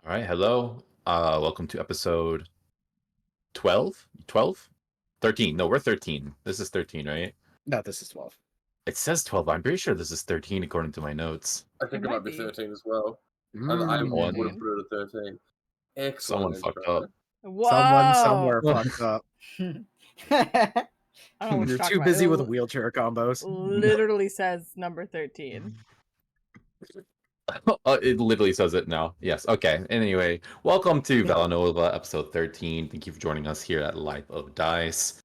All right, hello. Welcome to episode 12? 12? 13. No, we're 13. This is 13, right? No, this is 12. It says 12. I'm pretty sure this is 13 according to my notes. I think it might be 13 as well. And I One. would have put it at 13. Excellent. Someone fucked up. Whoa! Someone somewhere fucked up. I don't know what You're talking too about. busy It with wheelchair combos. Literally says number 13. It literally says it now. Yes. Okay. Anyway, welcome to Valinova, episode 13. Thank you for joining us here at Life of Dice.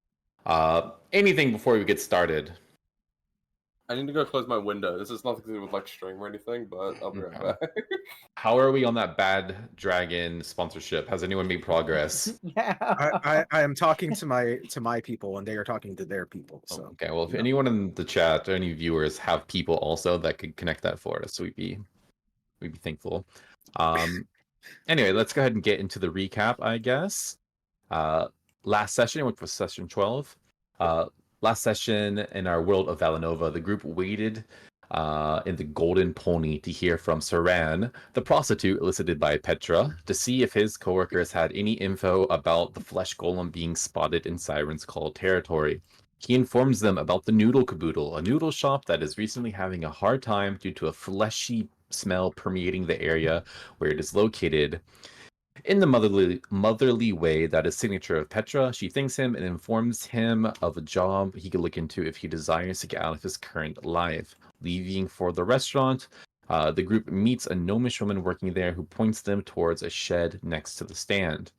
Anything before we get started? I need to go close my window. This is nothing to do with like stream or anything, but I'll be right back. How are we on that Bad Dragon sponsorship? Has anyone made progress? I am talking to my people, and they are talking to their people. So Okay. Well, if anyone in the chat or any viewers have people also that could connect that for us, we'd be thankful. Anyway, let's go ahead and get into the recap, I guess. Last session, which was session 12. Last session in our world of Valinova, the group waited in the Golden Pony to hear from Saran, the prostitute elicited by Petra, to see if his coworkers had any info about the flesh golem being spotted in Siren's Call territory. He informs them about the Noodle Caboodle, a noodle shop that is recently having a hard time due to a fleshy smell permeating the area where it is located. In the motherly way that is signature of Petra, she thanks him and informs him of a job he could look into if he desires to get out of his current life. Leaving for the restaurant, the group meets a gnomish woman working there who points them towards a shed next to the stand.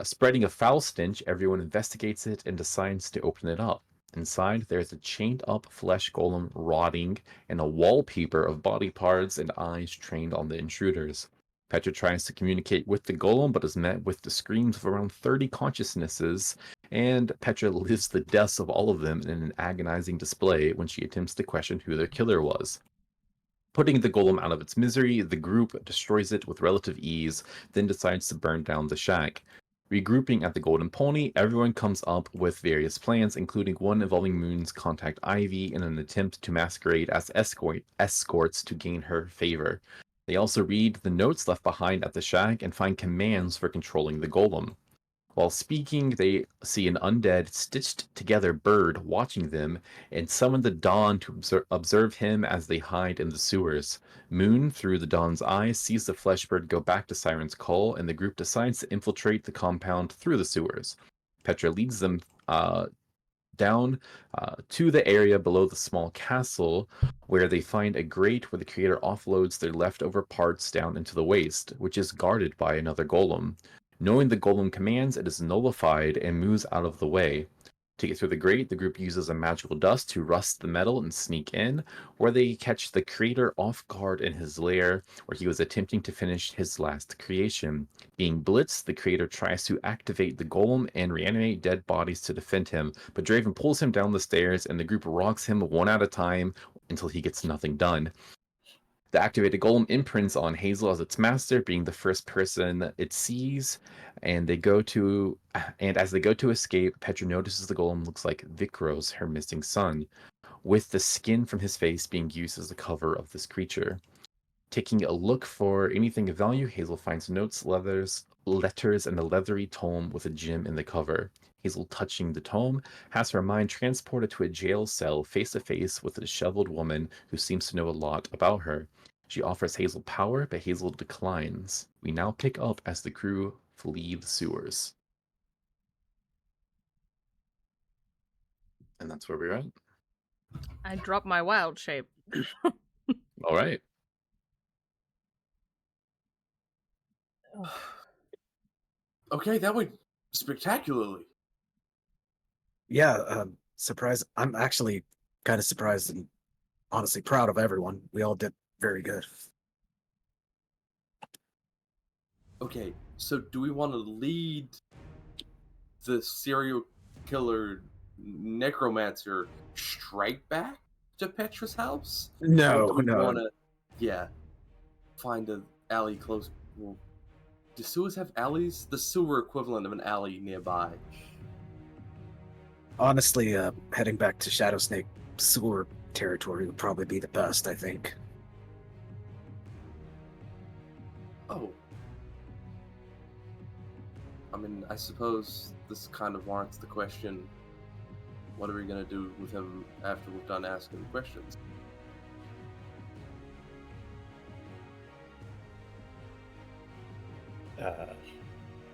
Spreading a foul stench, everyone investigates it and decides to open it up. Inside, there's a chained-up flesh golem rotting and a wallpaper of body parts and eyes trained on the intruders. Petra tries to communicate with the golem, but is met with the screams of around 30 consciousnesses, and Petra lives the deaths of all of them in an agonizing display when she attempts to question who their killer was. Putting the golem out of its misery, the group destroys it with relative ease, then decides to burn down the shack. Regrouping at the Golden Pony, everyone comes up with various plans, including one involving Moon's contact Ivy in an attempt to masquerade as escorts to gain her favor. They also read the notes left behind at the shack and find commands for controlling the golem. While speaking, they see an undead, stitched-together bird watching them and summon the Dawn to observe him as they hide in the sewers. Moon, through the Dawn's eyes, sees the flesh bird go back to Siren's Call, and the group decides to infiltrate the compound through the sewers. Petra leads them down to the area below the small castle, where they find a grate where the creator offloads their leftover parts down into the waste, which is guarded by another golem. Knowing the golem commands, it is nullified and moves out of the way. To get through the grate, the group uses a magical dust to rust the metal and sneak in, where they catch the creator off guard in his lair, where he was attempting to finish his last creation. Being blitzed, the creator tries to activate the golem and reanimate dead bodies to defend him, but Draven pulls him down the stairs and the group rocks him one at a time until he gets nothing done. The activated golem imprints on Hazel as its master, being the first person it sees, and as they go to escape, Petra notices the golem looks like Vikros, her missing son, with the skin from his face being used as the cover of this creature. Taking a look for anything of value, Hazel finds notes, letters, and a leathery tome with a gem in the cover. Hazel, touching the tome, has her mind transported to a jail cell face-to-face with a disheveled woman who seems to know a lot about her. She offers Hazel power, but Hazel declines. We now pick up as the crew flee the sewers. And that's where we're at. I dropped my wild shape. All right. Okay, that went spectacularly. yeah, surprised. I'm actually kind of surprised and honestly proud of everyone. We all did very good. Okay, so do we want to lead the serial killer necromancer straight back to Petra's house? No, Or do we no. want to, find an alley close? Well, do sewers have alleys? The sewer equivalent of an alley nearby. Honestly, heading back to Shadow Snake sewer territory would probably be the best, I think. Oh. I mean, I suppose this kind of warrants the question, what are we going to do with him after we've done asking questions?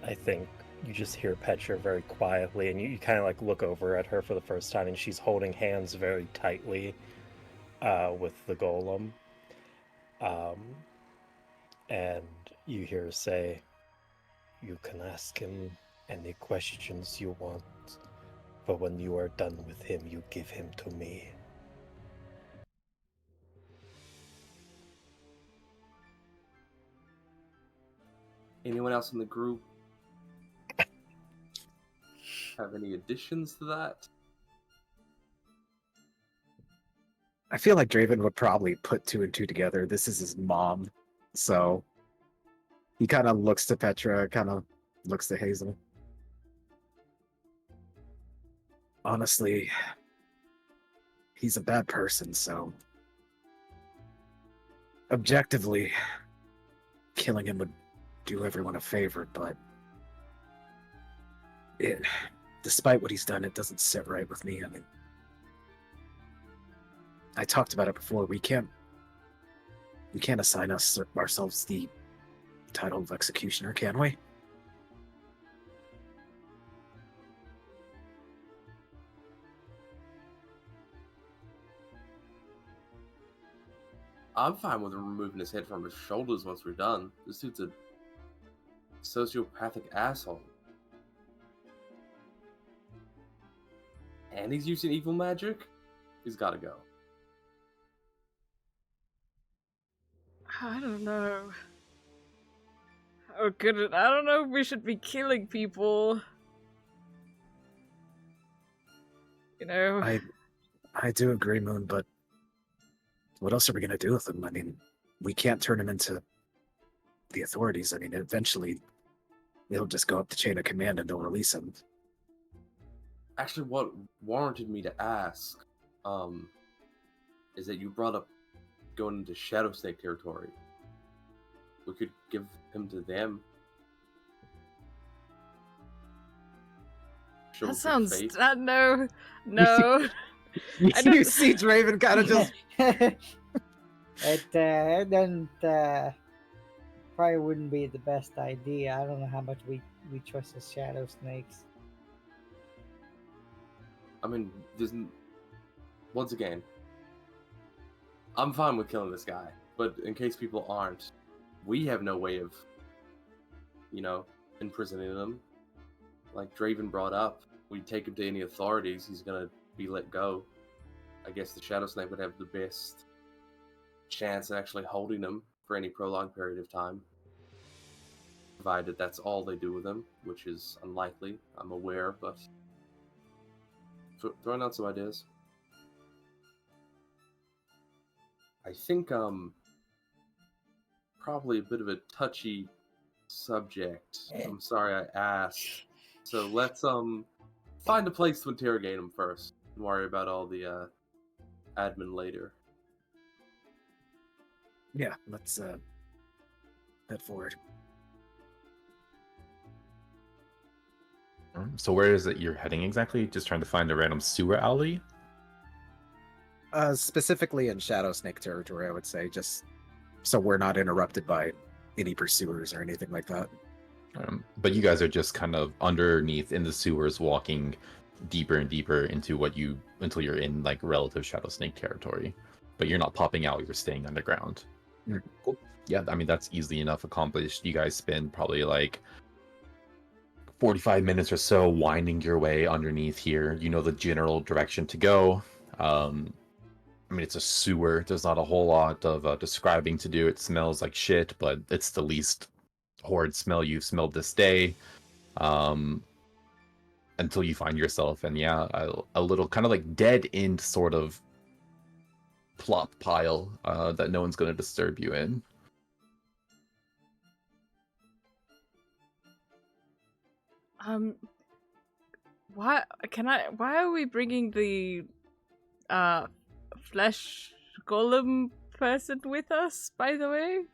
I think you just hear Petra very quietly, and you kind of like look over at her for the first time, and she's holding hands very tightly with the golem. And you hear her say, "You can ask him any questions you want, but when you are done with him, you give him to me." Anyone else in the group have any additions to that? I feel like Draven would probably put two and two together. This is his mom, so he kind of looks to Petra, kind of looks to Hazel. Honestly, he's a bad person, so objectively, killing him would do everyone a favor, but despite what he's done, it doesn't sit right with me. I mean, I talked about it before. We can't assign ourselves the title of executioner, can we? I'm fine with him removing his head from his shoulders once we're done. This dude's a sociopathic asshole. And he's using evil magic? He's gotta go. I don't know. Oh goodness, I don't know if we should be killing people. You know? I do agree, Moon, but what else are we gonna do with him? I mean, we can't turn him into the authorities. I mean, eventually they'll just go up the chain of command and they'll release him. Actually, what warranted me to ask, is that you brought up going into Shadow Snake territory. We could give him to them. Show That good sounds... faith. no. No. I You don't- see Draven kind of just... It doesn't probably wouldn't be the best idea. I don't know how much we trust the shadow snakes. I mean, once again, I'm fine with killing this guy, but in case people aren't, we have no way of, imprisoning him. Like Draven brought up, we take him to any authorities, he's gonna be let go. I guess the Shadow Snake would have the best chance at actually holding him for any prolonged period of time, provided that's all they do with him, which is unlikely, I'm aware, but throwing out some ideas. I think probably a bit of a touchy subject. I'm sorry I asked. So let's find a place to interrogate him first and worry about all the admin later. Yeah, let's head forward. So where is it you're heading exactly? Just trying to find a random sewer alley? Specifically in Shadow Snake territory, I would say, just so we're not interrupted by any pursuers or anything like that. But you guys are just kind of underneath in the sewers, walking deeper and deeper until you're in like relative Shadow Snake territory. But you're not popping out; you're staying underground. Cool. Yeah, I mean that's easily enough accomplished. You guys spend probably like 45 minutes or so winding your way underneath here. You know the general direction to go. I mean, it's a sewer. There's not a whole lot of describing to do. It smells like shit, but it's the least horrid smell you've smelled this day. Until you find yourself in, a little kind of like dead end sort of plop pile that no one's going to disturb you in. Why are we bringing the flesh golem person with us, by the way?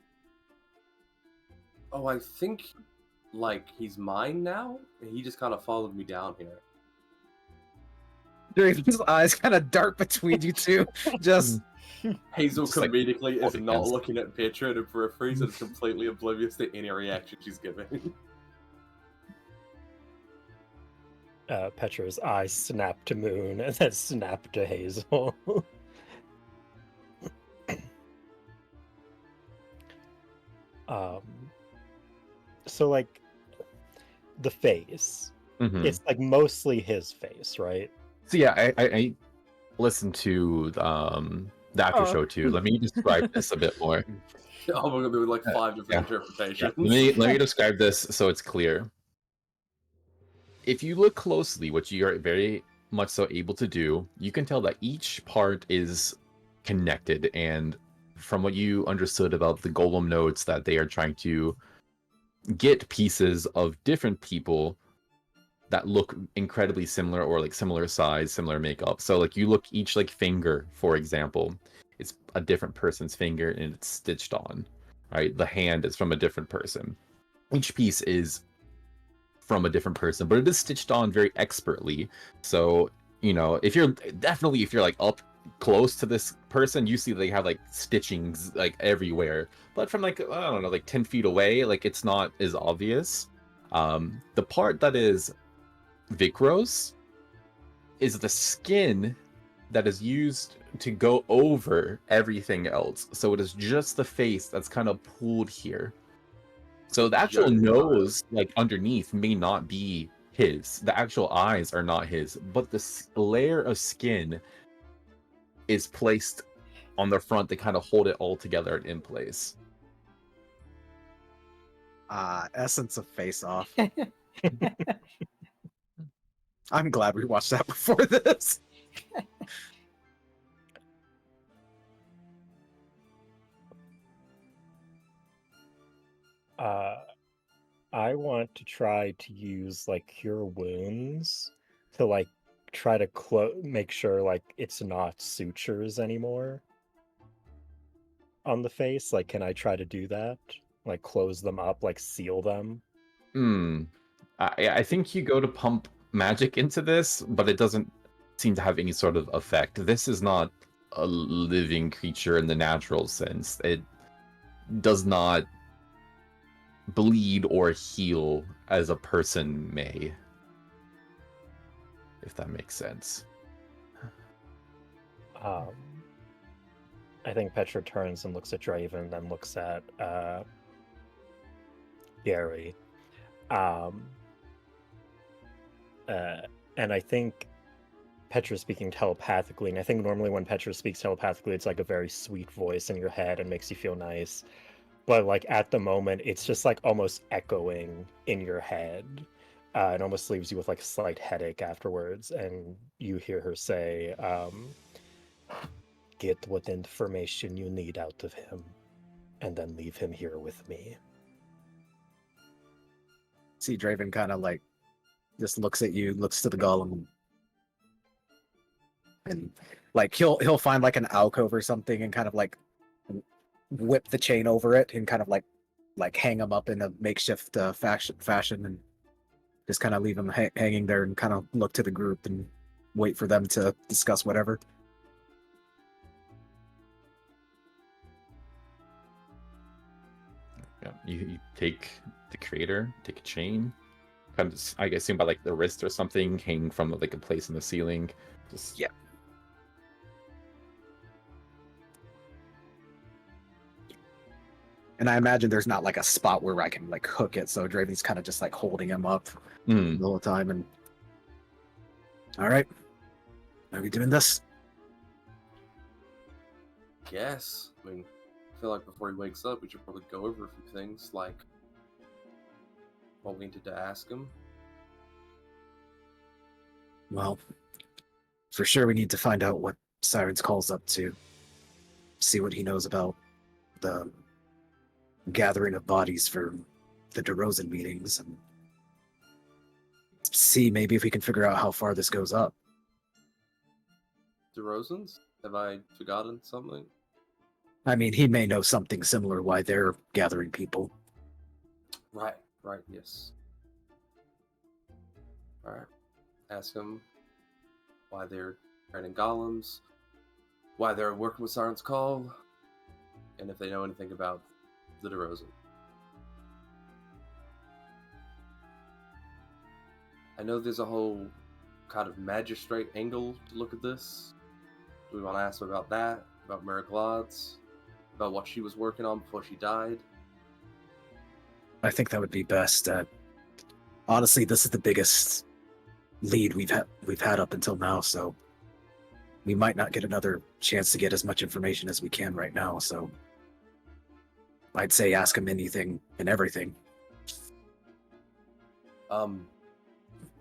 Oh, I think like he's mine now. He just kind of followed me down here. Draven's eyes kind of dart between you two. Just Hazel Just, like, comedically is holding not hands. looking at Petra, and for a reason is completely oblivious to any reaction she's giving. Petra's eyes snap to Moon and then snap to Hazel. um, so like the face, Mhm. it's like mostly his face, right? So yeah, I listened to the after show too. Let me describe this a bit more. Oh my god, there were like 5 different Yeah. interpretations. Let me describe this so it's clear. If you look closely, which you are very much so able to do, you can tell that each part is connected. And from what you understood about the golem notes, that they are trying to get pieces of different people that look incredibly similar or like similar size, similar makeup. So like you look each like finger, for example, it's a different person's finger and it's stitched on, right? The hand is from a different person. Each piece is from a different person, but it is stitched on very expertly. So, you know, if you're like up close to this person, you see they have like stitchings like everywhere. But from like, I don't know, like 10 feet away, like it's not as obvious. The part that is Vikros is the skin that is used to go over everything else. So it is just the face that's kind of pulled here. So the actual Just nose, like underneath, may not be his. The actual eyes are not his, but the layer of skin is placed on the front to kind of hold it all together and in place. essence of Face Off. I'm glad we watched that before this. I want to try to use like cure wounds to like try to make sure like it's not sutures anymore on the face. Like, can I try to do that? Like close them up, like seal them? I think you go to pump magic into this, but it doesn't seem to have any sort of effect. This is not a living creature in the natural sense. It does not bleed or heal as a person may, if that makes sense. I think Petra turns and looks at Draven, then looks at Gary. And I think Petra's speaking telepathically, and I think normally when Petra speaks telepathically, it's like a very sweet voice in your head and makes you feel nice. But like at the moment, it's just like almost echoing in your head. It almost leaves you with like a slight headache afterwards, and you hear her say, "Get what information you need out of him, and then leave him here with me." See, Draven kind of like just looks at you, looks to the golem, and like he'll find like an alcove or something and kind of like whip the chain over it and kind of like hang him up in a makeshift fashion and just kind of leave him hanging there and kind of look to the group and wait for them to discuss whatever. Yeah, you take the creator, take a chain, kind of, I assume by like the wrist or something, hanging from like a place in the ceiling. Just Yeah. And I imagine there's not like a spot where I can like hook it, so Draven's kind of just like holding him up the whole time. And all right, are we doing this? Yes. I mean, I feel like before he wakes up, we should probably go over a few things, like what we needed to ask him. Well, for sure we need to find out what Sirens calls up to. See what he knows about the gathering of bodies for the DeRozan meetings, and see maybe if we can figure out how far this goes up. DeRozans? Have I forgotten something? I mean, he may know something similar why they're gathering people. Right, yes. Alright. Ask them why they're training golems, why they're working with Siren's Call, and if they know anything about the DeRozan. I know there's a whole kind of magistrate angle to look at this. Do we want to ask about that? About Mary Glad's? About what she was working on before she died? I think that would be best. Honestly, this is the biggest lead we've had up until now, so we might not get another chance to get as much information as we can right now. So I'd say ask him anything and everything.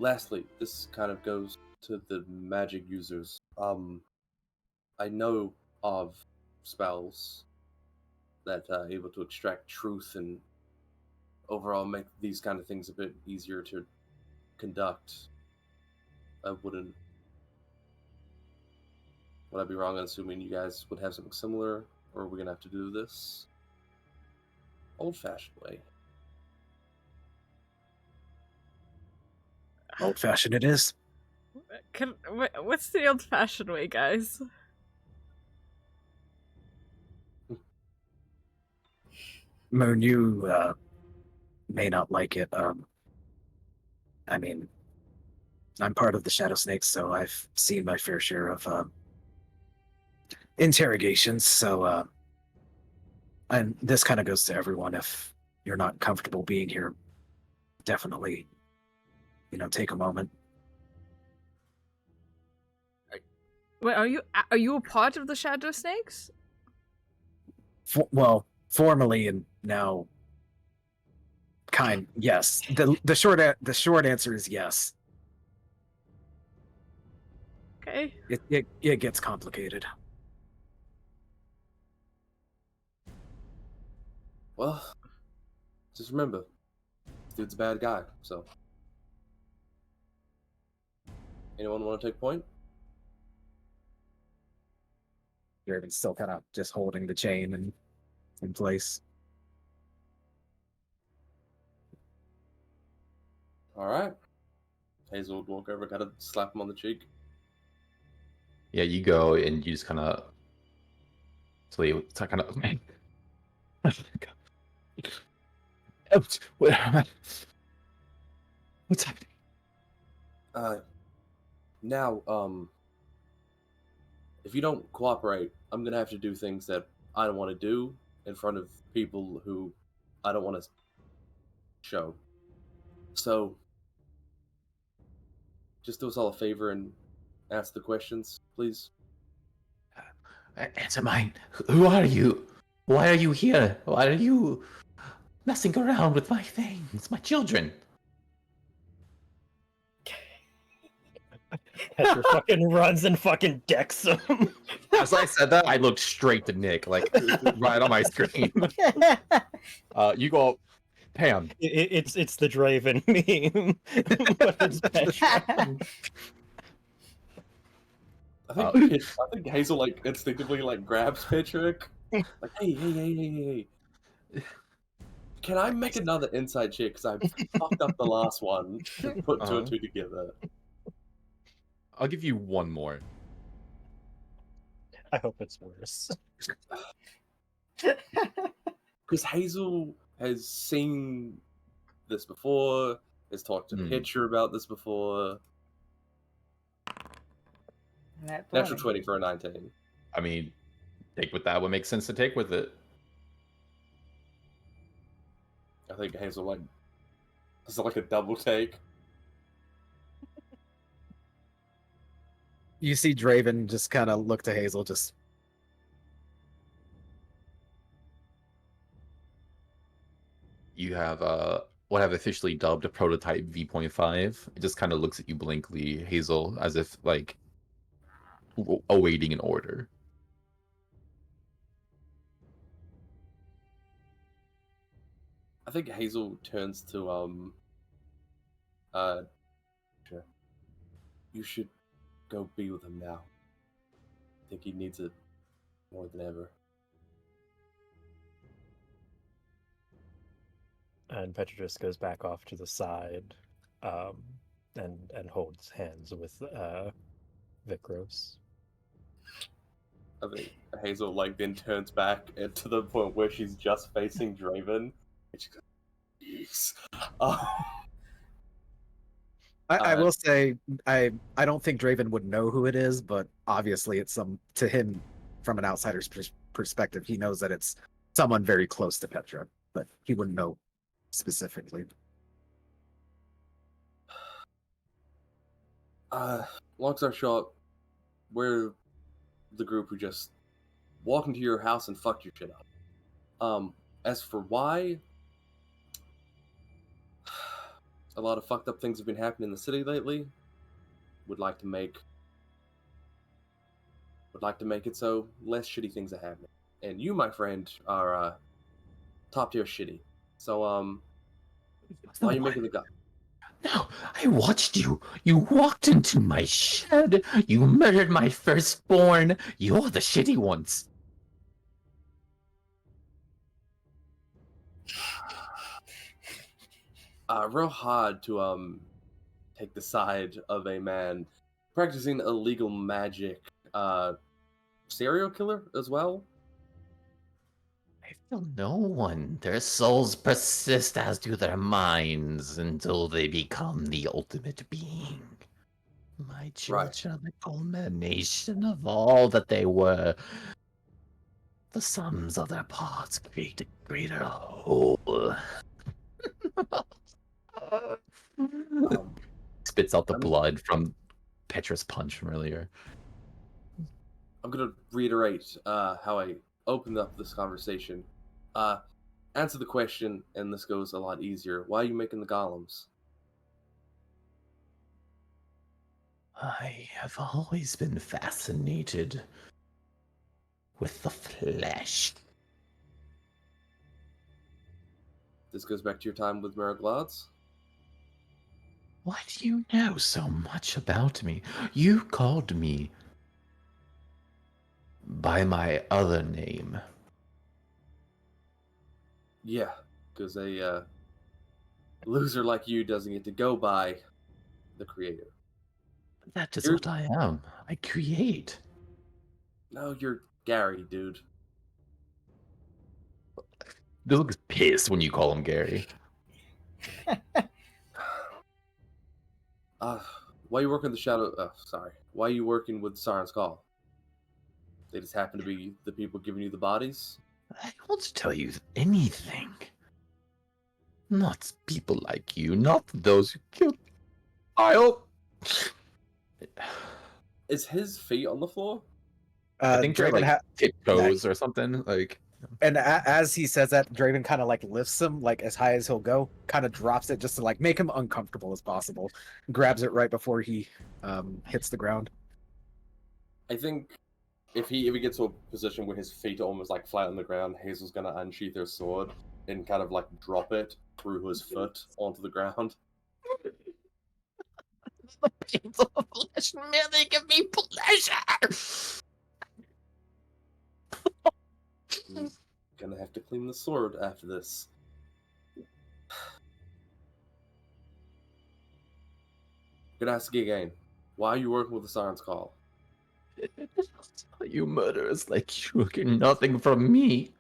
Lastly, this kind of goes to the magic users. I know of spells that are able to extract truth and overall make these kind of things a bit easier to conduct. Would I be wrong in assuming you guys would have something similar, or are we gonna have to do this old-fashioned way? Old-fashioned it is. What's the old-fashioned way, guys? Moon, you may not like it. I mean, I'm part of the Shadow Snakes, so I've seen my fair share of interrogations. So, and this kind of goes to everyone. If you're not comfortable being here, definitely, take a moment. Wait, are you a part of the Shadow Snakes? Well, formally and now, yes. The short answer is yes. Okay. It gets complicated. Well, just remember, this dude's a bad guy, so. Anyone want to take point? Raven's still kind of just holding the chain and in place. Alright. Hazel would walk over, kind of slap him on the cheek. Yeah, you go and you just kind of. So you kind of. What's happening? Now, if you don't cooperate, I'm gonna have to do things that I don't want to do in front of people who I don't want to show. So, just do us all a favor and ask the questions, please. Answer mine. Who are you? Why are you here? Why are you messing around with my things, my children? Petra fucking runs and fucking decks him. As I said that, I looked straight to Nick, like right on my screen. You go, Pam. It's the Draven meme. But it's Petra. I think Hazel instinctively grabs Patrick. Like, hey. Can I make another inside check? Because I fucked up the last one. Put two and two together. I'll give you one more. I hope it's worse. Because Hazel has seen this before, has talked to Pitcher about this before. Natural 20 for a 19. I mean, take with that what makes sense to take with it. I think Hazel is it a double take? You see Draven just kind of look to Hazel, just. You have what I've officially dubbed a prototype V.5. It just kind of looks at you blankly, Hazel, as if awaiting an order. I think Hazel turns to you should go be with him now. I think he needs it more than ever. And Petrus goes back off to the side, and holds hands with Vikros. I think Hazel like then turns back to the point where she's just facing Draven. And she goes, "Yes." I will say I don't think Draven would know who it is, but obviously it's some to him from an outsider's perspective. He knows that it's someone very close to Petra, but he wouldn't know specifically. Long story short, we're the group who just walked into your house and fucked your shit up. As for why, a lot of fucked up things have been happening in the city lately. Would like to make it so less shitty things are happening. And you, my friend, are top tier shitty. So why are you making the guy? No, I watched you. You walked into my shed. You murdered my firstborn. You're the shitty ones. Real hard to take the side of a man practicing illegal magic, serial killer as well. I feel no one. Their souls persist, as do their minds, until they become the ultimate being. My children are the culmination of all that they were. The sums of their parts create a greater whole. Spits out the blood from Petra's punch from earlier. I'm gonna reiterate how I opened up this conversation. Answer the question, and this goes a lot easier. Why are you making the golems? I have always been fascinated with the flesh. This goes back to your time with Meriglads? Why do you know so much about me? You called me by my other name. Yeah, because a loser like you doesn't get to go by the creator. That is You're- what I am. I create. No, you're Gary, dude. This looks pissed when you call him Gary. Why you working the shadow? Why are you working with Siren's Call? They just happen to be the people giving you the bodies? I won't tell you anything. Not people like you, not those who killed I'll... Is his feet on the floor? I think they're Draven like tiptoes or something. Like, and as he says that, Draven kind of like lifts him like as high as he'll go, kind of drops it just to like make him uncomfortable as possible. Grabs it right before he hits the ground. I think if he gets to a position where his feet are almost like flat on the ground, Hazel's gonna unsheath her sword and kind of like drop it through his foot onto the ground. the pains of flesh merely give me pleasure. Gonna have to clean the sword after this. Gonna ask you again. Why are you working with the Siren's Call? You murderers like you get nothing from me.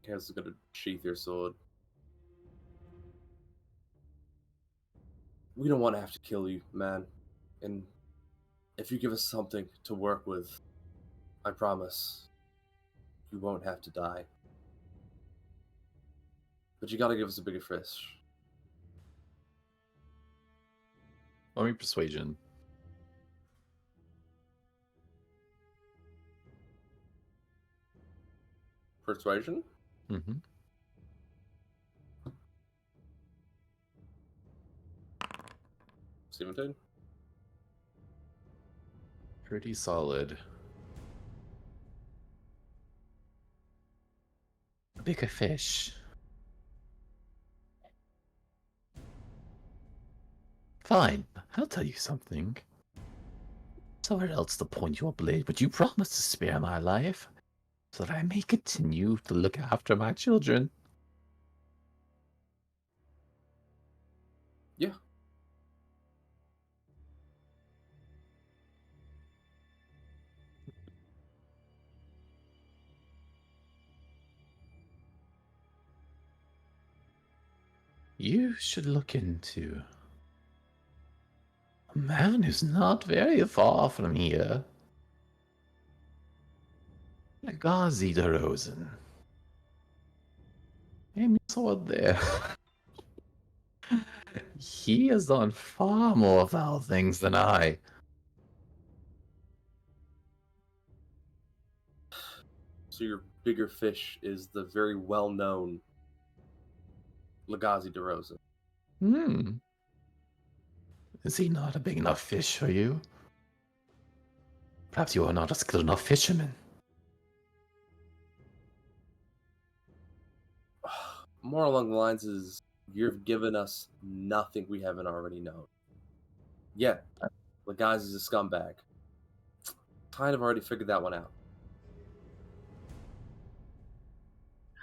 Hazel's gonna sheath your sword. We don't want to have to kill you, man. And if you give us something to work with, I promise you won't have to die. But you gotta give us a bigger fish. Let me persuasion. Persuasion? Mm-hmm. $17? Pretty solid. A bigger fish. Fine, I'll tell you something. Somewhere else to point your blade, but you promised to spare my life, so that I may continue to look after my children. Yeah. You should look into a man who's not very far from here. Gazi de Rosen. Name your sword there. He has done far more foul things than I. So your bigger fish is the very well-known Legazi DeRosa. Hmm. Is he not a big enough fish for you? Perhaps you are not a skilled enough fisherman. More along the lines is you've given us nothing we haven't already known. Yeah, Legazi's a scumbag. Kind of already figured that one out.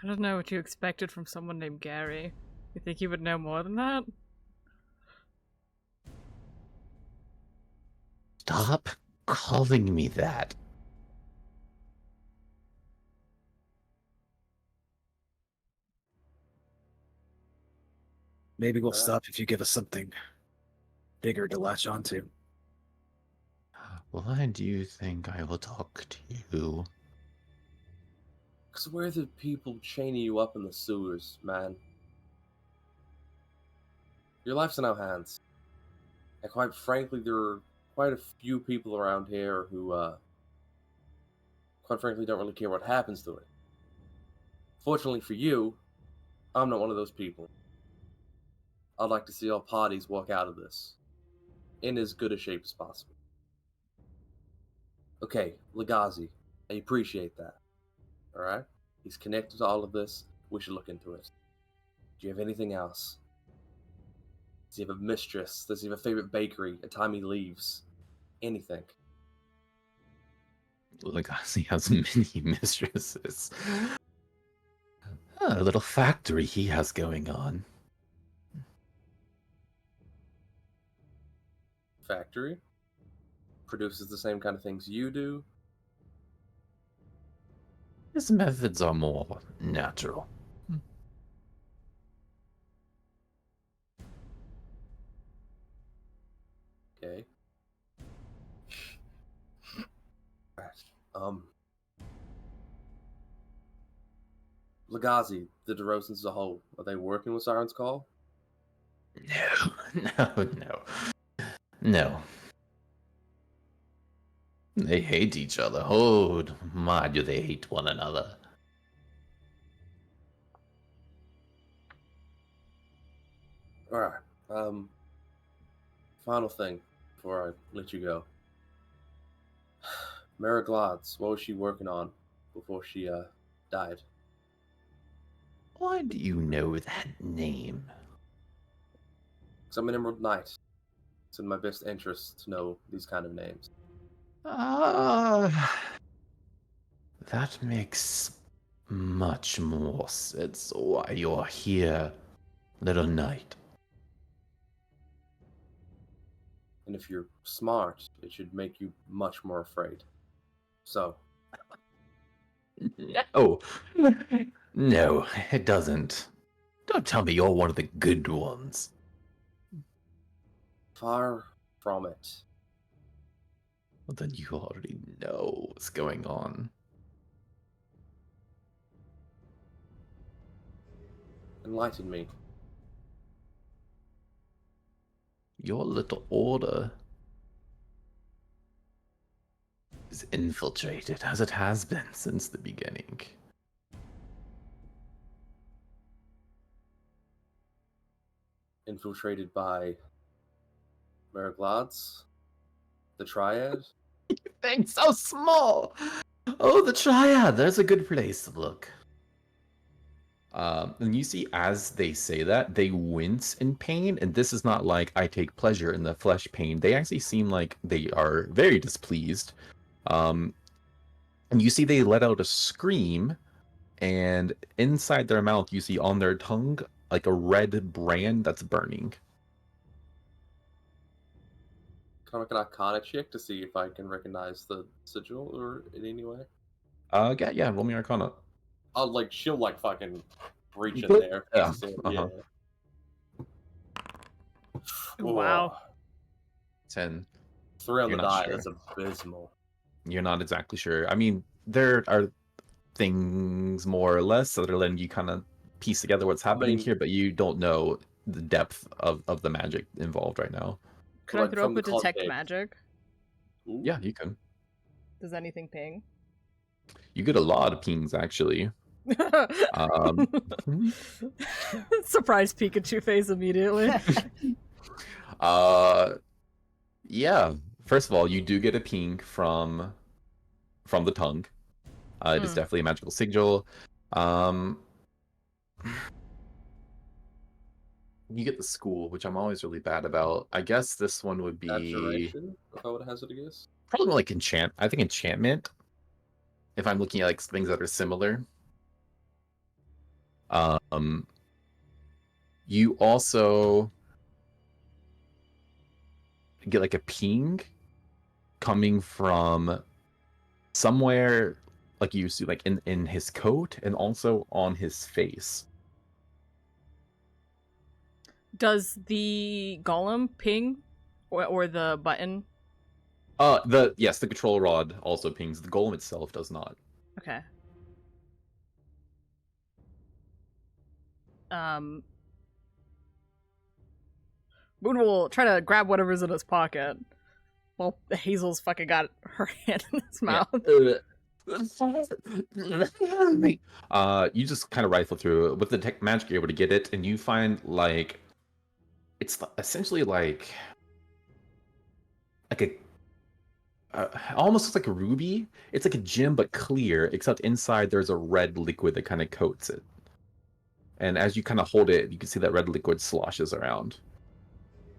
I don't know what you expected from someone named Gary. You think he would know more than that? Stop calling me that. Maybe we'll stop if you give us something bigger to latch onto. Why do you think I will talk to you? Because we're the people chaining you up in the sewers, man. Your life's in our hands. And quite frankly, there are quite a few people around here who, quite frankly, don't really care what happens to it. Fortunately for you, I'm not one of those people. I'd like to see all parties walk out of this in as good a shape as possible. Okay, Legazi, I appreciate that. Alright? He's connected to all of this. We should look into it. Do you have anything else? Does he have a mistress? Does he have a favorite bakery? A time he leaves? Anything? Legacy has many mistresses. A little factory he has going on. Factory? Produces the same kind of things you do? His methods are more natural. Okay. Right. Legazi, the DeRosans as a whole, are they working with Siren's Call? No. No. They hate each other. Oh my, do they hate one another. Alright. Final thing before I let you go. Mara Glad's, what was she working on before she died? Why do you know that name? Because I'm an Emerald Knight. It's in my best interest to know these kind of names. That makes much more sense why you're here, little knight. And if you're smart, it should make you much more afraid. So, No. No, it doesn't. Don't tell me you're one of the good ones. far from it. Well, then you already know what's going on. Enlighten me. Your little order is infiltrated, as it has been since the beginning. Infiltrated by Meriglads? The Triad? Things so small! Oh, the Triad! There's a good place to look. And you see, as they say that, they wince in pain, and this is not like I take pleasure in the flesh pain. They actually seem like they are very displeased. And you see they let out a scream, and inside their mouth, you see on their tongue like a red brand that's burning. Can I make an Arcana check to see if I can recognize the sigil or in any way? Yeah, roll me Arcana. I'll she'll fucking reach in there. Yeah. So, Uh-huh. Wow. 10. 3 on You're the not die. sure. That's abysmal. You're not exactly sure. I mean, there are things more or less that are letting you kind of piece together what's happening mean- here, but you don't know the depth of the magic involved right now. Could I throw from up a the detect context- magic? Ooh. Yeah, you can. Does anything ping? You get a lot of pings actually. Surprise Pikachu face immediately. Yeah. First of all, you do get a ping from the tongue. It is definitely a magical sigil. You get the school, which I'm always really bad about. I guess this one would be Abjuration, if I would hazard a guess. probably more like enchant. I think enchantment. If I'm looking at like things that are similar. You also get like a ping coming from somewhere like you see like in his coat and also on his face. Does the golem ping or the button? The control rod also pings. The golem itself does not. Okay. Moon will try to grab whatever's in his pocket. Well, Hazel's fucking got her hand in his mouth. You just kind of rifle through it. With the tech magic, you're able to get it, and you find like it's essentially like a almost looks like a ruby. It's like a gem but clear, except inside there's a red liquid that kind of coats it. And as you kind of hold it, you can see that red liquid sloshes around.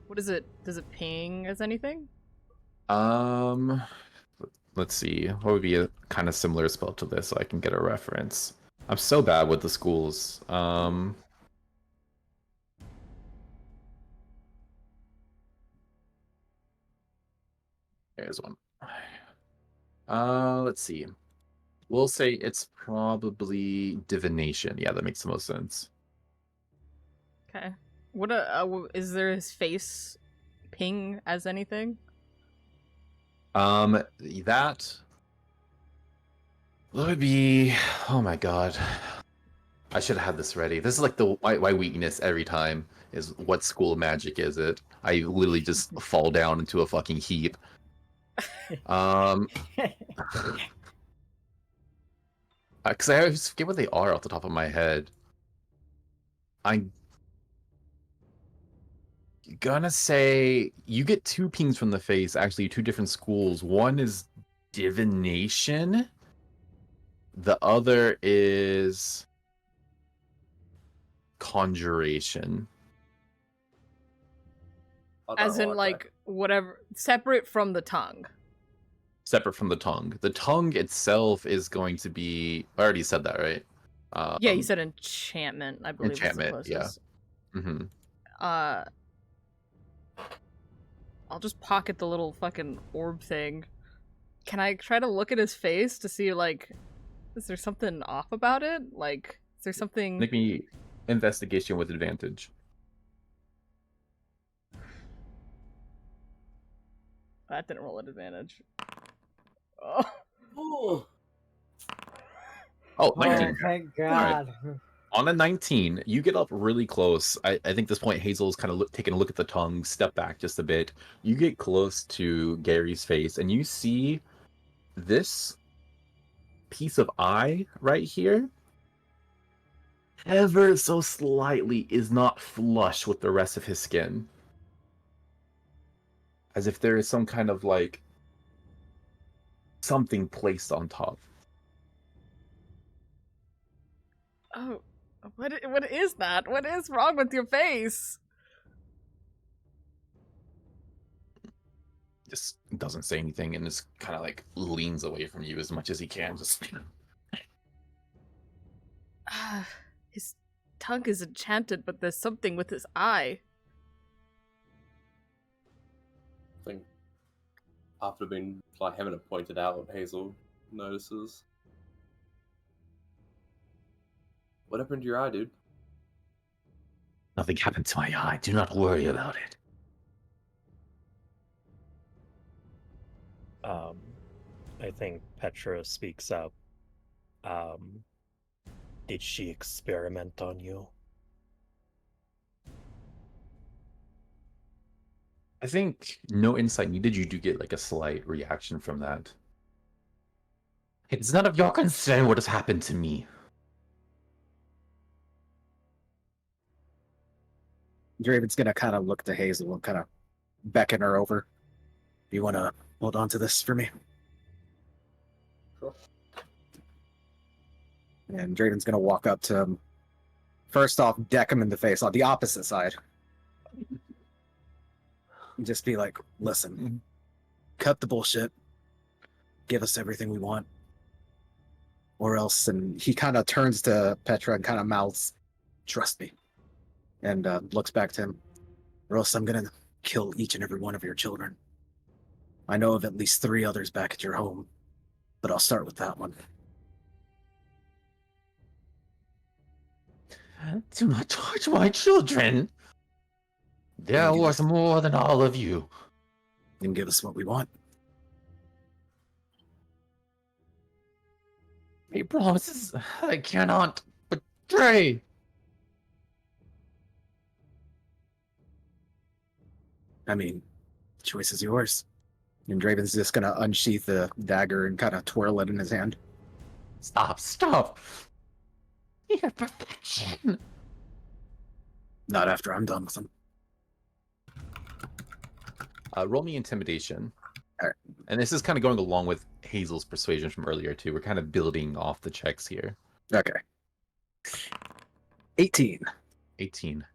What is it? Does it ping as anything? Let's see. What would be a kind of similar spell to this so I can get a reference? I'm so bad with the schools. There's one. Let's see. We'll say it's probably divination. Yeah, that makes the most sense. Okay. What is there his face ping as anything? That would be. Oh my god, I should have had this ready. This is like my weakness every time. Is what school of magic is it? I literally just fall down into a fucking heap. Because I always forget what they are off the top of my head. I'm gonna say you get 2 pings from the face, actually 2 different schools. One is divination. The other is conjuration. As in, like, whatever, separate from the tongue. Separate from the tongue. The tongue itself is going to be. I already said that, right? Yeah, you said enchantment. I believe. Enchantment. Yeah. Mm-hmm. I'll just pocket the little fucking orb thing. Can I try to look at his face to see, like, is there something off about it? Like, is there something? Make me investigation with advantage. That didn't roll an advantage. Oh. Oh, 19. Oh, thank God. On a 19, you get up really close. I think at this point Hazel's kind of taking a look at the tongue, step back just a bit. You get close to Gary's face, and you see this piece of eye right here, ever so slightly, is not flush with the rest of his skin. As if there is some kind of, like, something placed on top. Oh, What is that? What is wrong with your face? Just doesn't say anything and just kind of like leans away from you as much as he can. Just His tongue is enchanted, but there's something with his eye. I think after being like having it pointed out, Hazel notices. What happened to your eye, dude? nothing happened to my eye. Do not worry about it. I think Petra speaks up. Did she experiment on you? I think no insight needed. You do get like a slight reaction from that. It's none of your concern what has happened to me. Draven's gonna kind of look to Hazel and kind of beckon her over. Do you want to hold on to this for me? Sure. And Draven's gonna walk up to him. First off, deck him in the face on the opposite side. And just be like, listen, cut the bullshit. Give us everything we want. Or else, and he kind of turns to Petra and kind of mouths, trust me. And looks back to him. Or else I'm gonna kill each and every one of your children. I know of at least 3 others back at your home, but I'll start with that one. Do not touch my children. They're worth more than all of you. And give us what we want. He promises I cannot betray. I mean, the choice is yours. And Draven's just gonna unsheath the dagger and kind of twirl it in his hand. Stop. You're perfection. Not after I'm done with him. Roll me intimidation. Alright. And this is kind of going along with Hazel's persuasion from earlier too. We're kind of building off the checks here. Okay. 18. 18.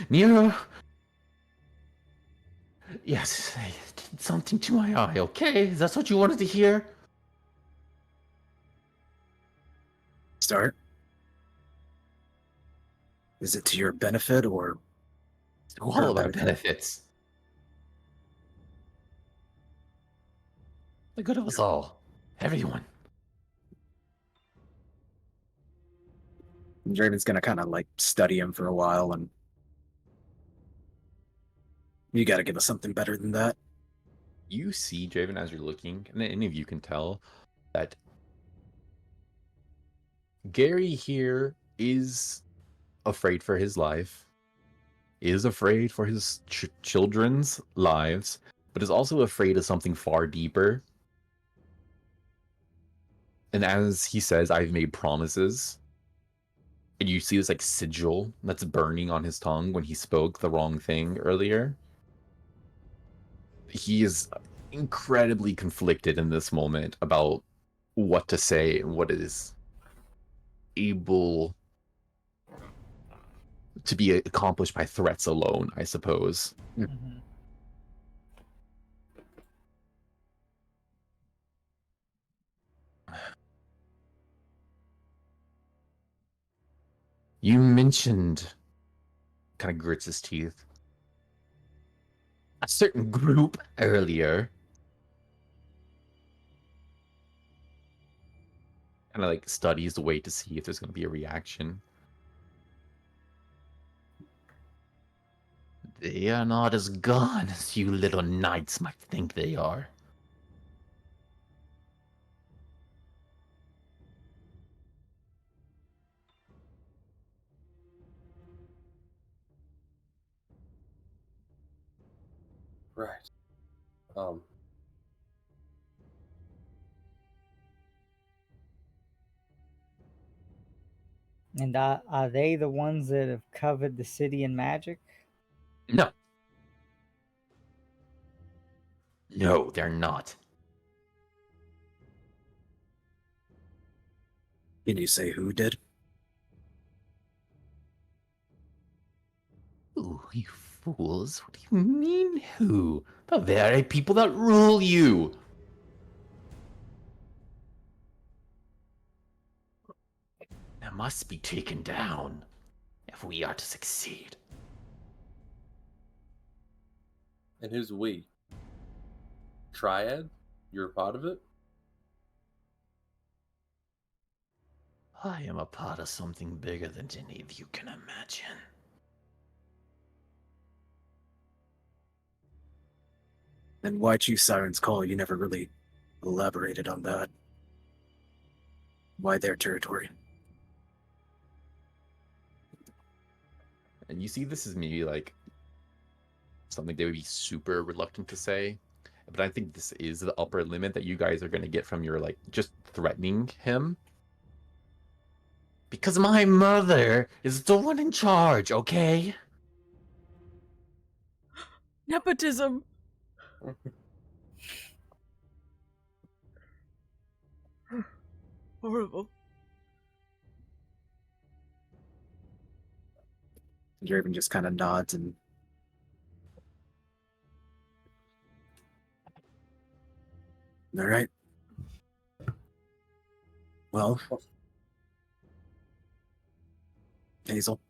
Nero. Yes, I did something to my eye, okay? Is that what you wanted to hear? Start. Is it to your benefit or All of our benefits. The good of us all. Everyone. And Draven's gonna kind of like study him for a while, and you gotta give us something better than that. You see, Draven, as you're looking, and any of you can tell, that Gary here is afraid for his life, is afraid for his children's lives, but is also afraid of something far deeper. And as he says, I've made promises. And you see this like sigil that's burning on his tongue when he spoke the wrong thing earlier. He is incredibly conflicted in this moment about what to say and what is able to be accomplished by threats alone, I suppose. Mhm. You mentioned, kind of grits his teeth, a certain group earlier. Kind of like studies the way to see if there's going to be a reaction. They are not as gone as you little knights might think they are. Right. And are they the ones that have covered the city in magic? No. No, they're not. Can you say who did? Ooh, you fools. What do you mean, who? The very people that rule you. They must be taken down if we are to succeed. And who's we? Triad? You're a part of it? I am a part of something bigger than any of you can imagine. And why choose Siren's Call? You never really elaborated on that. Why their territory? And you see, this is maybe like something they would be super reluctant to say, but I think this is the upper limit that you guys are going to get from your like just threatening him. Because my mother is the one in charge, okay? Nepotism. Horrible. Draven just kind of nods and all right. Well, Hazel.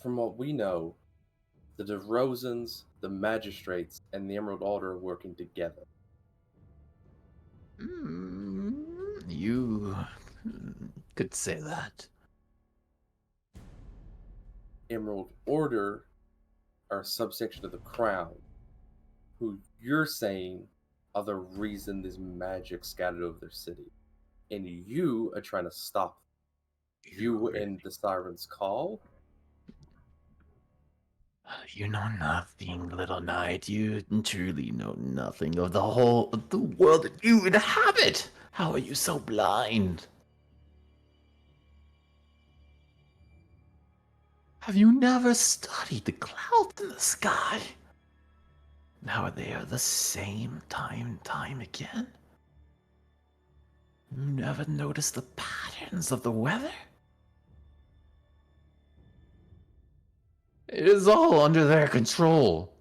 From what we know, the DeRozans, the Magistrates, and the Emerald Order are working together. You could say that. Emerald Order are a subsection of the Crown, who you're saying are the reason there's magic scattered over their city. And you are trying to stop them. You and the Siren's Call? You know nothing, little knight. You truly know nothing of the world that you inhabit. How are you so blind? Have you never studied the clouds in the sky? How they are the same time and time again? You never noticed the patterns of the weather? It is all under their control.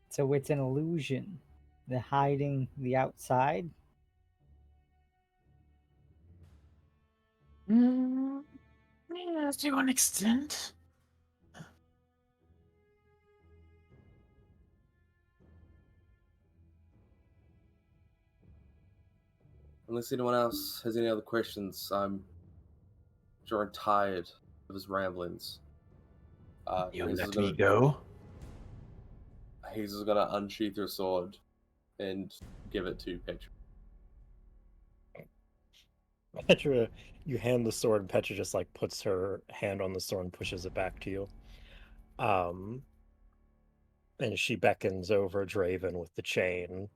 So it's an illusion. They're hiding the outside. Yes, to an extent. Unless anyone else has any other questions, I'm drawing tired of his ramblings. You Hazel's let gonna- me go? Hazel's gonna unsheath her sword and give it to Petra. Petra, you hand the sword, and Petra just like puts her hand on the sword and pushes it back to you. And she beckons over Draven with the chain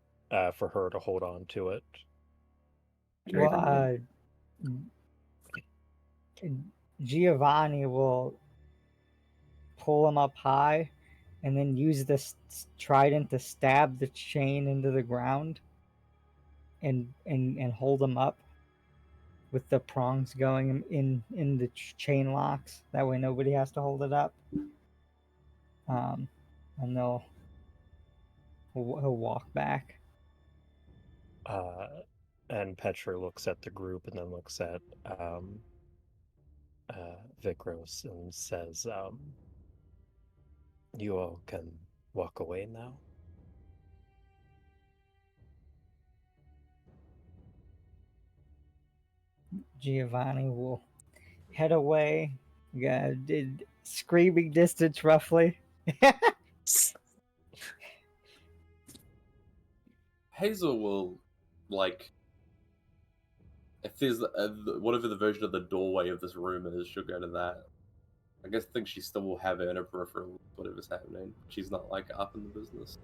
for her to hold on to it. Well, Giovanni will pull him up high and then use this trident to stab the chain into the ground and hold him up with the prongs going in the chain locks. That way nobody has to hold it up. And he'll walk back. And Petra looks at the group and then looks at Vikros and says, you all can walk away now. Giovanni will head away. Did screaming distance roughly. Hazel will, like, if there's whatever the version of the doorway of this room is, she'll go to that. I guess I think she still will have it in her peripheral, whatever's happening. She's not, like, up in the business.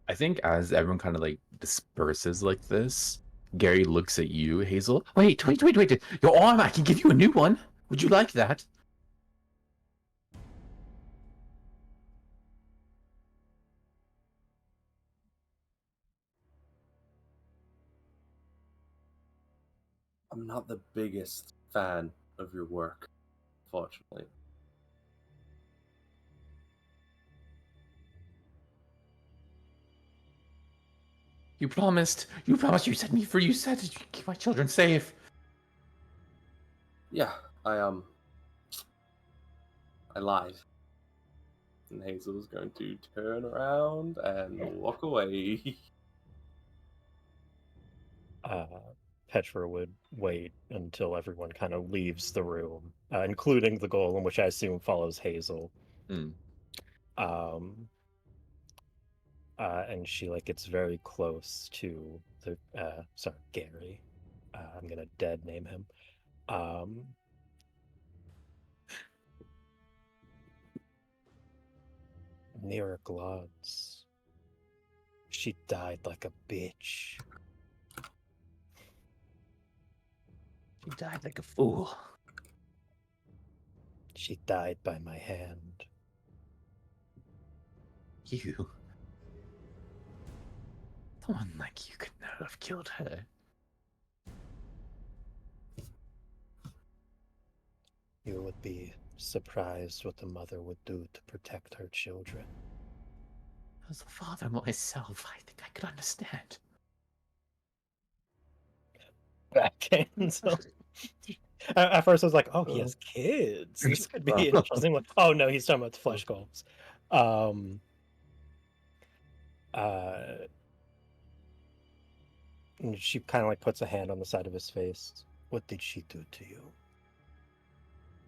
I think as everyone kind of like disperses like this, Gary looks at you, Hazel. Wait. Your arm, I can give you a new one. Would you like that? I'm not the biggest fan of your work, fortunately. You promised you set me free. You said you'd keep my children safe. Yeah, I lied. And Hazel is going to turn around and walk away. Petra would wait until everyone kind of leaves the room, including the golem, which I assume follows Hazel. Mm. And she like gets very close to the Gary. I'm gonna dead name him. Near Glods. She died like a bitch. She died like a fool. She died by my hand. You. Someone like you could not have killed her. You would be surprised what the mother would do to protect her children. As a father myself, I think I could understand. Backhand. So at first I was like, oh, he has kids. This could be interesting. Like, oh no, he's talking about the flesh golems. And she kind of like puts a hand on the side of his face. What did she do to you?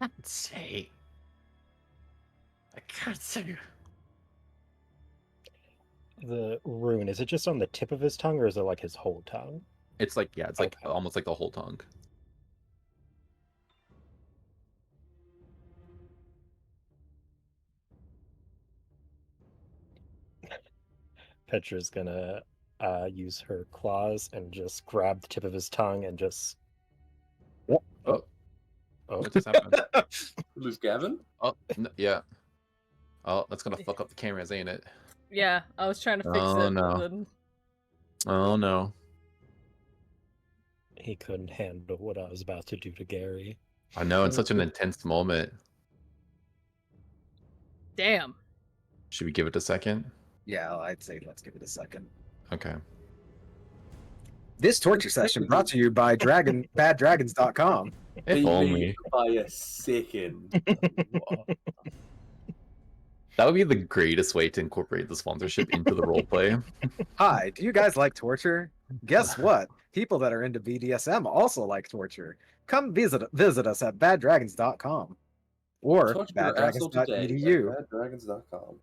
I can't say. I can't say. The rune, is it just on the tip of his tongue or is it like his whole tongue? It's like, yeah, it's like Okay. almost like the whole tongue. Petra's gonna use her claws and just grab the tip of his tongue and just. Oh. Oh. What just happened? Lose Gavin? Oh, yeah. Oh, that's gonna fuck up the cameras, ain't it? Yeah, I was trying to fix Oh, it. no. Then... Oh no. He couldn't handle what I was about to do to Gary. I know, it's such an intense moment. Damn. Should we give it a second? Yeah, I'd say let's give it a second. Okay. This torture session brought to you by baddragons.com. If only. By a second. That would be the greatest way to incorporate the sponsorship into the roleplay. Hi, do you guys like torture? Guess what? People that are into BDSM also like torture. Come visit us at baddragons.com or Torture your asshole today at baddragons.edu. baddragons.com.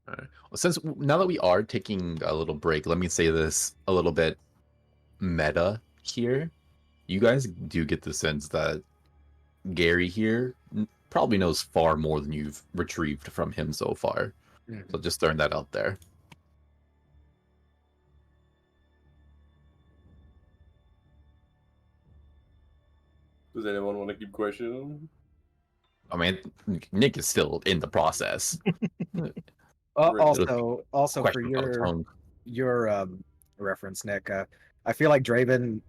Alright. Well, since now that we are taking a little break, let me say this a little bit meta here. You guys do get the sense that Gary here probably knows far more than you've retrieved from him so far. So just throwing that out there. Does anyone want to keep questioning him? I mean, Nick is still in the process. Also for Question about tongue. your reference, Nick, I feel like Draven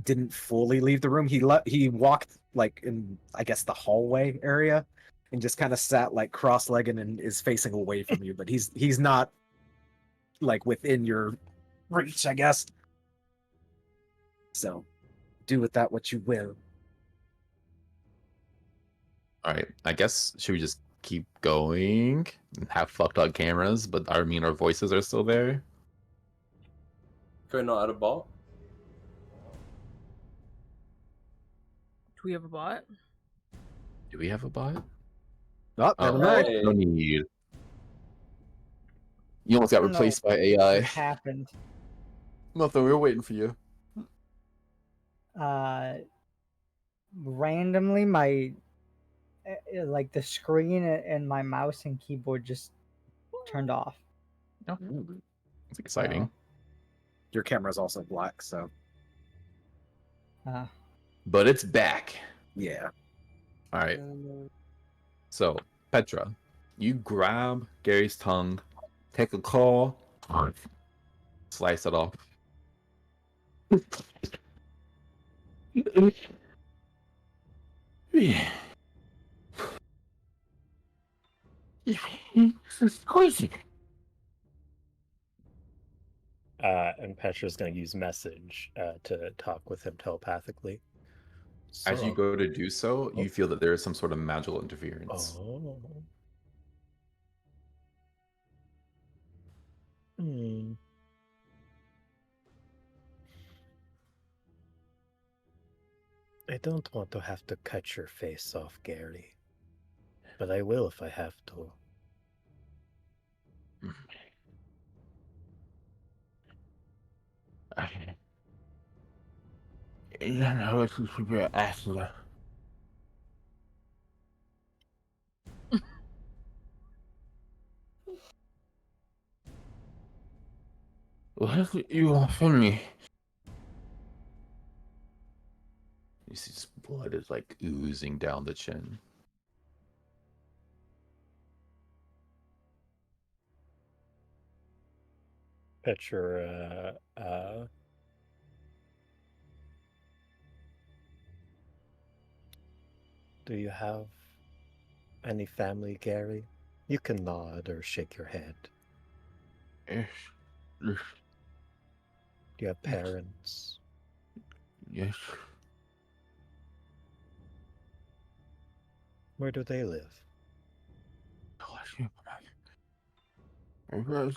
didn't fully leave the room. He walked like in, I guess, the hallway area and just kind of sat like cross-legged and is facing away from you, but he's not like within your reach, I guess. So do with that what you will. All right, I guess should we just keep going and have fucked up cameras, but our voices are still there? Can we not add a bot? Do we have a bot? Do we have a bot? Oh, never Oh, mind. Hey. no need. You almost got No. replaced by What AI. happened? Nothing. We were waiting for you. Randomly my like the screen and my mouse and keyboard just turned off. Oh, it's exciting. Your camera's also black, so But it's back. yeah. All right. So, Petra, you grab Gary's tongue, take a claw, slice it off. Yeah. It's crazy. And Petra's going to use message to talk with him telepathically. As you So, go to do so, Oh. you feel that there is some sort of magical interference. oh. Hmm. I don't want to have to cut your face off, Gary. But I will if I have to. know it's super accident. What do you want from me? You see, his blood is like oozing down the chin. Petra, do you have any family, Gary? You can nod or shake your head. Yes, Do you have parents? yes. Where do they live?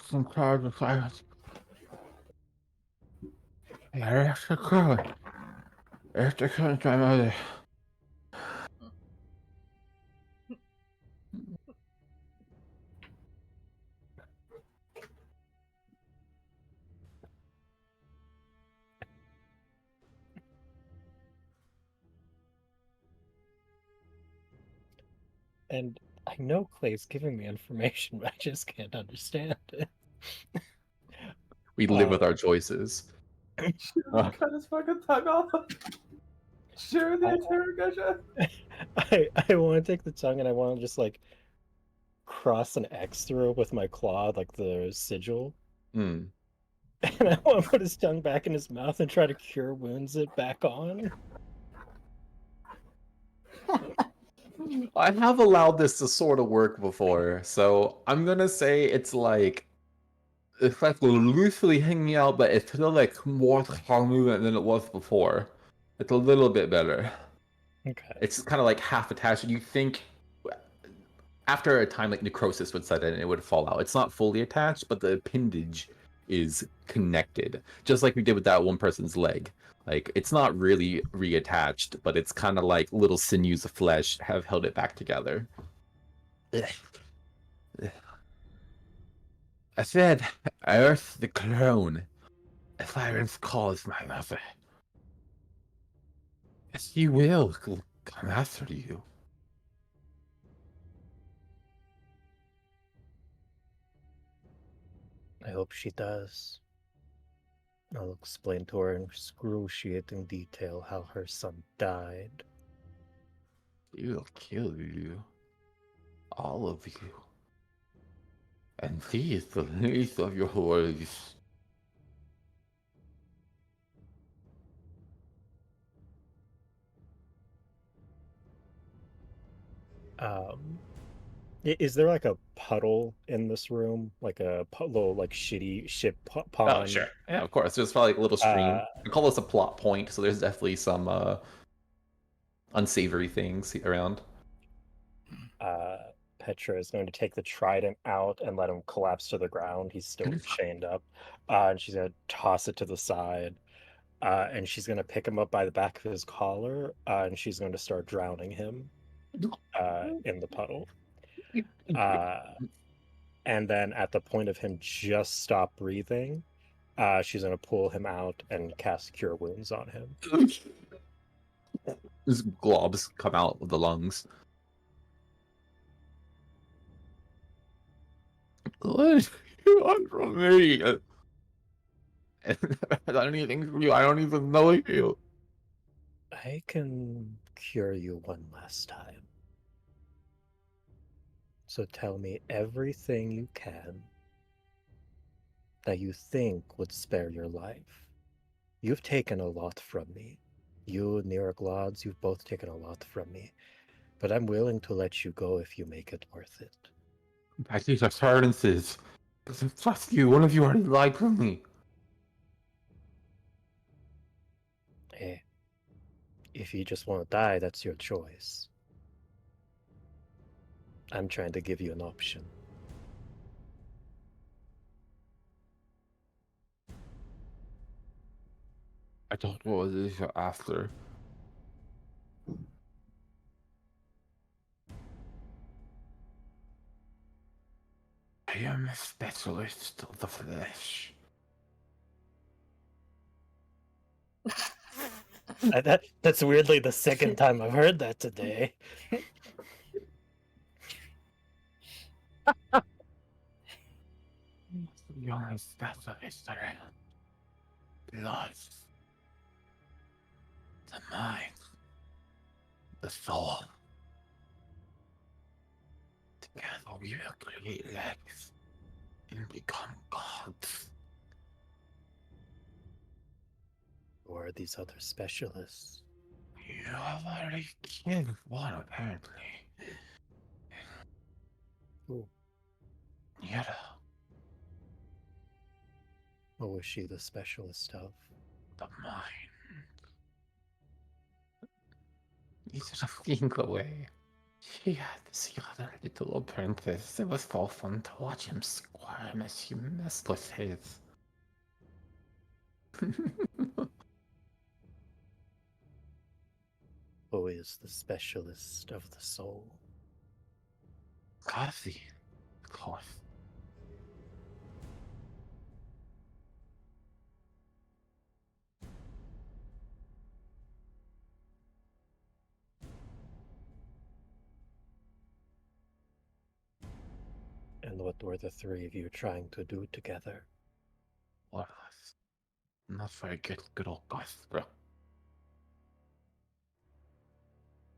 Sometimes it's like that's the color. That's the color of my mother. And I know Clay's giving me information, but I just can't understand it. We live with our choices. Cut his fucking tongue off. Sure, the interrogation. I want to take the tongue and I want to just like cross an X through it with my claw, like the sigil. Hmm. And I want to put his tongue back in his mouth and try to cure wounds it back on. I have allowed this to sort of work before, so I'm gonna say it's like loosely hanging out, but it's still like more movement than it was before. It's a little bit better. Okay. It's kind of like half attached. You think after a time, like necrosis would set in, it would fall out. It's not fully attached, but the appendage is connected, just like we did with that one person's leg. Like it's not really reattached, but it's kind of like little sinews of flesh have held it back together. I said, Earth the clone. Siren's call is my mother. Yes, he will come after you. I hope she does. I'll explain to her in excruciating detail how her son died. He'll kill you. All of you. And he is the least of your worries. Is there like a puddle in this room, like a little like shitty ship Oh, pond? sure. Yeah, of course. There's probably like a little stream. Uh, We call this a plot point, so there's definitely some unsavory things around. Petra is going to take the trident out and let him collapse to the ground. He's still chained up. And she's going to toss it to the side. And she's going to pick him up by the back of his collar. And she's going to start drowning him in the puddle. And then at the point of him just stop breathing, she's going to pull him out and cast Cure Wounds on him. These globs come out of the lungs. What do you want from me? I don't anything from you. I don't even know you. I can cure you one last time. So tell me everything you can that you think would spare your life. You've taken a lot from me. You, Niraglods, you've both taken a lot from me. But I'm willing to let you go if you make it worth it. I think assurances. Doesn't trust you. One of you already lied to me. Hey, if you just want to die, that's your choice. I'm trying to give you an option. I don't know what it is you're after. I am a specialist of the flesh. That's weirdly the second time I've heard that today. You're a specialist around blood, the mind, the soul. Together we will create life and become gods. Who are these other specialists? You have already killed one, apparently. Who? Yetta. What was she the specialist of? The mind. He's just think away. She had this other little apprentice. It was so fun to watch him squirm as she messed with his. Who is the specialist of the soul? Coffee, of course. And what were the three of you trying to do together? What else? Not very good old Gothra.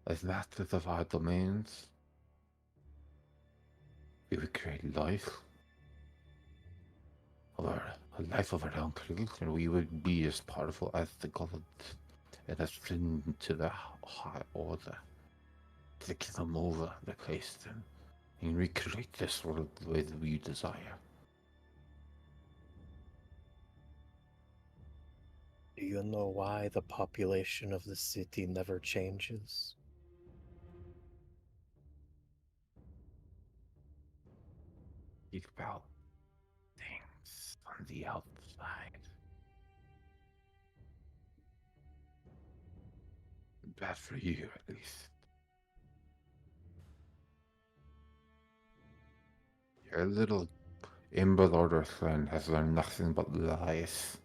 As masters of our domains, we would create life. A life of our own creation. We would be as powerful as the gods and as friend to the high order. To give them over, replace them, and recreate this world the way that we desire. Do you know why the population of the city never changes? Think about things on the outside. Bad for you, at least. Your little Ember Order friend has learned nothing but lies.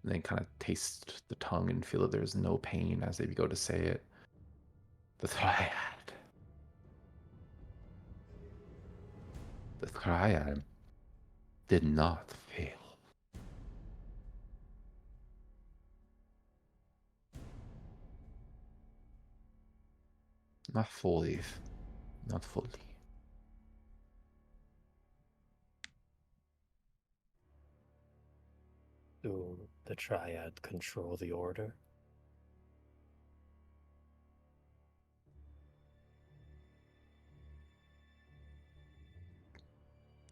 And then kind of taste the tongue and feel that there's no pain as they go to say it. The Triad. The Triad did not fail. Not fully. Not fully. Do the Triad control the Order?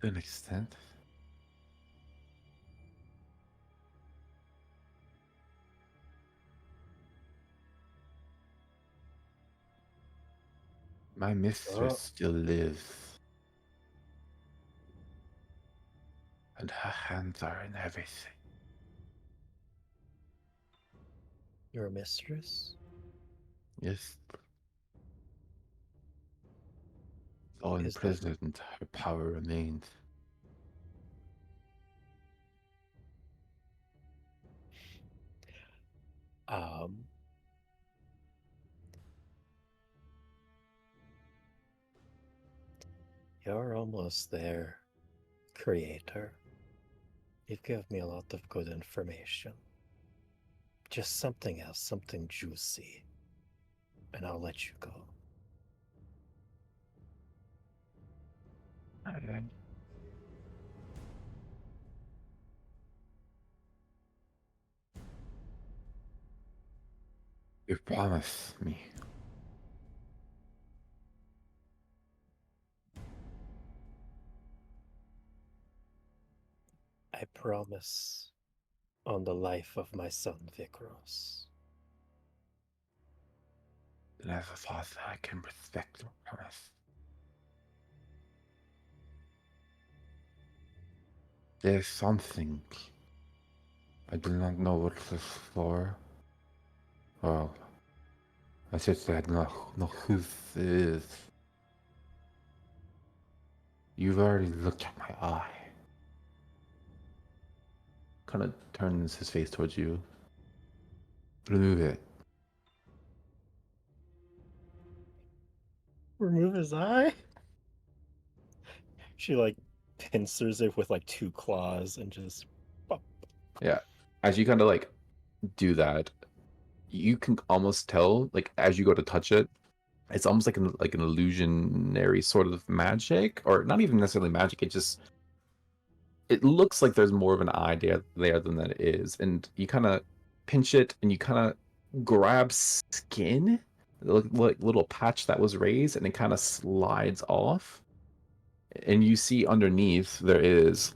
To an extent. My mistress still lives. And her hands are in everything. Your mistress? Yes. Though Is that- imprisoned, her power remains. You're almost there, Creator. You've given me a lot of good information. Just something else, something juicy. And I'll let you go. You promise me. I promise on the life of my son Vikros. And as a father, I can respect your promise. There's something. I do not know what this is for. Well, I should say I do not know who this is. You've already looked at my eye. Kind of turns his face towards you. Remove it. Remove his eye? She like pincers it with like 2 claws and just pop. Yeah. As you kind of like do that, you can almost tell, like as you go to touch it, it's almost like an illusionary sort of magic, or not even necessarily magic. It looks like there's more of an idea there than that is, and you kind of pinch it and you kind of grab skin, like little patch that was raised, and it kind of slides off, and you see underneath there is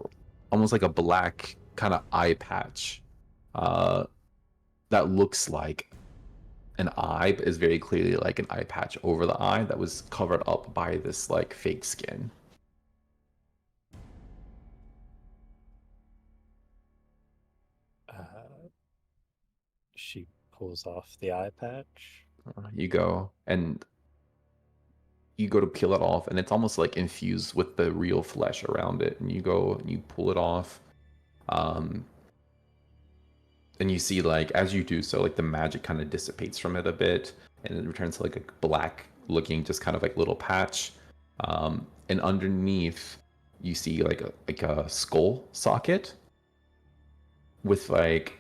almost like a black kind of eye patch, uh, that looks like an eye, but is very clearly like an eye patch over the eye that was covered up by this like fake skin. She pulls off the eye patch. You go and you go to peel it off, and it's almost like infused with the real flesh around it. And you go and you pull it off, um, and you see like as you do so, like the magic kind of dissipates from it a bit, and it returns to like a black looking, just kind of like little patch. And underneath, you see like a skull socket with like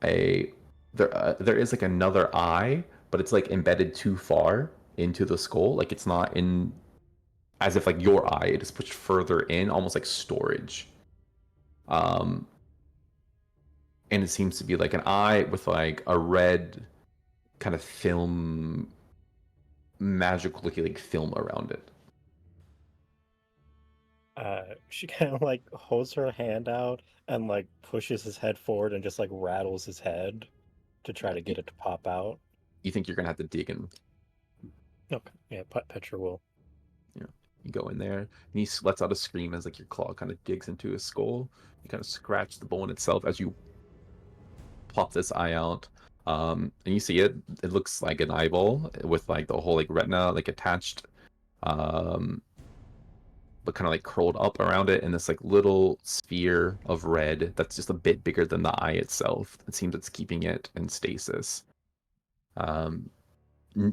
a there is like another eye, but it's like embedded too far into the skull. Like it's not in as if like your eye, it is pushed further in, almost like storage. Um, and it seems to be like an eye with like a red kind of film, magical looking like film around it. She kind of like holds her hand out and like pushes his head forward and just like rattles his head to try to get it to pop out. You think you're gonna have to dig in. Okay, yeah, Petra will. You go in there, and he lets out a scream as like your claw kind of digs into his skull. You kind of scratch the bone itself as you pop this eye out. And you see it. It looks like an eyeball with like the whole like retina like attached, um, but kind of like curled up around it in this like little sphere of red that's just a bit bigger than the eye itself. It seems it's keeping it in stasis. Um,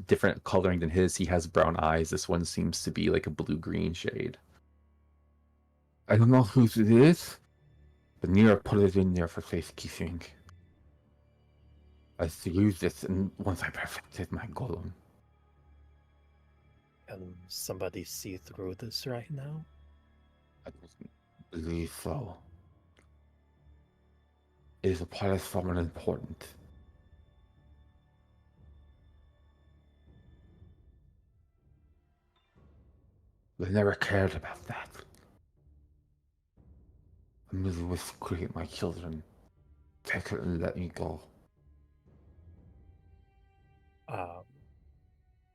Different coloring than his. He has brown eyes. This one seems to be like a blue-green shade. I don't know whose it is, but Nira put it in there for safekeeping. I used it once I perfected my golem. Can somebody see through this right now? I don't believe so. It is a part of someone important. I never cared about that. I'm busy with creating my children. Take it and let me go. Um,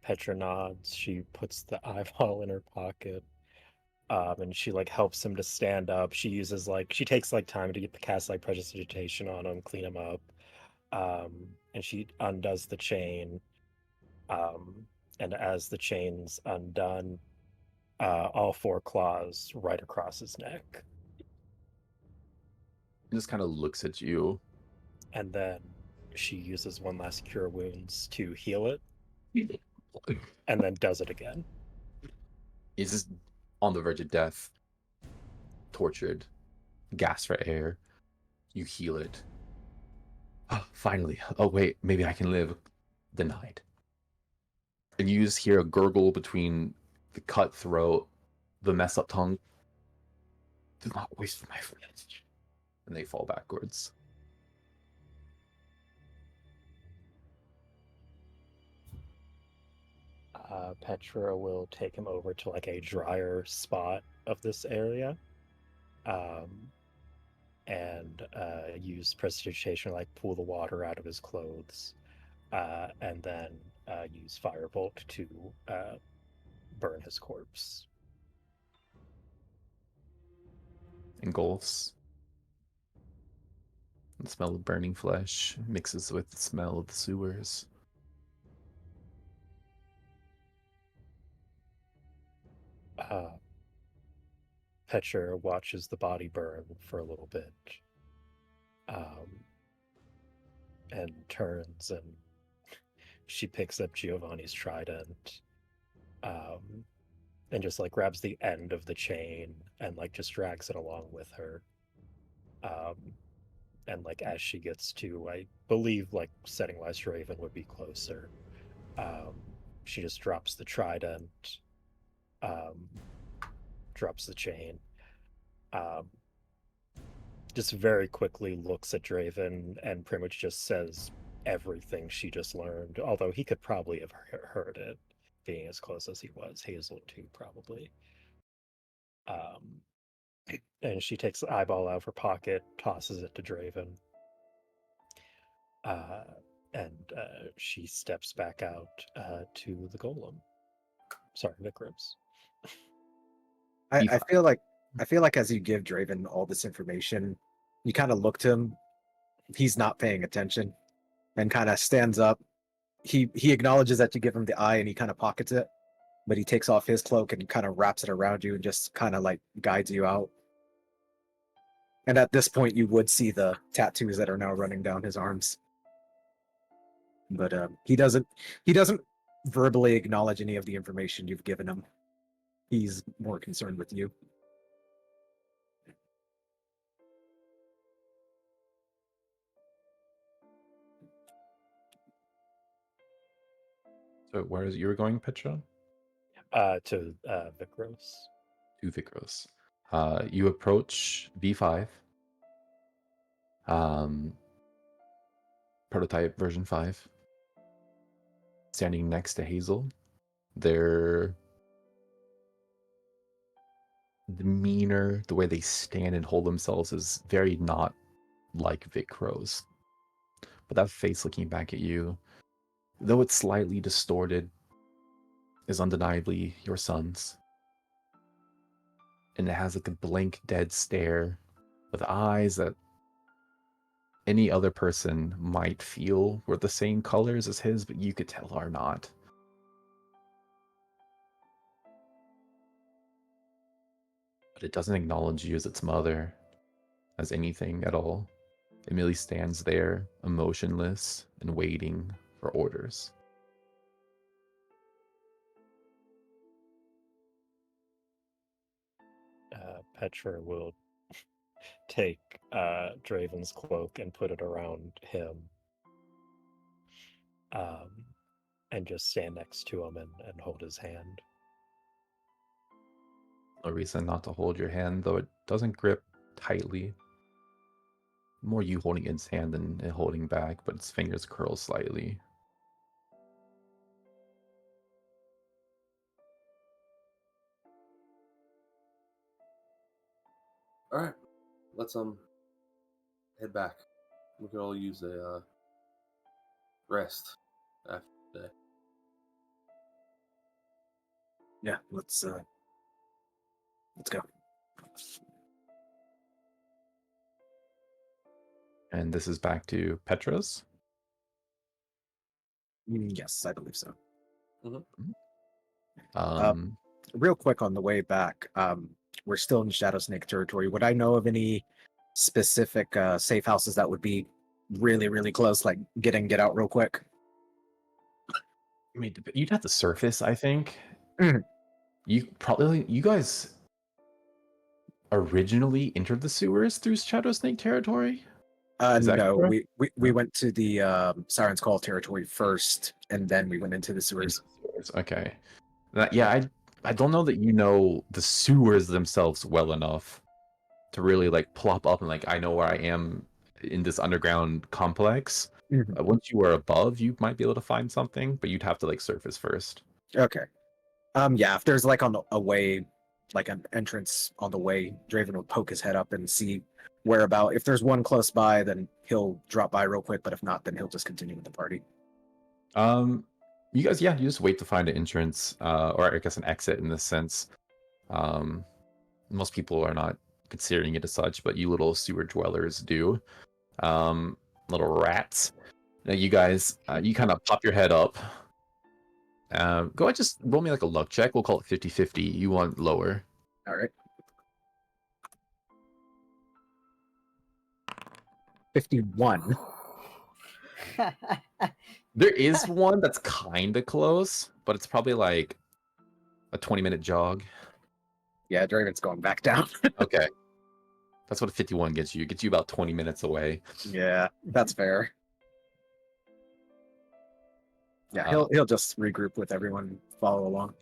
Petra nods. She puts the eyeball in her pocket. And she like helps him to stand up. She uses like she takes like time to get the cast like prestidigitation on him, clean him up. And she undoes the chain. And as the chain's undone, all 4 claws right across his neck. He just kind of looks at you. And then she uses one last cure wounds to heal it, and then does it again. He's just on the verge of death, tortured, gasp for air. You heal it. Oh, finally. Oh, wait, maybe I can live. Denied. And you just hear a gurgle between the cut throat, the messed up tongue. Do not waste my friends. And they fall backwards. Petra will take him over to like a drier spot of this area, and use prestidigitation to like pull the water out of his clothes, and then use firebolt to burn his corpse. Engulfs. The smell of burning flesh mixes with the smell of the sewers. Petra watches the body burn for a little bit, and turns, and she picks up Giovanni's trident, and just like grabs the end of the chain and like just drags it along with her. And like as she gets to, I believe, like setting wise Raven would be closer, she just drops the trident, drops the chain, just very quickly looks at Draven and pretty much just says everything she just learned, although he could probably have heard it, being as close as he was. Hazel too, probably. And she takes the eyeball out of her pocket, tosses it to Draven, and she steps back out to the golem. Sorry, Vikrams. I feel like as you give Draven all this information, you kind of look to him. He's not paying attention, and kind of stands up. He acknowledges that you give him the eye, and he kind of pockets it, but he takes off his cloak and kind of wraps it around you and just kind of like guides you out. And at this point, you would see the tattoos that are now running down his arms. But he doesn't verbally acknowledge any of the information you've given him. He's more concerned with you. So where is you were going, Petra? To Vikros. To Vikros. You approach V5. Prototype version 5. Standing next to Hazel. Their demeanor, the way they stand and hold themselves is very not like Vikros. But that face looking back at you, though it's slightly distorted, is undeniably your son's. And it has like a blank, dead stare with eyes that any other person might feel were the same colors as his, but you could tell are not. But it doesn't acknowledge you as its mother, as anything at all. It merely stands there, emotionless and waiting for orders. Petra will take Draven's cloak and put it around him, and just stand next to him and hold his hand. No reason not to hold your hand, though it doesn't grip tightly. More you holding its hand than it holding back, but its fingers curl slightly. All right, let's head back. We could all use a rest after today. Yeah, let's go. And this is back to Petra's? Yes, I believe so. Mm-hmm. Real quick on the way back, we're still in Shadow Snake territory. Would I know of any specific safe houses that would be really, really close, like get in, get out real quick? I mean, you'd have to surface, I think. Mhm. You guys originally entered the sewers through Shadow Snake territory? Is that No, correct? we went to the Siren's Call territory first, and then we went into the sewers. Okay. Yeah, I don't know that you know the sewers themselves well enough to really like plop up and like I know where I am in this underground complex. Mhm. Once you are above, you might be able to find something, but you'd have to like surface first. Okay. Yeah, if there's like on a way, like an entrance on the way, Draven will poke his head up and see whereabout. If there's one close by, then he'll drop by real quick. But if not, then he'll just continue with the party. You guys, yeah, you just wait to find an entrance, or I guess an exit in this sense. Most people are not considering it as such, but you little sewer dwellers do. Little rats. Now you guys, you kind of pop your head up. Go ahead, just roll me like a luck check. We'll call it 50-50. You want lower. All right. 51. There is one that's kind of close, but it's probably like a 20-minute jog. Yeah, Draven's going back down. Okay. That's what a 51 gets you. It gets you about 20 minutes away. Yeah, that's fair. Yeah, he'll just regroup with everyone, follow along.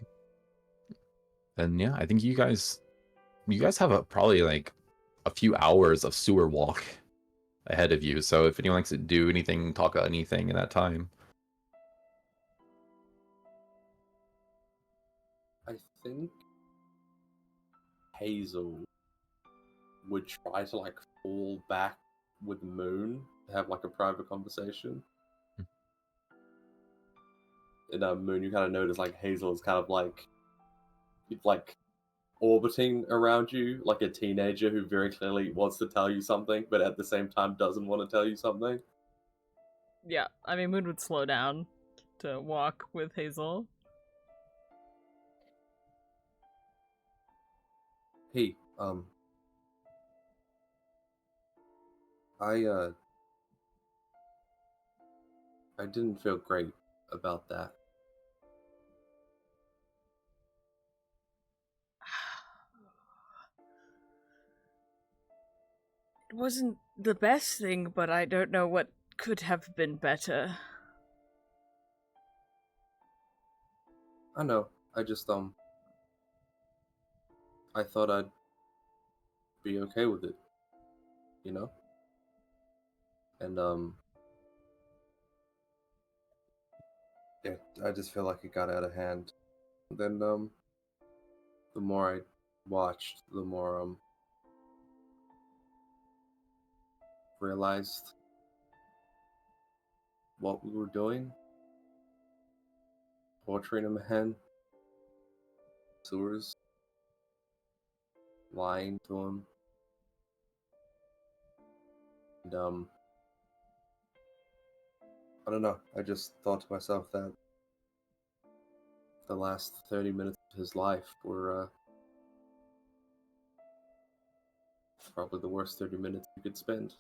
And yeah, I think you guys have probably like a few hours of sewer walk ahead of you. So if anyone likes to do anything, talk about anything in that time. I think Hazel would try to like fall back with Moon to have like a private conversation. And Moon, you kind of notice like Hazel is kind of like orbiting around you like a teenager who very clearly wants to tell you something, but at the same time doesn't want to tell you something. Yeah, I mean, Moon would slow down to walk with Hazel. Hey, I didn't feel great about that. It wasn't the best thing, but I don't know what could have been better. I know. I just I thought I'd be okay with it, you know? And yeah, I just feel like it got out of hand. Then the more I watched, the more realized what we were doing. Torturing a man, sewers, lying to him. And I don't know, I just thought to myself that the last 30 minutes of his life were probably the worst 30 minutes you could spend.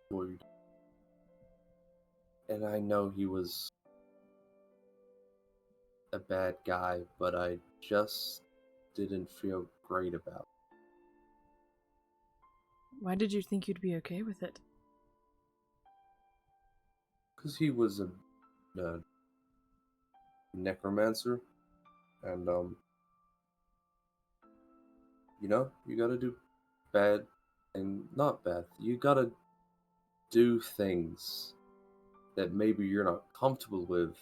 Worried. And I know he was a bad guy, but I just didn't feel great about it. Why did you think you'd be okay with it? Because he was a necromancer, and you know, you gotta do bad and not bad. You gotta do things that maybe you're not comfortable with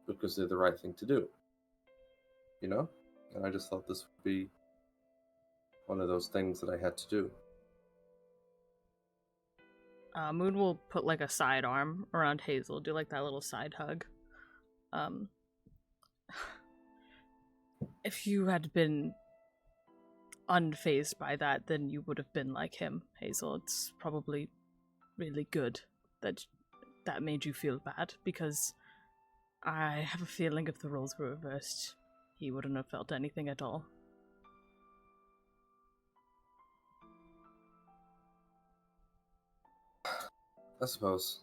because they're the right thing to do. You know? And I just thought this would be one of those things that I had to do. Moon will put like a sidearm around Hazel, do like that little side hug. If you had been unfazed by that, then you would have been like him, Hazel. It's probably really good that that made you feel bad, because I have a feeling if the roles were reversed, he wouldn't have felt anything at all. I suppose.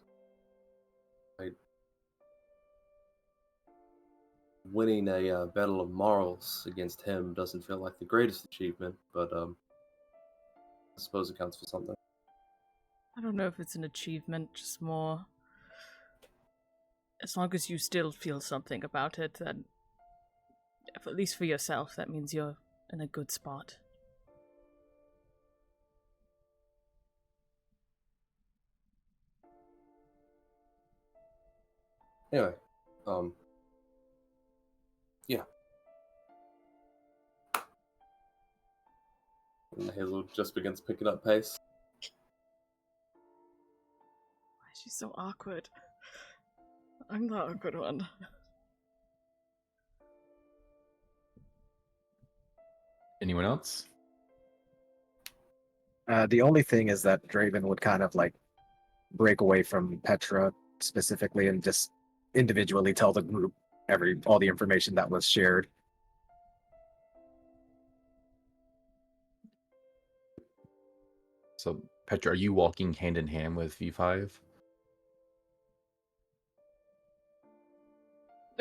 Winning a battle of morals against him doesn't feel like the greatest achievement, but I suppose it counts for something. I don't know if it's an achievement, just more... As long as you still feel something about it, then... at least for yourself, that means you're in a good spot. Anyway, And Hazel just begins picking up pace. Why is she so awkward? I'm the awkward one. Anyone else? The only thing is that Draven would kind of like break away from Petra specifically and just individually tell the group all the information that was shared. So, Petra, are you walking hand in hand with V5?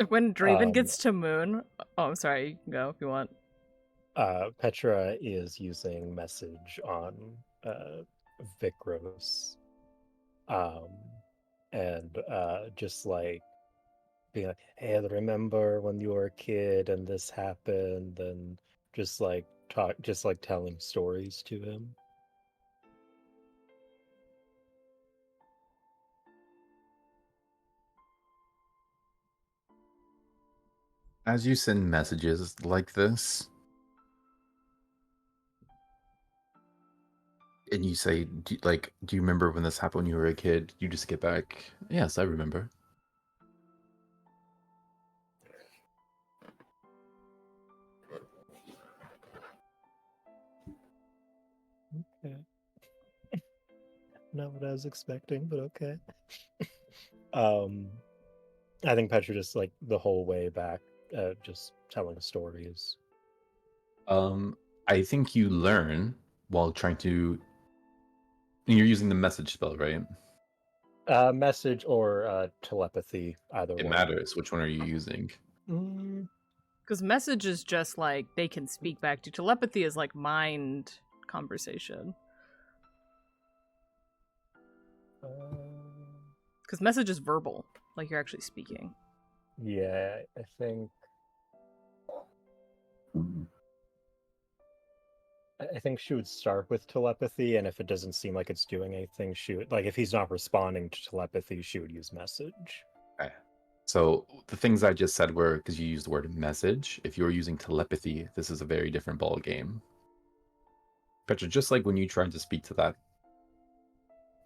When Draven gets to Moon... Oh, I'm sorry, you can go if you want. Petra is using message on Vikros. And just like being like, hey, I remember when you were a kid and this happened, and just like telling stories to him. As you send messages like this, and you say, do you remember when this happened when you were a kid? You just get back, yes, I remember. Okay. Not what I was expecting, but okay. I think Petra just like the whole way back, just telling stories. I think you learn while trying to. You're using the message spell, right? Message or telepathy, either It one. matters. Which one are you using? Because message is just like they can speak back to. Telepathy is like mind conversation. Because message is verbal, like you're actually speaking. Yeah, I think. I think she would start with telepathy, and if it doesn't seem like it's doing anything, she would, like, if he's not responding to telepathy, she would use message. Okay. So the things I just said were because you used the word message. If you're using telepathy, this is a very different ball game. Petra, just like when you tried to speak to that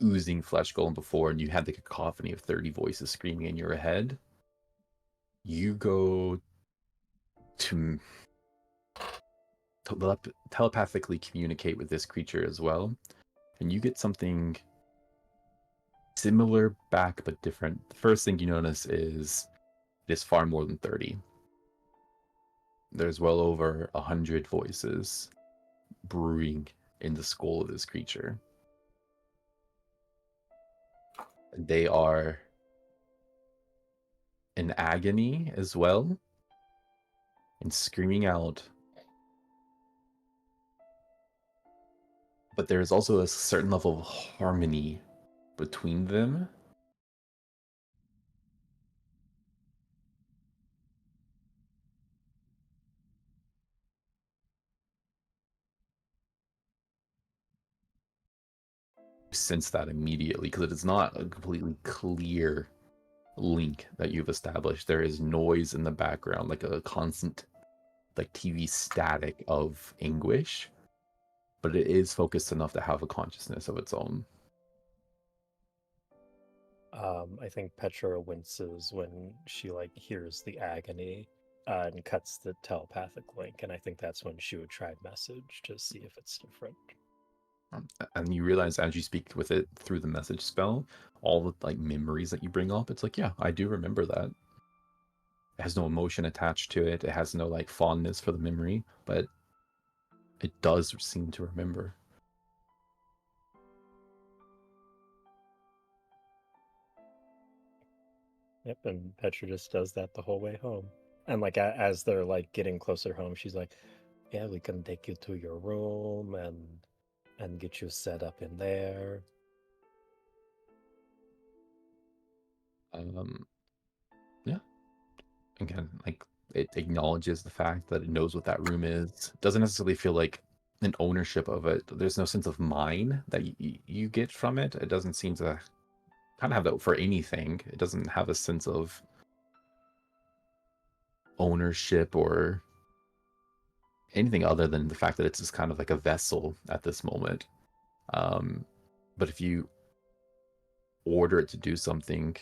oozing flesh golem before, and you had the cacophony of 30 voices screaming in your head, you go to telepathically communicate with this creature as well, and you get something similar back but different. The first thing you notice is it is far more than 30. There's well over 100 voices brewing in the skull of this creature. They are in agony as well and screaming out. But there is also a certain level of harmony between them. Sense that immediately because it is not a completely clear link that you've established. There is noise in the background, like a constant, like TV static of anguish, but it is focused enough to have a consciousness of its own. I think Petra winces when she like hears the agony and cuts the telepathic link, and I think that's when she would try message to see if it's different. And you realize as you speak with it through the message spell, all the like memories that you bring up, it's like, yeah, I do remember that. It has no emotion attached to it. It has no like fondness for the memory, but it does seem to remember. Yep, and Petra just does that the whole way home. And like as they're like getting closer home, she's like, "Yeah, we can take you to your room and get you set up in there." Yeah. Again, like it acknowledges the fact that it knows what that room is. It doesn't necessarily feel like an ownership of it. There's no sense of mine that you get from it. It doesn't seem to kind of have that for anything. It doesn't have a sense of ownership or anything other than the fact that it's just kind of like a vessel at this moment. But if you order it to do something,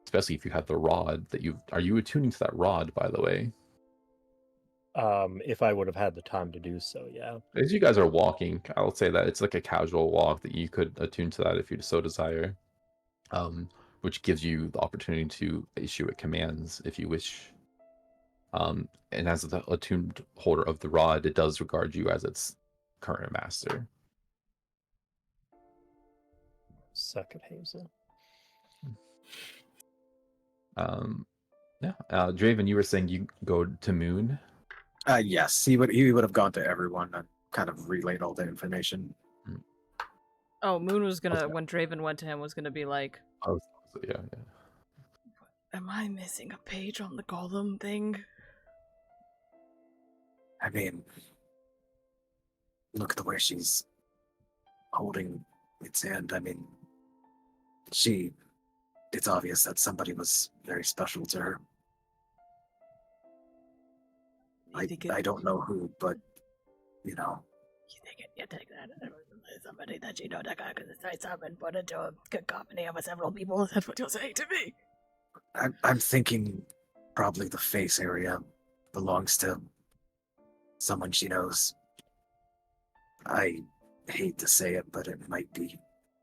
especially if you have the rod that are you attuning to that rod, by the way? If I would have had the time to do so, yeah. As you guys are walking, I'll say that it's like a casual walk that you could attune to that if you so desire. Which gives you the opportunity to issue it commands if you wish. And as the attuned holder of the rod, it does regard you as its current master. Suck it, Hazel. Yeah. Draven, you were saying you go to Moon. Yes, he would have gone to everyone and kind of relayed all the information. Oh, Moon was gonna, Okay. when Draven went to him, was gonna be like, Oh, yeah. am I missing a page on the golem thing? I mean, look at the way she's holding its hand. I mean, it's obvious that somebody was very special to her. I don't know who, but, you know. You think that somebody that you know that guy could say something put into a cacophony of several people? That's what you're saying to me. I'm thinking probably the face area belongs to someone she knows. I hate to say it, but it might be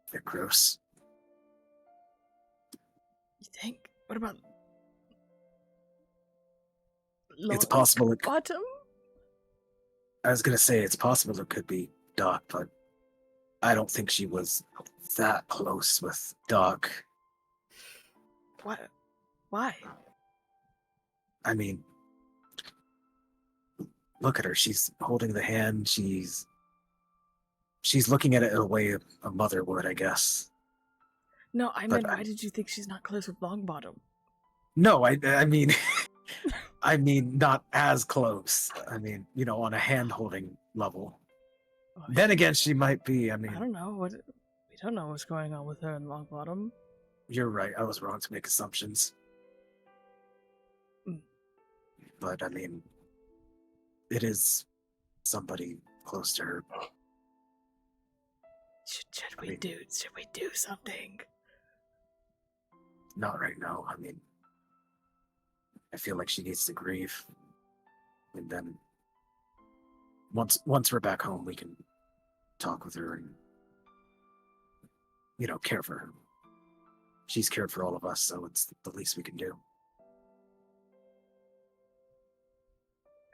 a bit gross. You think? What about It's possible it bottom? I was gonna say it's possible it could be Doc, but I don't think she was that close with Doc. What? Why? I mean, look at her. She's holding the hand. She's looking at it in a way a mother would, I guess. No, I meant, why did you think she's not close with Longbottom? No, I mean, I mean, not as close. I mean, you know, on a hand-holding level. Oh, Then again, she might be. I mean, I don't know. We don't know what's going on with her and Longbottom. you're right. I was wrong to make assumptions. Mm. But I mean, it is somebody close to her. Should we do something? Not right now. I mean, I feel like she needs to grieve, and then once we're back home, we can talk with her and, you know, care for her. She's cared for all of us, so it's the least we can do.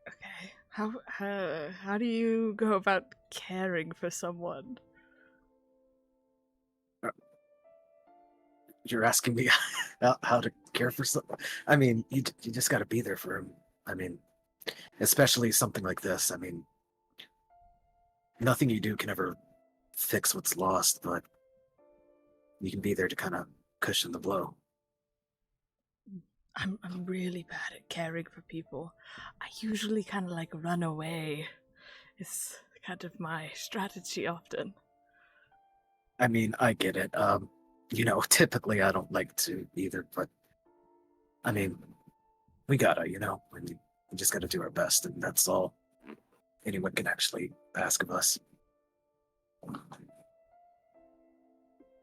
Okay. How do you go about caring for someone? You're asking me how to care for someone. I mean, you just got to be there for him. I mean, especially something like this. I mean, nothing you do can ever fix what's lost, but you can be there to kind of cushion the blow. I'm really bad at caring for people. I usually kind of like run away. It's kind of my strategy often. I mean, I get it. You know, typically I don't like to either, but I mean, we gotta, you know, we just gotta do our best, and that's all anyone can actually ask of us.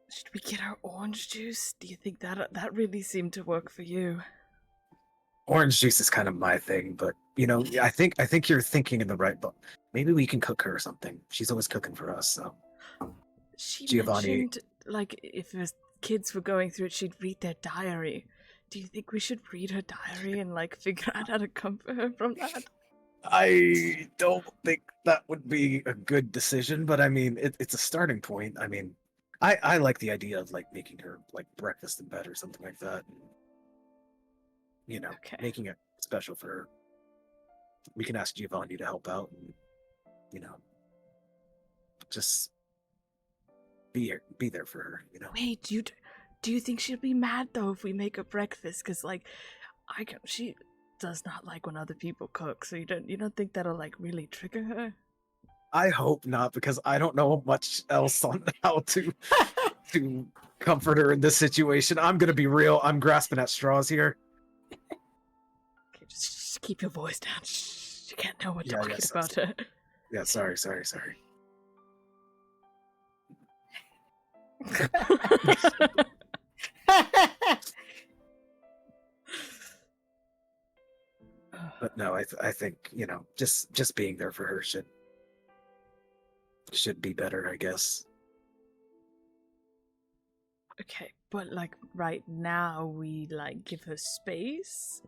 Should we get our orange juice? Do you think that really seemed to work for you? Orange juice is kind of my thing, but you know, I think you're thinking in the right book. Maybe we can cook her or something. She's always cooking for us, so. She Giovanni. mentioned, like, if the kids were going through it, she'd read their diary. Do you think we should read her diary and, like, figure out how to comfort her from that? I don't think that would be a good decision, but I mean, it's a starting point. I mean, I like the idea of, like, making her, like, breakfast in bed or something like that. You know, Okay. making it special for her. We can ask Giovanni to help out and, you know, just be there for her, you know. Wait, do you think she'll be mad though if we make her breakfast? Because like, she does not like when other people cook. So you don't think that'll like really trigger her? I hope not, because I don't know much else on how to to comfort her in this situation. I'm gonna be real. I'm grasping at straws here. Okay, just keep your voice down. Shh. You can't know we're Yeah, talking yes, about it. Yeah, sorry. But no, I think, you know, just being there for her should be better, I guess. Okay, but like right now we like give her space.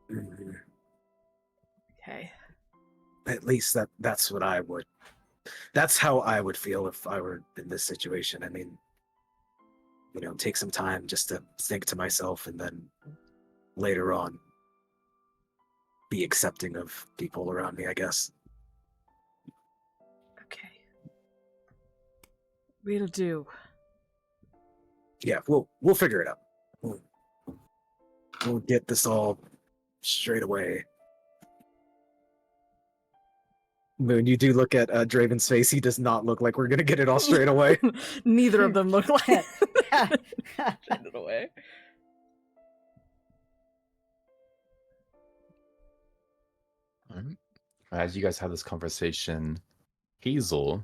Mhm. Okay. At least that's what I would. That's how I would feel if I were in this situation. I mean, you know, take some time just to think to myself, and then later on be accepting of people around me, I guess. Okay. We'll do. Yeah, we'll figure it out. We'll get this all straight away. Moon, you do look at Draven's face. He does not look like we're gonna get it all straight away. Neither of them look like straight it away. Alright. As you guys have this conversation, Hazel,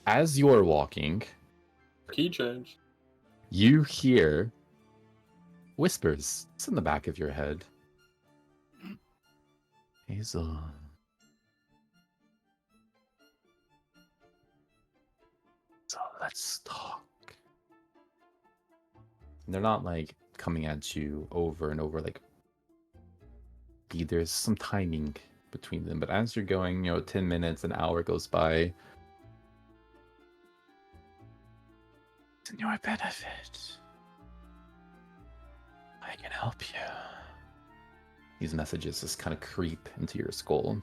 as you are walking, Key change. you hear whispers. It's in the back of your head. Hazel. So let's talk. And they're not like coming at you over and over, like there's some timing between them. But as you're going, 10 minutes, an hour goes by. It's in your benefit. I can help you. These messages just kind of creep into your skull.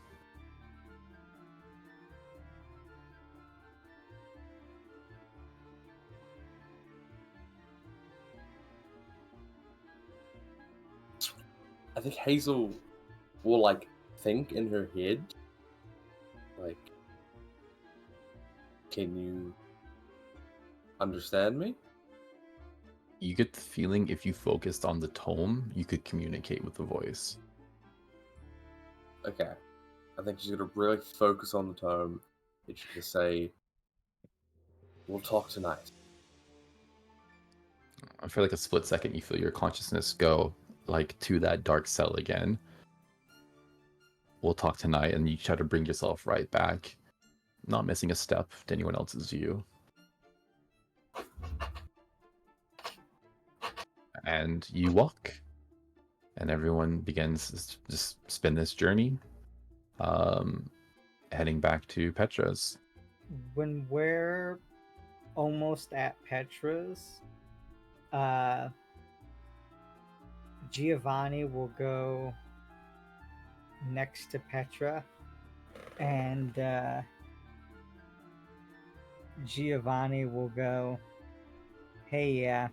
I think Hazel will like think in her head, like, can you understand me? You get the feeling if you focused on the tone, you could communicate with the voice. Okay. I think she's gonna really focus on the tone. And she's gonna say, we'll talk tonight. For like a split second, you feel your consciousness go like to that dark cell again. We'll talk tonight, and you try to bring yourself right back, not missing a step to anyone else's view. And you walk, and everyone begins to just spin this journey, heading back to Petra's. When we're almost at Petra's, Giovanni will go next to Petra, and Giovanni will go, "Hey,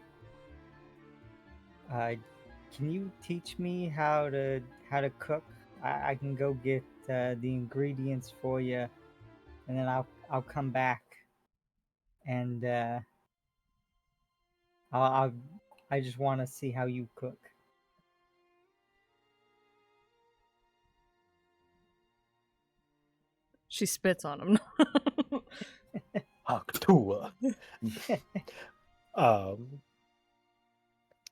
can you teach me how to cook? I can go get the ingredients for you, and then I'll come back, and I just want to see how you cook." She spits on him. Haktua.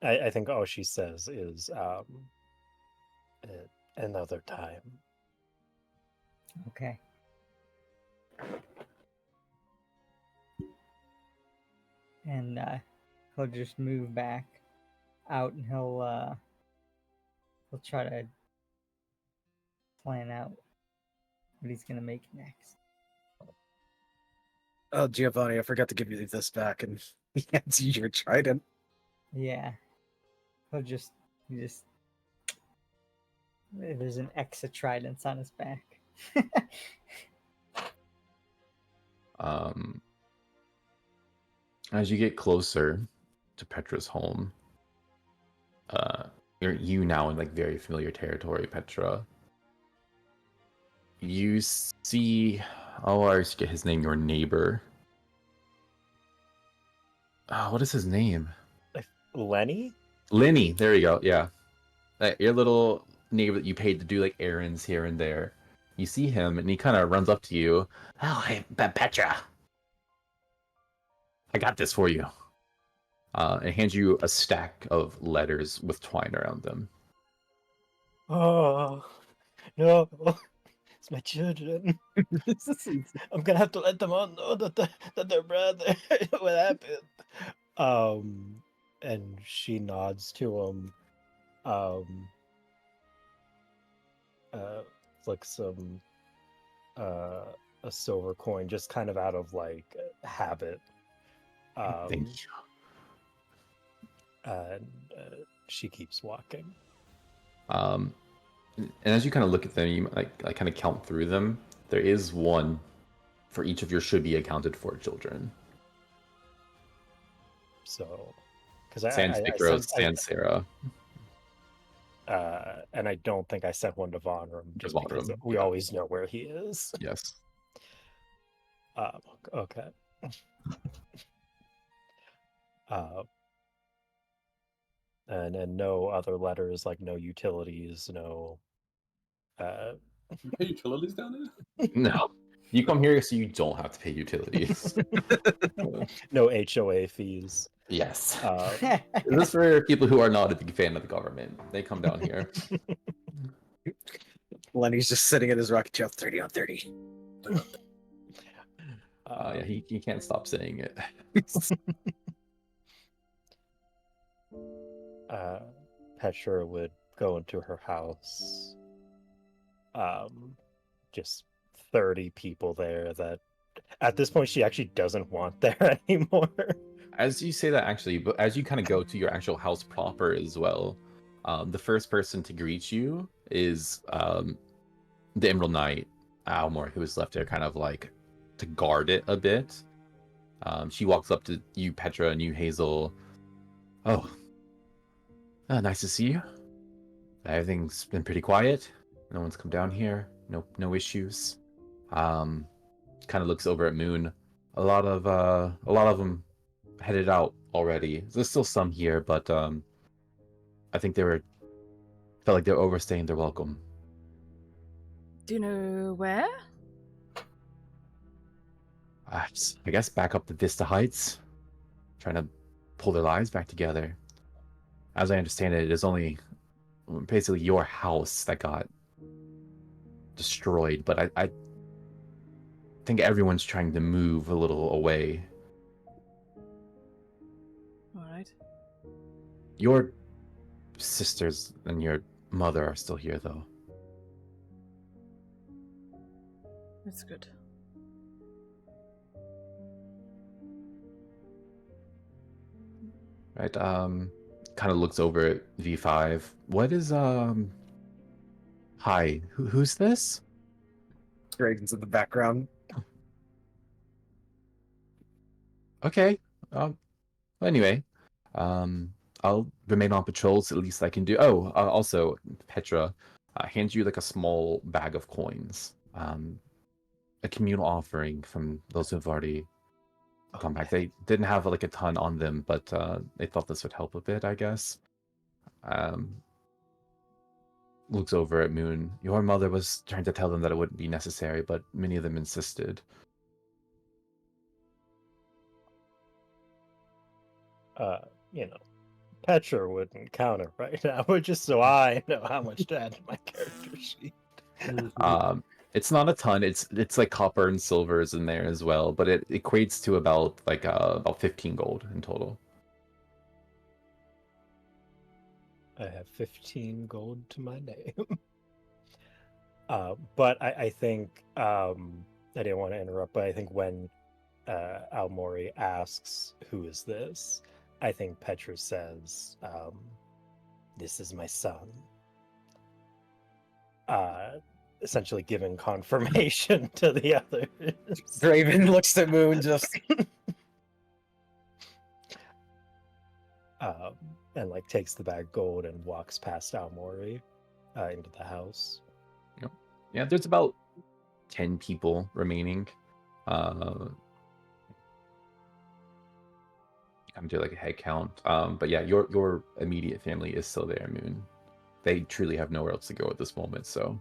I think all she says is another time. Okay. And he'll just move back out, and he'll try to plan out what he's gonna make next. Oh, Giovanni, I forgot to give you this back, and he hands you your trident. Yeah. He just there's an X of tridents on his back. As you get closer to Petra's home, you now in like very familiar territory, Petra. You see, I always get his name, your neighbor. What is his name? Lenny? Lenny, there you go, yeah. Your little neighbor that you paid to do like errands here and there. You see him, and he kind of runs up to you. Oh, hey, Petra, I got this for you. And hands you a stack of letters with twine around them. Oh no, it's my children. I'm gonna have to let them all know that their brother. What happened? And she nods to him. Flicks some a silver coin, just kind of out of like habit. Thank you. And she keeps walking. And as you kind of look at them, you like kind of count through them. There is one for each of your should be accounted for children. So, because Sans Vicros, Sans Sarah. And I don't think I sent one to Vonram just Vonram, because we yeah. always know where he is. Yes. Okay. And no other letters, like no utilities, no. You pay utilities down there? No. You come here so you don't have to pay utilities. No HOA fees. Yes. Um, This is for people who are not a big fan of the government. They come down here. Lenny's just sitting in his rocket chair, 30 on 30. Yeah, he can't stop saying it. Petra would go into her house. Just 30 people there that at this point she actually doesn't want there anymore. As you say that, actually, but as you kind of go to your actual house proper as well, the first person to greet you is the Emerald Knight, Almor, who is left there kind of like to guard it a bit. She walks up to you, Petra, and you, Hazel. Oh, nice to see you. Everything's been pretty quiet. No one's come down here. No issues. Kind of looks over at Moon. A lot of them headed out already. There's still some here, but I think felt like they were overstaying their welcome. Do you know where? I guess back up the Vista Heights, trying to pull their lives back together. As I understand it, it is only basically your house that got destroyed, but I think everyone's trying to move a little away. Alright. Your sisters and your mother are still here, though. That's good. Right, kind of looks over at V5. What is, Hi, who's this? Dragons in the background. Okay, anyway, I'll remain on patrols, at least I can do. Oh, also, Petra hands you like a small bag of coins. A communal offering from those who've already come back. They didn't have like a ton on them, but they thought this would help a bit, I guess. Looks over at Moon. Your mother was trying to tell them that it wouldn't be necessary, but many of them insisted. Petra wouldn't counter right now, but just so I know how much to add to my character sheet. It's not a ton. It's like copper and silvers in there as well, but it equates to about 15 gold in total. I have 15 gold to my name. But I think I didn't want to interrupt, but I think when Almori asks, "Who is this?" I think Petra says, "This is my son." Essentially giving confirmation to the others. Draven looks at Moon just. And like takes the bag of gold and walks past Almori into the house. Yep. Yeah, there's about 10 people remaining. I'm do like a head count. But yeah, your immediate family is still there, Moon. they truly have nowhere else to go at this moment. So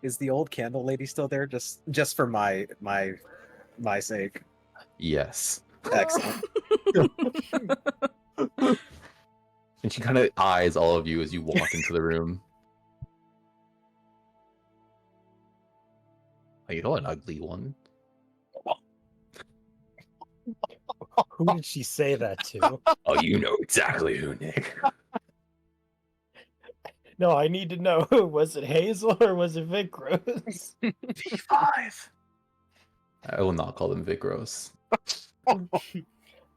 Is the old candle lady still there? Just for my sake. yes. Excellent. And she kind of eyes all of you as you walk into the room. Oh, you're an ugly one. Who did she say that to? Oh, you know exactly who, Nick. No, I need to know. Was it Hazel or was it Vikros? V5. I will not call them Vikros.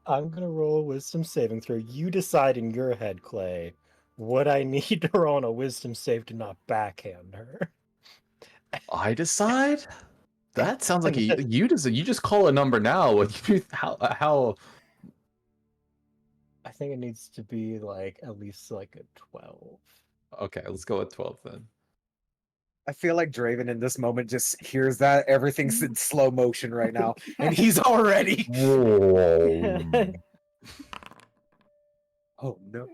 I'm gonna roll a wisdom saving throw. You decide in your head, Clay. Would I need to roll on a wisdom save to not backhand her? I decide. That sounds like you just call a number now. What you how? I think it needs to be like at least like a 12. Okay, let's go with 12 then. I feel like Draven in this moment just hears that everything's in slow motion right now, and he's already. Whoa. Oh no!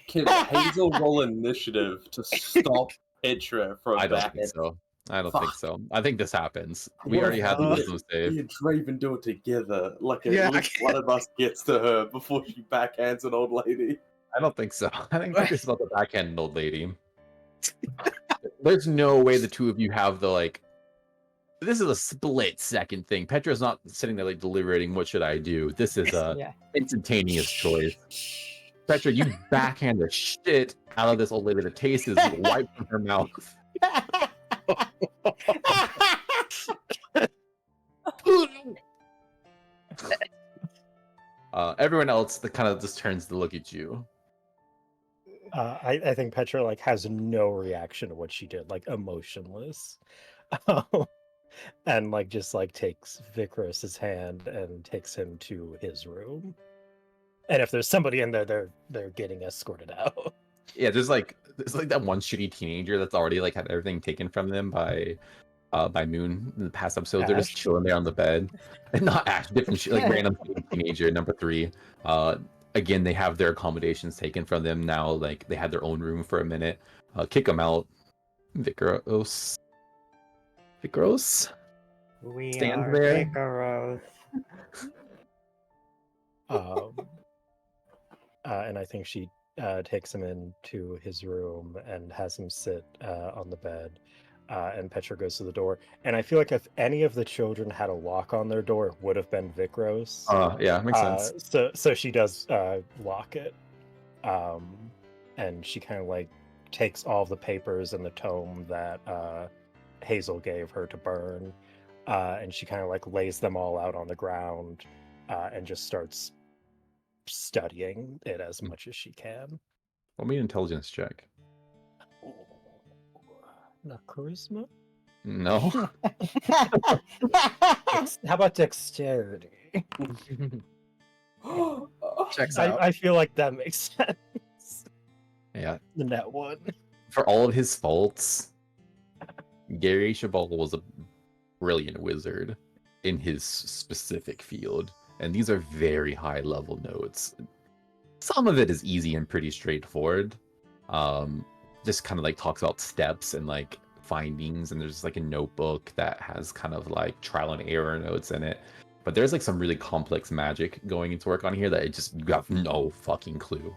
Can Hazel roll initiative to stop Petra from I don't back? think so. I don't Fuck. think so. I think this happens. We What already had the if- wisdom Me save. and Draven do it together. Like Yeah, at least one of us gets to her before she backhands an old lady. I don't think so. I think it's about the backhand old lady. There's no way the two of you have the like. This is a split second thing. Petra's not sitting there like deliberating. What should I do? This is a Yeah. instantaneous choice. Petra, you backhand the shit out of this old lady. The taste is wiped from her mouth. Everyone else that kind of just turns to look at you. I think Petra like has no reaction to what she did, like emotionless, and like just like takes Vikros's hand and takes him to his room. And if there's somebody in there, they're getting escorted out. Yeah, there's like that one shitty teenager that's already like had everything taken from them by Moon in the past episode. They're just Ash? chilling there on the bed, and not Ash, different shit, like random teenager number 3. Again, they have their accommodations taken from them now. Like they had their own room for a minute. Kick them out. Vikros. We Stand are there. Ikaros. And I think she takes him into his room and has him sit on the bed. And Petra goes to the door. And I feel like if any of the children had a lock on their door, it would have been Vikros. Yeah, makes sense. So she does lock it. And she kind of like takes all the papers and the tome that Hazel gave her to burn. And she kind of like lays them all out on the ground and just starts studying it as much as she can. Roll me an intelligence check. Not charisma? No. How about dexterity? Checks out. I feel like that makes sense. Yeah. The net one. For all of his faults, Gary Chabal was a brilliant wizard in his specific field. And these are very high level notes. Some of it is easy and pretty straightforward. Just kind of like talks about steps and like findings, and there's like a notebook that has kind of like trial and error notes in it. But there's like some really complex magic going into work on here that you have no fucking clue.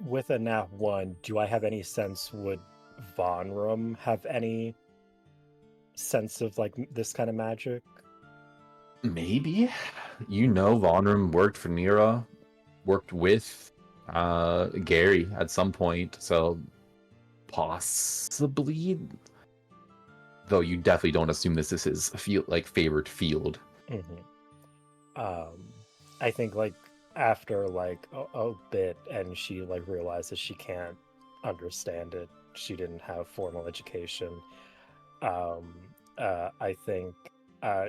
With a nat 1, do I have any sense, would Vonrum have any sense of like this kind of magic? Maybe. Vonrum worked for Nira, worked with Gary at some point, so possibly. Though you definitely don't assume this is his favorite field. I think like after like a bit, and she like realizes she can't understand it. She didn't have formal education. I think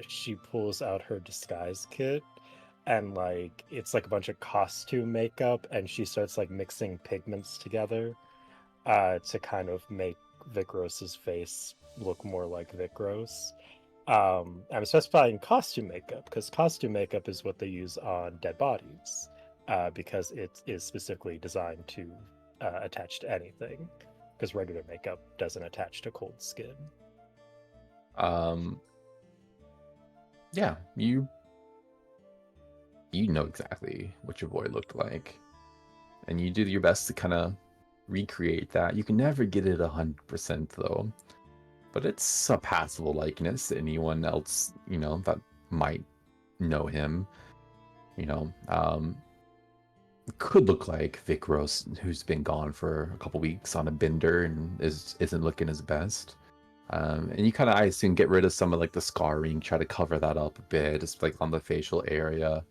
she pulls out her disguise kit, and like it's like a bunch of costume makeup, and she starts like mixing pigments together to kind of make Vikros's face look more like Vikros. I'm specifying costume makeup because costume makeup is what they use on dead bodies. because it is specifically designed to attach to anything, because regular makeup doesn't attach to cold skin. Yeah, you know exactly what your boy looked like, and you did your best to kind of recreate that. You can never get it 100% though, but it's a passable likeness to anyone else, you know, that might know him. You know, could look like Vic Rose, who's been gone for a couple weeks on a bender and isn't looking his best. And you kind of, I assume, get rid of some of like the scarring, try to cover that up a bit, just like on the facial area.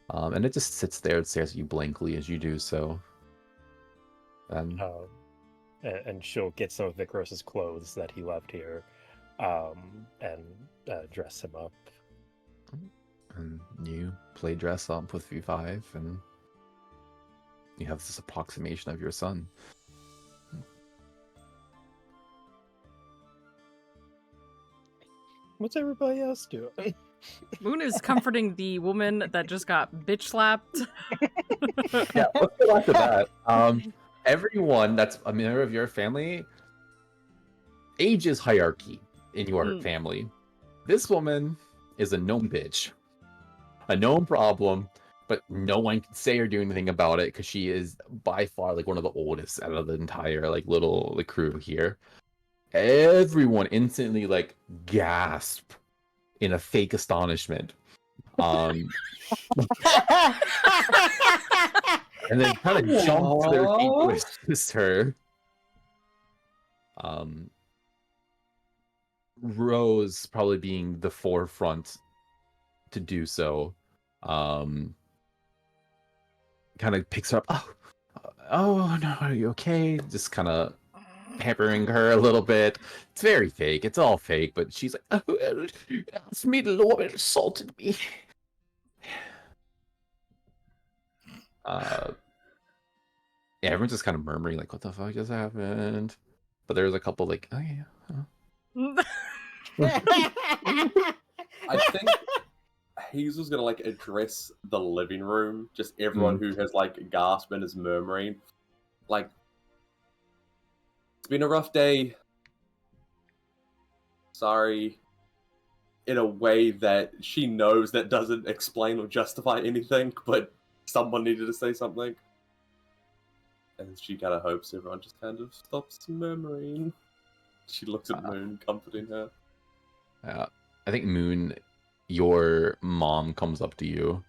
And it just sits there and stares at you blankly as you do so. And And she'll get some of Vic Rose's clothes that he left here, and dress him up. And you play dress up with V5, and you have this approximation of your son. What's everybody else doing? Moon is comforting the woman that just got bitch slapped. Yeah, let's go back to that. Everyone that's a member of your family, age is hierarchy in your family. This woman is a gnome bitch. A known problem, but no one can say or do anything about it because she is by far like one of the oldest out of the entire like little crew here. Everyone instantly like gasp in a fake astonishment. And then kind of jump to their feet to assist her. Rose probably being the forefront to do so, kind of picks her up. Oh no, are you okay? Just kind of pampering her a little bit. It's very fake. It's all fake, but she's like, oh, it's me, the woman assaulted me. Yeah, everyone's just kind of murmuring like, what the fuck just happened? But there's a couple like, oh yeah. I think Hazel's gonna like address the living room, just everyone who has like gasped and is murmuring. Like, it's been a rough day. Sorry. In a way that she knows that doesn't explain or justify anything, but someone needed to say something. And she kind of hopes everyone just kind of stops murmuring. She looks at Moon, comforting her. I think Moon, your mom comes up to you.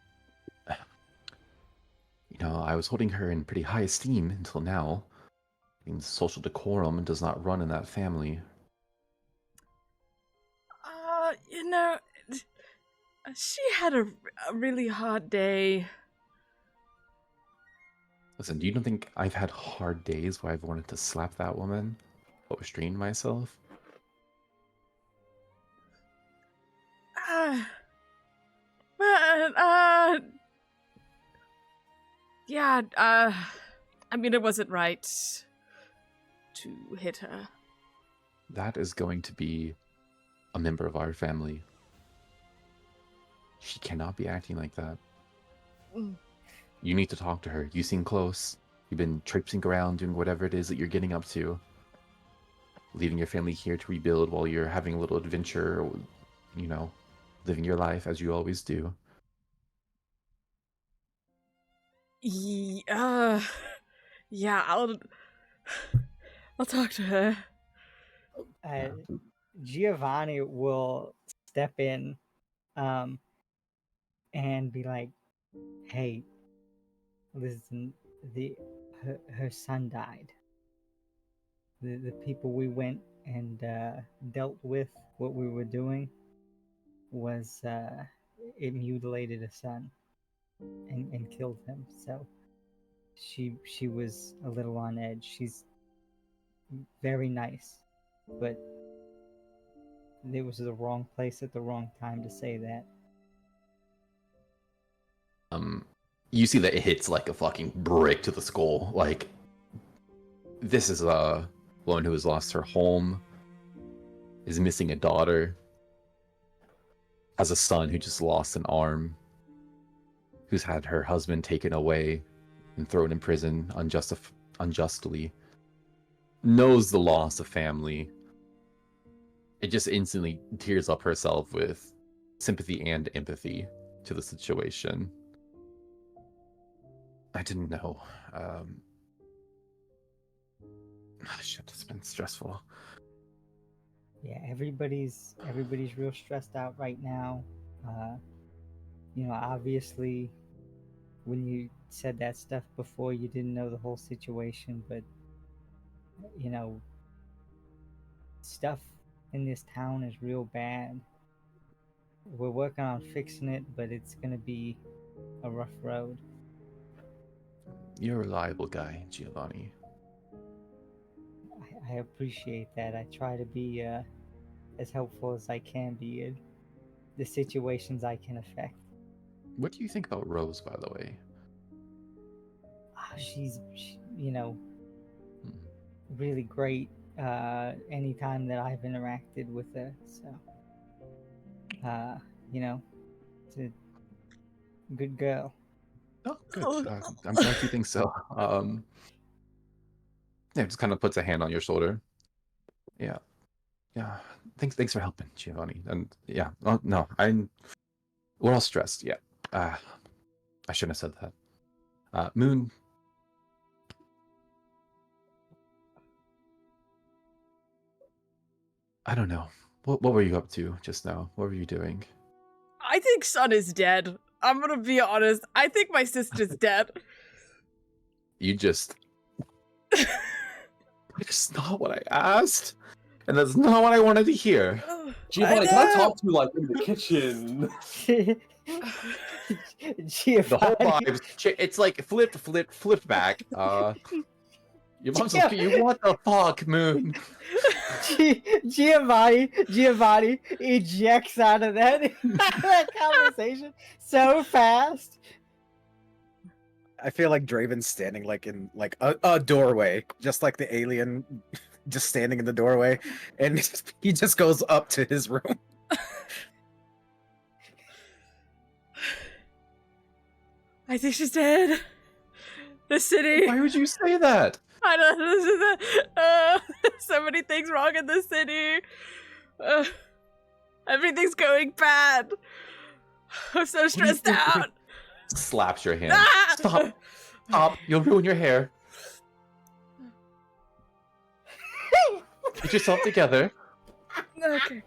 You know, I was holding her in pretty high esteem until now. I mean, social decorum does not run in that family. You know, she had a really hard day. Listen, do you don't think I've had hard days where I've wanted to slap that woman but restrained myself? Yeah, I mean, it wasn't right to hit her. That is going to be a member of our family. She cannot be acting like that. You need to talk to her. You seem close. You've been traipsing around doing whatever it is that you're getting up to. Leaving your family here to rebuild while you're having a little adventure, you know, living your life as you always do. Yeah, I'll talk to her. Giovanni will step in and be like, hey, listen, her son died. The people we went and dealt with, what we were doing, was it mutilated a son and killed him. So she was a little on edge. She's very nice, but it was the wrong place at the wrong time to say that. You see that it hits like a fucking brick to the skull. Like, this is a woman who has lost her home, is missing a daughter, has a son who just lost an arm. who's had her husband taken away and thrown in prison unjustly, knows the loss of family. It just instantly tears up herself with sympathy and empathy to the situation. I didn't know. Shit, it's been stressful. Yeah, everybody's real stressed out right now. Obviously, when you said that stuff before, you didn't know the whole situation, but stuff in this town is real bad. We're working on fixing it, but it's gonna be a rough road. You're a reliable guy, Giovanni. I appreciate that. I try to be as helpful as I can be in the situations I can affect. What do you think about Rose, by the way? She's Hmm. really great anytime that I've interacted with her. So, it's a good girl. Oh, good. I'm glad you think so. Yeah, just kind of puts a hand on your shoulder. Yeah. Thanks for helping, Giovanni. And yeah, oh, no, we're all stressed. Yeah. I shouldn't have said that. Moon. I don't know. What were you up to just now? What were you doing? I think Sun is dead. I'm gonna be honest. I think my sister's dead. You just. It's not what I asked, and that's not what I wanted to hear. Giovanni, can I talk to you like in the kitchen? The whole vibe, it's like flipped back. Your mom's okay. You what the fuck, Moon? Giovanni ejects out of that conversation so fast. I feel like Draven's standing like in like a doorway, just like the alien, just standing in the doorway, and he just goes up to his room. I think she's dead. The city. Why would you say that? I don't. So many things wrong in the city. Everything's going bad. I'm so stressed out. Slaps your hand. Ah! Stop! You'll ruin your hair. Get yourself together. Okay.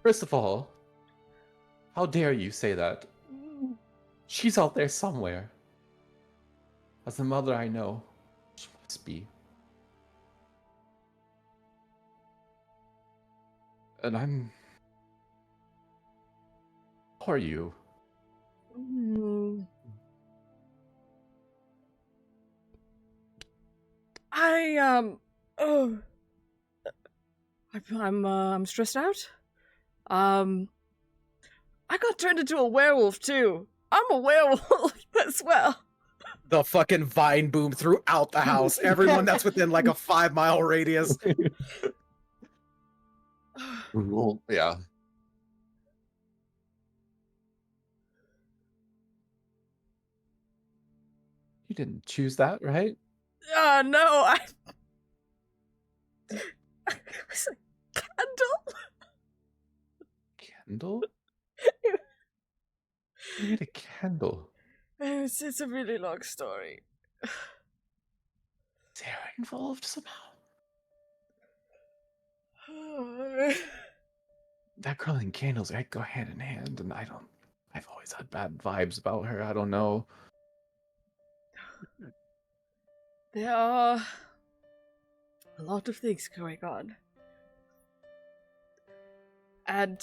First of all, how dare you say that? She's out there somewhere. As a mother, I know she must be. And I'm. How are you? I'm stressed out. I got turned into a werewolf too. I'm a werewolf as well. The fucking vine boom throughout the house. Everyone that's within like a 5-mile radius. Well, yeah. You didn't choose that, right? No, it was a candle. Candle? You need a candle. It's a really long story. Is Sarah involved somehow? That girl and candles, right, go hand in hand, and I've always had bad vibes about her. I don't know. There are a lot of things going on. And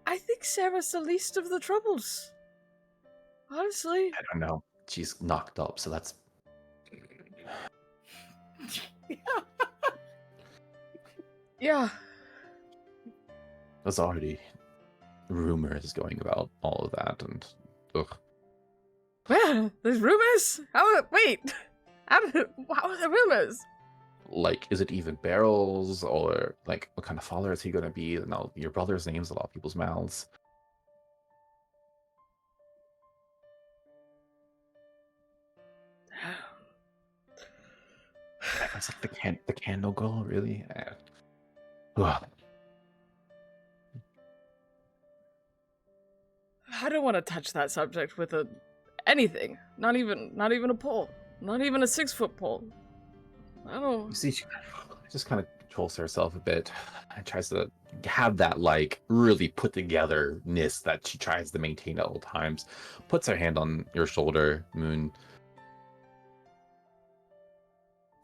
I think Sarah's the least of the troubles. Honestly. I don't know. She's knocked up, so that's. Yeah. There's already rumors going about all of that, and ugh. Well, there's rumors? How are the rumors? Like, is it even barrels, or like, what kind of father is he gonna be? Now, your brother's name's a lot of people's mouths. It's like the candle girl, really? Ugh. I don't want to touch that subject with anything. Not even a pole. Not even a 6-foot pole. I You don't. see, she just kind of controls herself a bit and tries to have that like really put togetherness that she tries to maintain at all times. Puts her hand on your shoulder, Moon.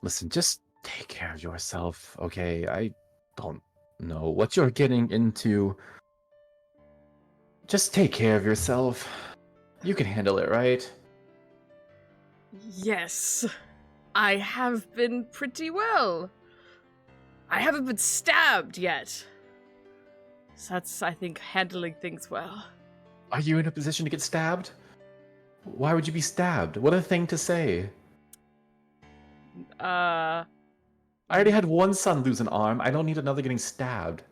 Listen, just take care of yourself, okay? I don't know what you're getting into. Just take care of yourself. You can handle it, right? Yes, I have been pretty well. I haven't been stabbed yet. So that's, I think, handling things well. Are you in a position to get stabbed? Why would you be stabbed? What a thing to say. I already had one son lose an arm. I don't need another getting stabbed.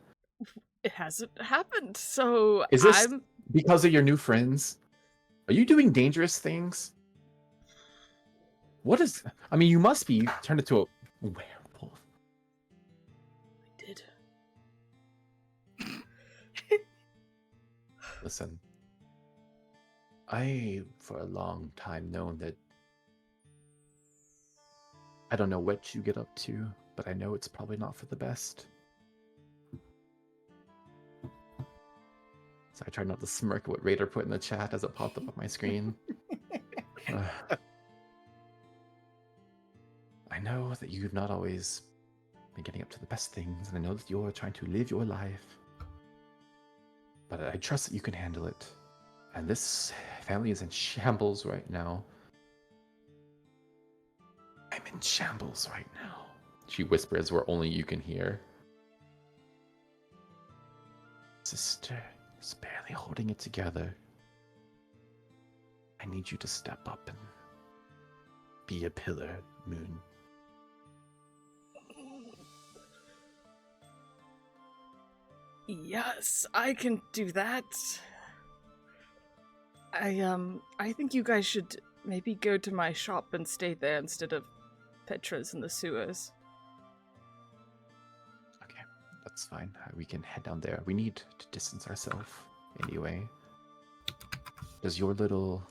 It hasn't happened, so Is this because of your new friends? Are you doing dangerous things? What is... I mean, you must be turned into a werewolf. I did. Listen. I, for a long time, known that... I don't know what you get up to, but I know it's probably not for the best. So I tried not to smirk at what Raider put in the chat as it popped up on my screen. I know that you've not always been getting up to the best things, and I know that you're trying to live your life. But I trust that you can handle it. And this family is in shambles right now. I'm in shambles right now, she whispers where only you can hear. Sister is barely holding it together. I need you to step up and be a pillar, Moon. Yes, I can do that. I think you guys should maybe go to my shop and stay there instead of Petra's in the sewers. Okay, that's fine. We can head down there. We need to distance ourselves anyway. Does your little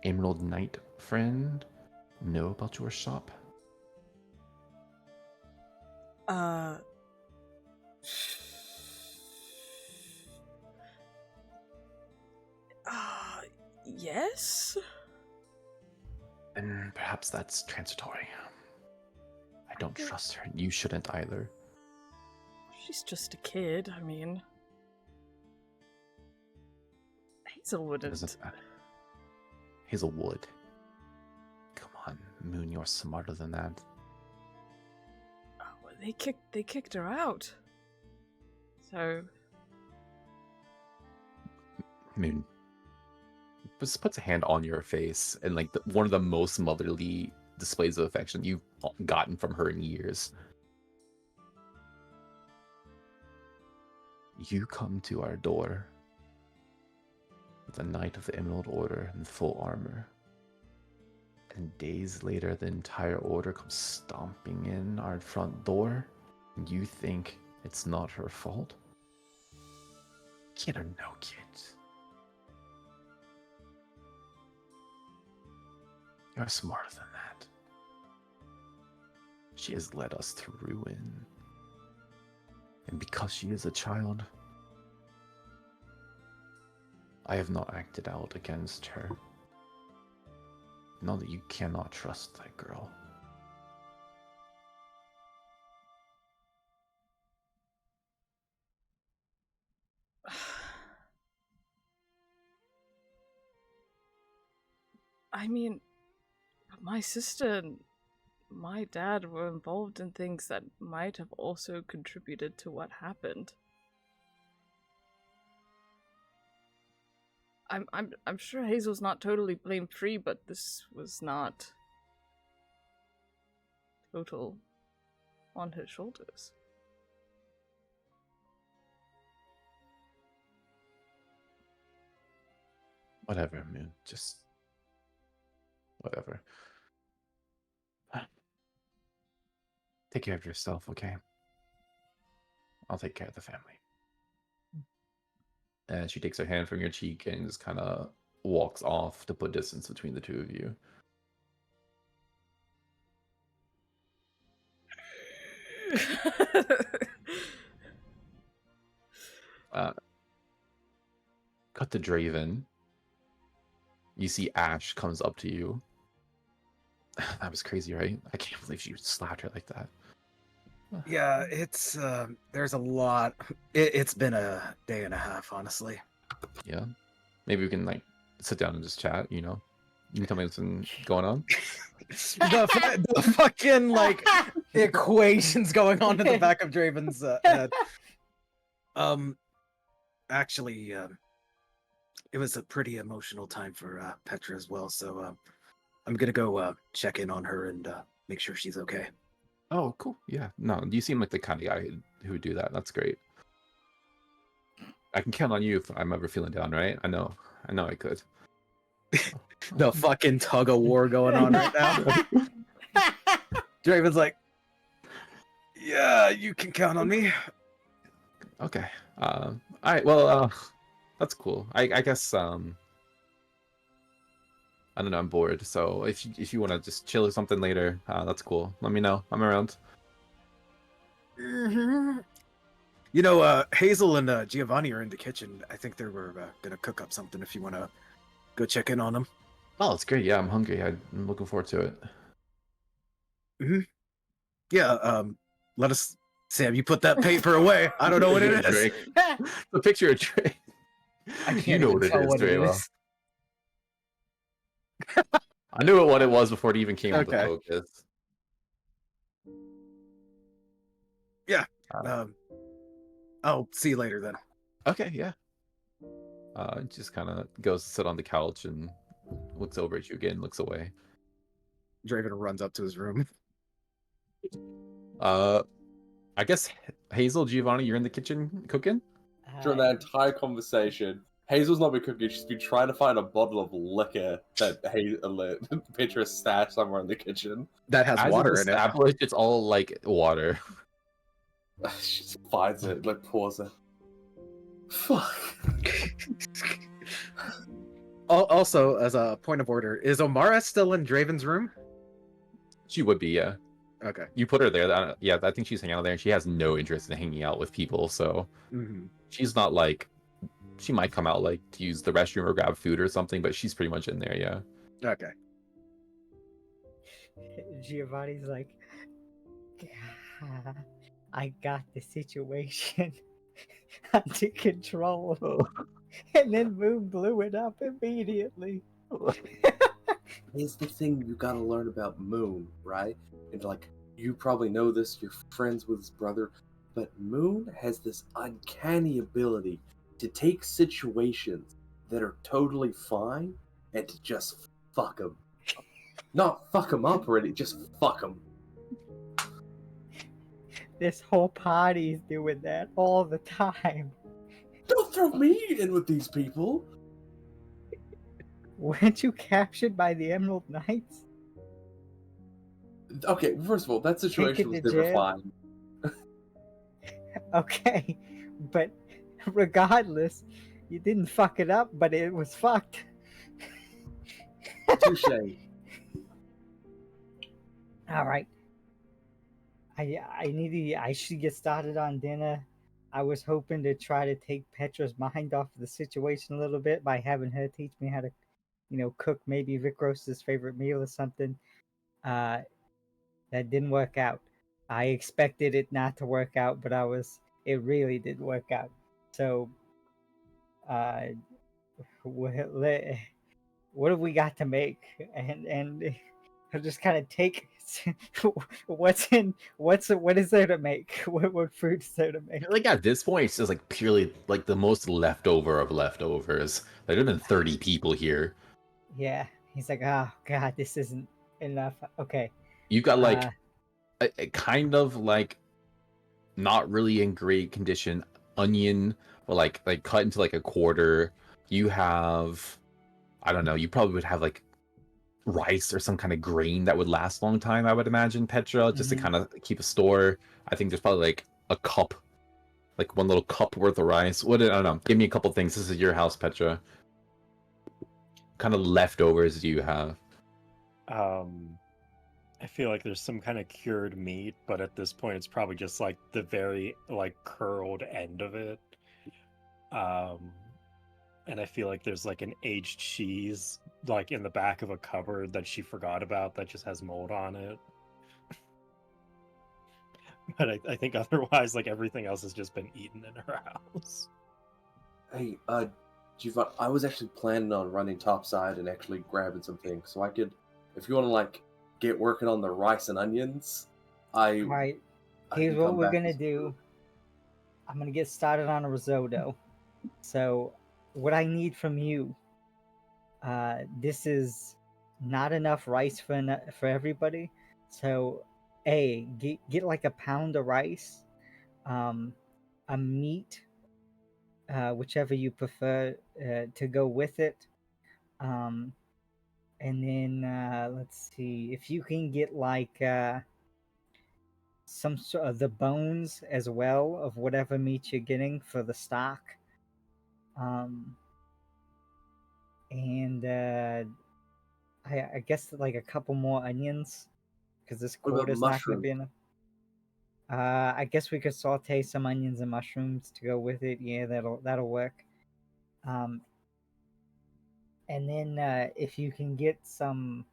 Emerald Knight friend know about your shop? Yes? And perhaps that's transitory. I don't trust her, and you shouldn't either. She's just a kid, I mean. Hazel wouldn't. Doesn't matter. Hazelwood. Come on, Moon, you're smarter than that. Oh, they kicked her out. So Moon just puts a hand on your face, and like one of the most motherly displays of affection you've gotten from her in years. You come to our door with a Knight of the Emerald Order in full armor. And days later, the entire order comes stomping in our front door, and you think it's not her fault? Kid or no kid? You're smarter than that. She has led us to ruin. And because she is a child, I have not acted out against her. Know that you cannot trust that girl. I mean, my sister and my dad were involved in things that might have also contributed to what happened. I'm sure Hazel's not totally blame free, but this was not total on her shoulders. Whatever, Moon. Just whatever. Take care of yourself, okay? I'll take care of the family. And she takes her hand from your cheek and just kind of walks off to put distance between the two of you. Cut to Draven. You see Ash comes up to you. That was crazy, right? I can't believe you slapped her like that. Yeah, it's there's a lot. It's been a day and a half, honestly. Yeah. Maybe we can like sit down and just chat, you know? You can tell me what's going on. The fucking like equations going on in the back of Draven's head. Actually, it was a pretty emotional time for Petra as well. So I'm gonna go check in on her and make sure she's okay. Oh, cool. Yeah. No, you seem like the kind of guy who would do that. That's great. I can count on you if I'm ever feeling down, right? I know I could. The fucking tug of war going on right now. Draven's like, yeah, you can count on me. Okay. All right. Well, that's cool. I guess I don't know. I'm bored. So if you want to just chill or something later, that's cool. Let me know. I'm around. Mm-hmm. You know, Hazel and Giovanni are in the kitchen. I think they were gonna cook up something. If you want to go check in on them. Oh, it's great. Yeah, I'm hungry. I'm looking forward to it. Mm-hmm. Yeah. Let us. Sam, you put that paper away. I don't know what it is. Drake. The picture of Drake. I can't You know even what it tell is, what it Drayla. is. I knew what it was before it even came on the Okay. focus. Yeah. I'll see you later then. Okay, yeah. Just kind of goes to sit on the couch and looks over at you again, looks away. Draven runs up to his room. I guess Hazel, Giovanni, you're in the kitchen cooking? During that entire conversation, Hazel's not been cooking. She's been trying to find a bottle of liquor that Petra stashed somewhere in the kitchen. That has As water it's in it. established, it's all like water. She just finds it, like pours it. Fuck. Also, as a point of order, is Omara still in Draven's room? She would be, yeah. Okay. You put her there. Yeah, I think she's hanging out there, and she has no interest in hanging out with people. So Mm-hmm. she's not like. She might come out like to use the restroom or grab food or something, but she's pretty much in there. Yeah. Okay. Giovanni's like, I got the situation under control. And then Moon blew it up immediately. Here's the thing you gotta learn about Moon, right? And like, you probably know this, you're friends with his brother, but Moon has this uncanny ability to take situations that are totally fine and to just fuck them. Not fuck them up already, just fuck them. This whole party's doing that all the time. Don't throw me in with these people! Weren't you captured by the Emerald Knights? Okay, first of all, that situation was Taken to never jail? fine. Okay, but regardless, you didn't fuck it up, but it was fucked. Touche. All right. I should get started on dinner. I was hoping to try to take Petra's mind off of the situation a little bit by having her teach me how to, cook maybe Vic Roast's favorite meal or something. That didn't work out. I expected it not to work out, but it really did work out. So, what have we got to make? And I'll just kind of take what is there to make? What fruit is there to make? Like at this point, it's just like purely like the most leftover of leftovers. Like, there've been 30 people here. Yeah, he's like, oh god, this isn't enough. Okay, You got like a kind of like not really in great condition onion, or like cut into like a quarter. You have, I don't know. You probably would have like rice or some kind of grain that would last a long time, I would imagine, Petra, just to Mhm. kind of keep a store. I think there's probably like a cup, like one little cup worth of rice. I don't know. Give me a couple things. This is your house, Petra. Kind of leftovers do you have? I feel like there's some kind of cured meat, but at this point it's probably just like the very like curled end of it. And I feel like there's like an aged cheese like in the back of a cupboard that she forgot about that just has mold on it. But I think otherwise like everything else has just been eaten in her house. Hey, Giovanni, I was actually planning on running topside and actually grabbing some things, so I could, if you want to like get working on the rice and onions, I Alright, I here's can what come we're back gonna as do. I'm gonna get started on a risotto. So, what I need from you, this is not enough rice for everybody. So, get like a pound of rice, a meat, whichever you prefer, to go with it. Um, and then let's see if you can get like some sort of the bones as well of whatever meat you're getting for the stock. And I guess like a couple more onions because this What about quota's not going to mushroom? be enough. I guess we could saute some onions and mushrooms to go with it. Yeah, that'll work. Um, and then if you can get some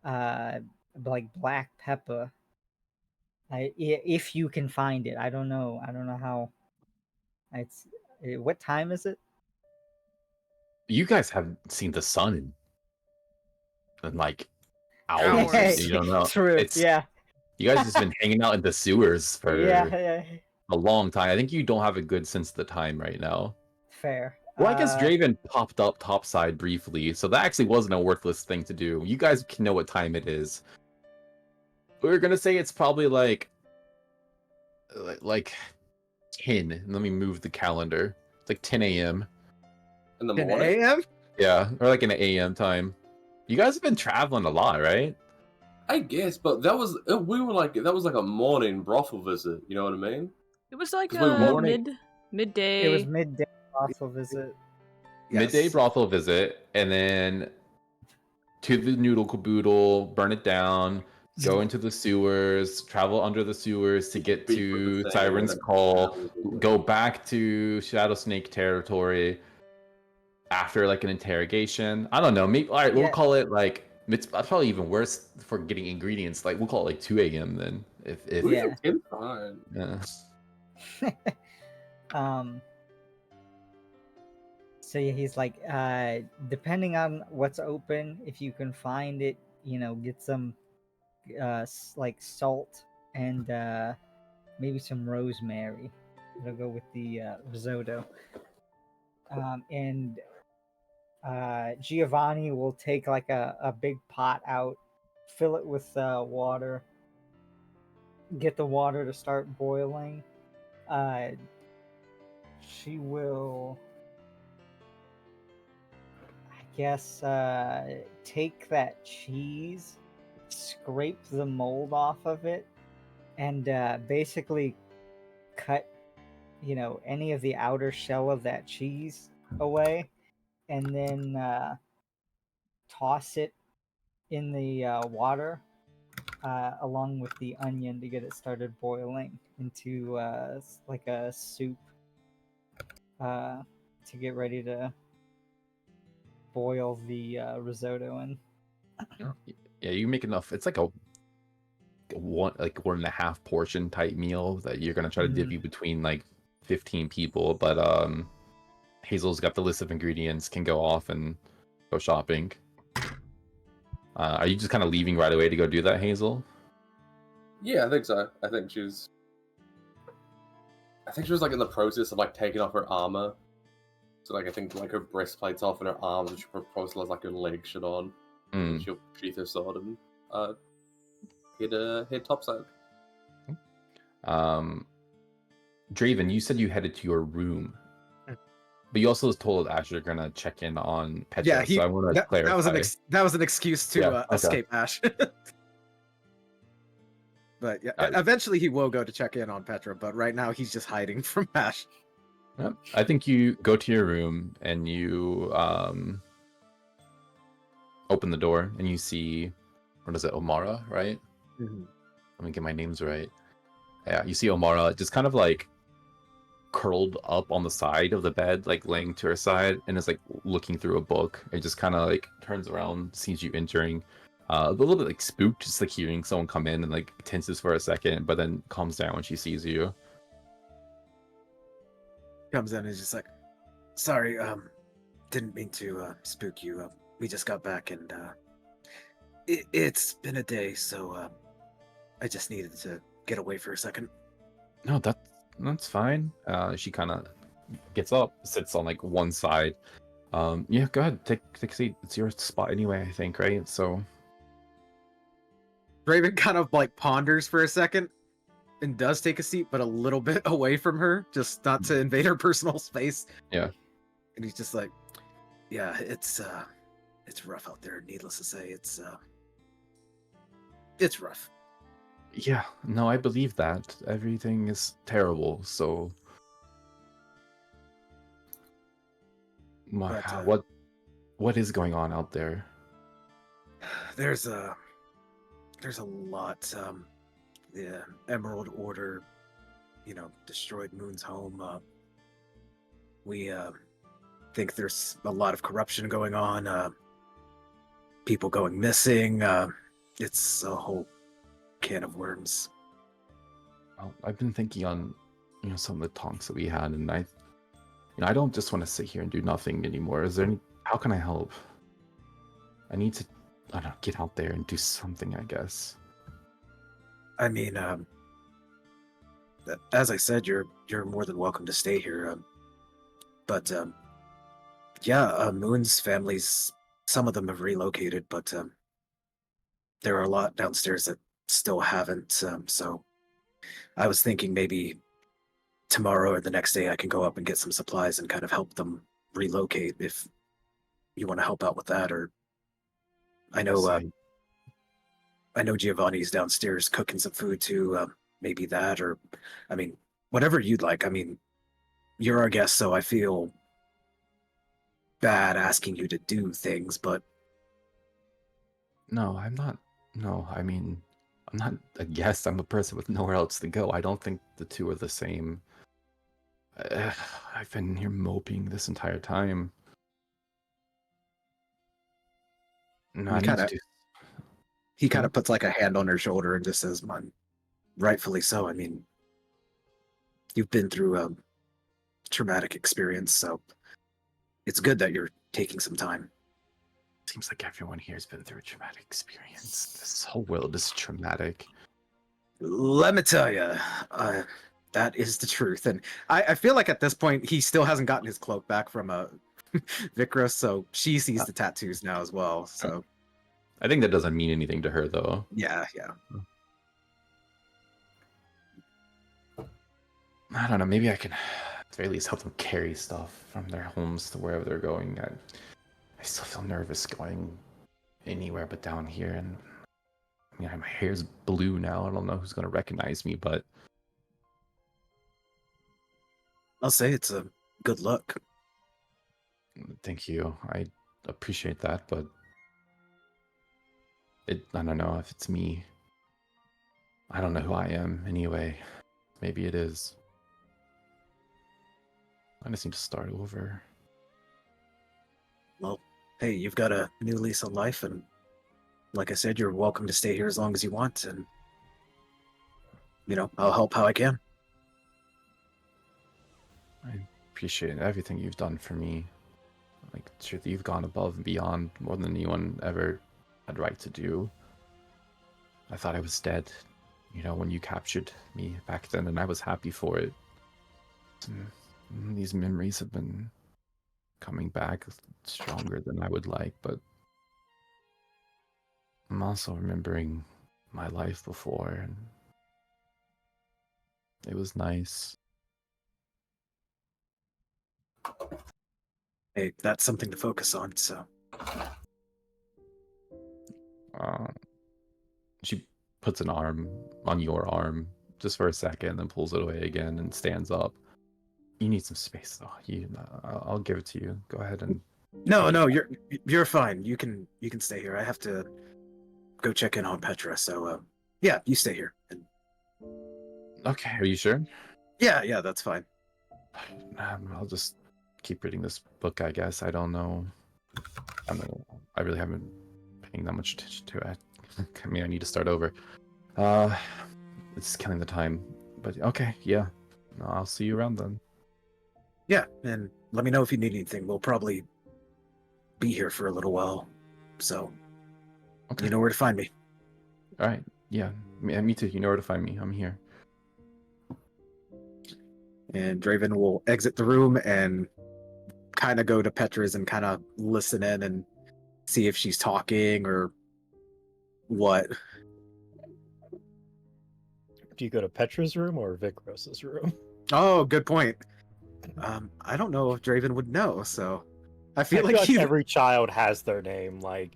uh like black pepper, if you can find it. I don't know. I don't know how. It's what time is it? You guys haven't seen the sun in like hours. Hours. You don't know. True. It's Yeah. you guys just been hanging out in the sewers Yeah. for Yeah. a long time. I think you don't have a good sense of the time right now. Fair. Well, I guess Draven popped up topside briefly, so that actually wasn't a worthless thing to do. You guys can know what time it is. We're gonna say it's probably like 10. Let me move the calendar. It's like 10 a.m. In the 10 morning? a.m.? Yeah, or like an AM time. You guys have been traveling a lot, right? I guess, but that was we were like that was like a morning brothel visit. You know what I mean? It was like 'Cause we were a morning- midday. It was midday brothel visit. Midday Yes. brothel visit, and then to the noodle caboodle, burn it down, go into the sewers, travel under the sewers to get Speak with the to thing, Siren's and then Call, travel. go back to Shadow Snake territory after like an interrogation. I don't know. Maybe all right, we'll Yeah. call it like it's probably even worse for getting ingredients. Like we'll call it like 2 a.m. then. If We Yeah. can fine. yeah. um so yeah, he's like depending on what's open, if you can find it, get some like salt and maybe some rosemary. It'll go with the risotto. And Giovanni will take like a big pot out, fill it with water, get the water to start boiling. She will, I guess, take that cheese, scrape the mold off of it, and basically cut, any of the outer shell of that cheese away, and then toss it in the water along with the onion to get it started boiling into like a soup to get ready to boil the risotto in. Yeah, you make enough. It's like a one and a half portion type meal that you're gonna try to divvy between like 15 people. But Hazel's got the list of ingredients, can go off and go shopping. Are you just kind of leaving right away to go do that, Hazel? Yeah, I think so. I think she was like in the process of like taking off her armor. So like I think like her breastplate's off and her arms, and she probably still has like her leg shit on. And she'll sheath her sword and head topside. Draven, you said you headed to your room. But you also told Ash you're gonna check in on Petra, Yeah, so I want to that was clarify. that was an excuse to Yeah, okay. escape Ash. But yeah, Uh, eventually he will go to check in on Petra, but right now he's just hiding from Ash. Yeah, I think you go to your room and you open the door and you see, what is it, Omara, right? Let me get my names right. Yeah, you see Omara just kind of like curled up on the side of the bed, like laying to her side, and is like looking through a book. It just kind of like turns around, sees you entering. A little bit like spooked, just like hearing someone come in, and like tenses for a second, but then calms down when she sees you. Comes in and is just like, sorry, didn't mean to spook you. We just got back and it's been a day, so I just needed to get away for a second. No, that's fine. She kind of gets up, sits on like one side. Yeah, go ahead, take a seat. It's your spot anyway, I think, right? So Raven kind of like ponders for a second and does take a seat, but a little bit away from her, just not to invade her personal space. Yeah. And he's just like, yeah, it's rough out there, needless to say. It's rough. Yeah, no, I believe that. Everything is terrible, so But, what is going on out there? There's a lot. The Emerald Order, destroyed Moon's home. We think there's a lot of corruption going on. People going missing. It's a whole can of worms. Well, I've been thinking on, some of the talks that we had, and I don't just want to sit here and do nothing anymore. How can I help? I need to, I don't know, get out there and do something, I guess. I mean, as I said, you're more than welcome to stay here. But yeah, Moon's families, some of them have relocated, but there are a lot downstairs that still haven't. So I was thinking maybe tomorrow or the next day I can go up and get some supplies and kind of help them relocate if you want to help out with that. Or I know Giovanni's downstairs cooking some food too. Maybe that, or I mean, whatever you'd like. I mean, you're our guest, so I feel bad asking you to do things, but No, I'm not. No, I mean, I'm not a guest. I'm a person with nowhere else to go. I don't think the two are the same. I've been here moping this entire time. No, I need to do. he kind of puts like a hand on her shoulder and just says, "Man, rightfully so. I mean, you've been through a traumatic experience, so it's good that you're taking some time." Seems like everyone here has been through a traumatic experience. This whole world is traumatic. Let me tell you, that is the truth. And I feel like at this point, he still hasn't gotten his cloak back from Vikra, so she sees the tattoos now as well. So I think that doesn't mean anything to her, though. yeah. I don't know. Maybe I can, at the very least, help them carry stuff from their homes to wherever they're going. I still feel nervous going anywhere but down here. And I mean, my hair's blue now. I don't know who's going to recognize me, but I'll say it's a good look. thank you. I appreciate that, but I don't know if it's me. I don't know who I am anyway. Maybe it is. I just need to start over. Well, hey, you've got a new lease on life, and like I said, you're welcome to stay here as long as you want, and I'll help how I can. I appreciate everything you've done for me. Like, sure, you've gone above and beyond more than anyone ever had right to do. I thought I was dead, when you captured me back then, and I was happy for it. These memories have been coming back stronger than I would like, but I'm also remembering my life before, and it was nice. Hey, that's something to focus on. So Uh, she puts an arm on your arm just for a second, then pulls it away again and stands up. You need some space, though. I'll give it to you. Go ahead and. no, you're fine. You can stay here. I have to go check in on Petra. So yeah, you stay here. And Okay, are you sure? yeah, that's fine. I'll just keep reading this book, I guess. I don't know. I really haven't paying that much attention to it. I mean, I need to start over. It's killing the time. But okay, yeah. I'll see you around then. Yeah, and let me know if you need anything. We'll probably be here for a little while. So Okay. you know where to find me. All right. Yeah. Me too. You know where to find me. I'm here. And Draven will exit the room and kind of go to Petra's and kind of listen in and see if she's talking or what. Do you go to Petra's room or Vikros's room? Oh, good point. I don't know if Draven would know, so I feel like he. every child has their name, like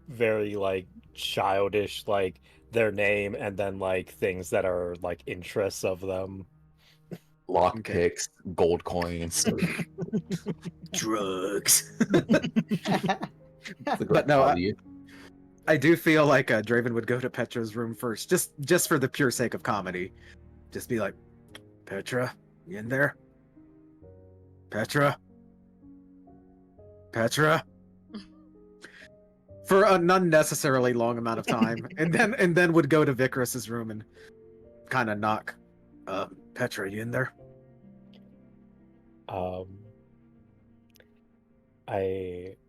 very like childish, like their name, and then like things that are like interests of them. Lock Okay. picks, gold coins. Drugs. It's a great But no, hobby. I do feel like Draven would go to Petra's room first, just for the pure sake of comedy. Just be like, Petra, you in there? Petra? Petra? For an unnecessarily long amount of time, and then would go to Vikros's room and kind of knock. Petra, you in there?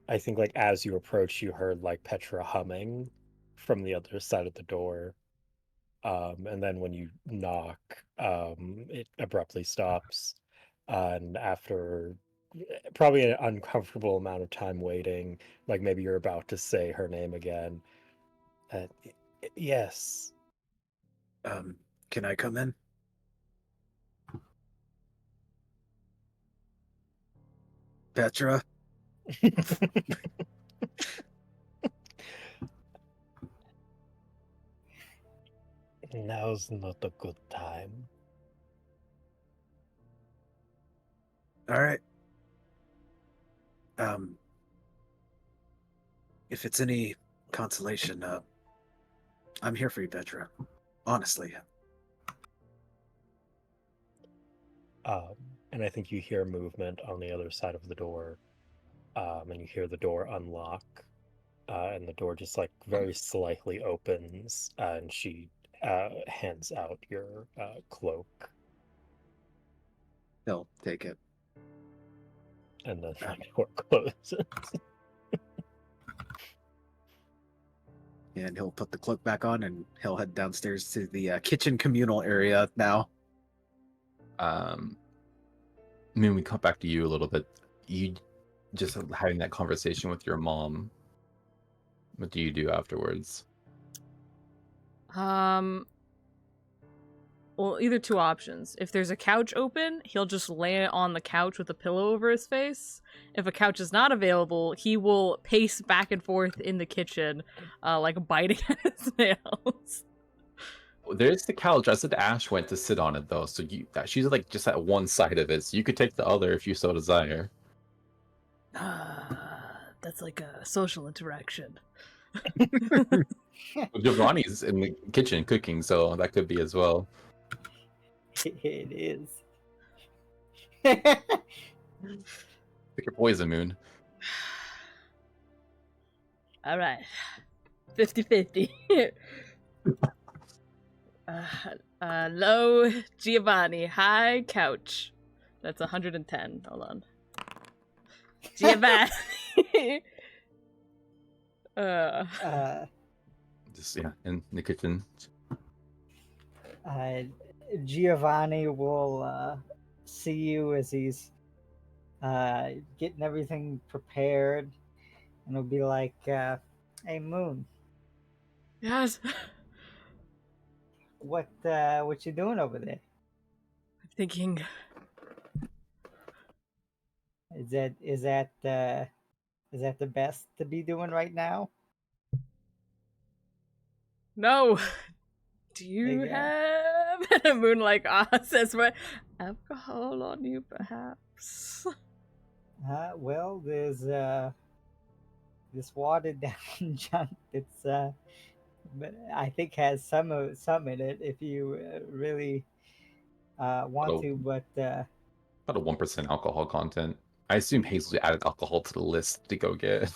I think like as you approach, you heard like Petra humming from the other side of the door. And then when you knock, it abruptly stops. And after probably an uncomfortable amount of time waiting, like maybe you're about to say her name again. Yes. Can I come in? Petra? Now's not a good time. All right. If it's any consolation, I'm here for you, Petra. Honestly. And I think you hear movement on the other side of the door, and you hear the door unlock, and the door just like very slightly opens, and she hands out your cloak, He'll take it. and then the door closes. And he'll put the cloak back on, and he'll head downstairs to the kitchen communal area now. I mean, we cut back to you a little bit. You just having that conversation with your mom. What do you do afterwards? Well, either two options. If there's a couch open, he'll just lay on the couch with a pillow over his face. If a couch is not available, he will pace back and forth in the kitchen, like biting at his nails. There's the couch. I said Ash went to sit on it though, so she's like just at one side of it. So you could take the other if you so desire. That's like a social interaction. Giovanni's in the kitchen cooking, so that could be as well. It is. Pick your poison, Moon. All right. 50-50. Low Giovanni. High couch. That's 110. Hold on. Giovanni. Just in the kitchen. Giovanni will see you as he's getting everything prepared, and he'll be like, "Hey, Moon, Yes. what you doing over there?" I'm thinking. Is that the best to be doing right now? No. Do There you you go. have and a moon like says what alcohol on you perhaps? Well, there's this watered down junk that's but I think has some in it if you really want Oh. to, but About a 1% alcohol content. I assume Hazel added alcohol to the list to go get.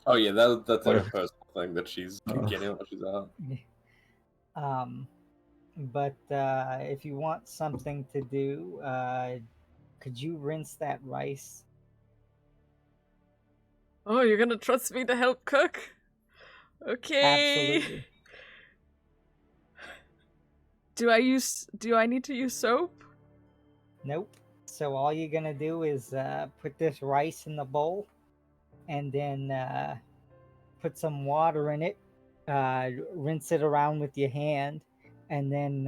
Oh yeah, that's like a What? personal thing that she's getting while she's out. um but if you want something to do, could you rinse that rice? Oh, you're gonna trust me to help cook? Okay. Absolutely. Do I need to use soap? Nope. So all you're gonna do is put this rice in the bowl, and then put some water in it. Rinse it around with your hand, and then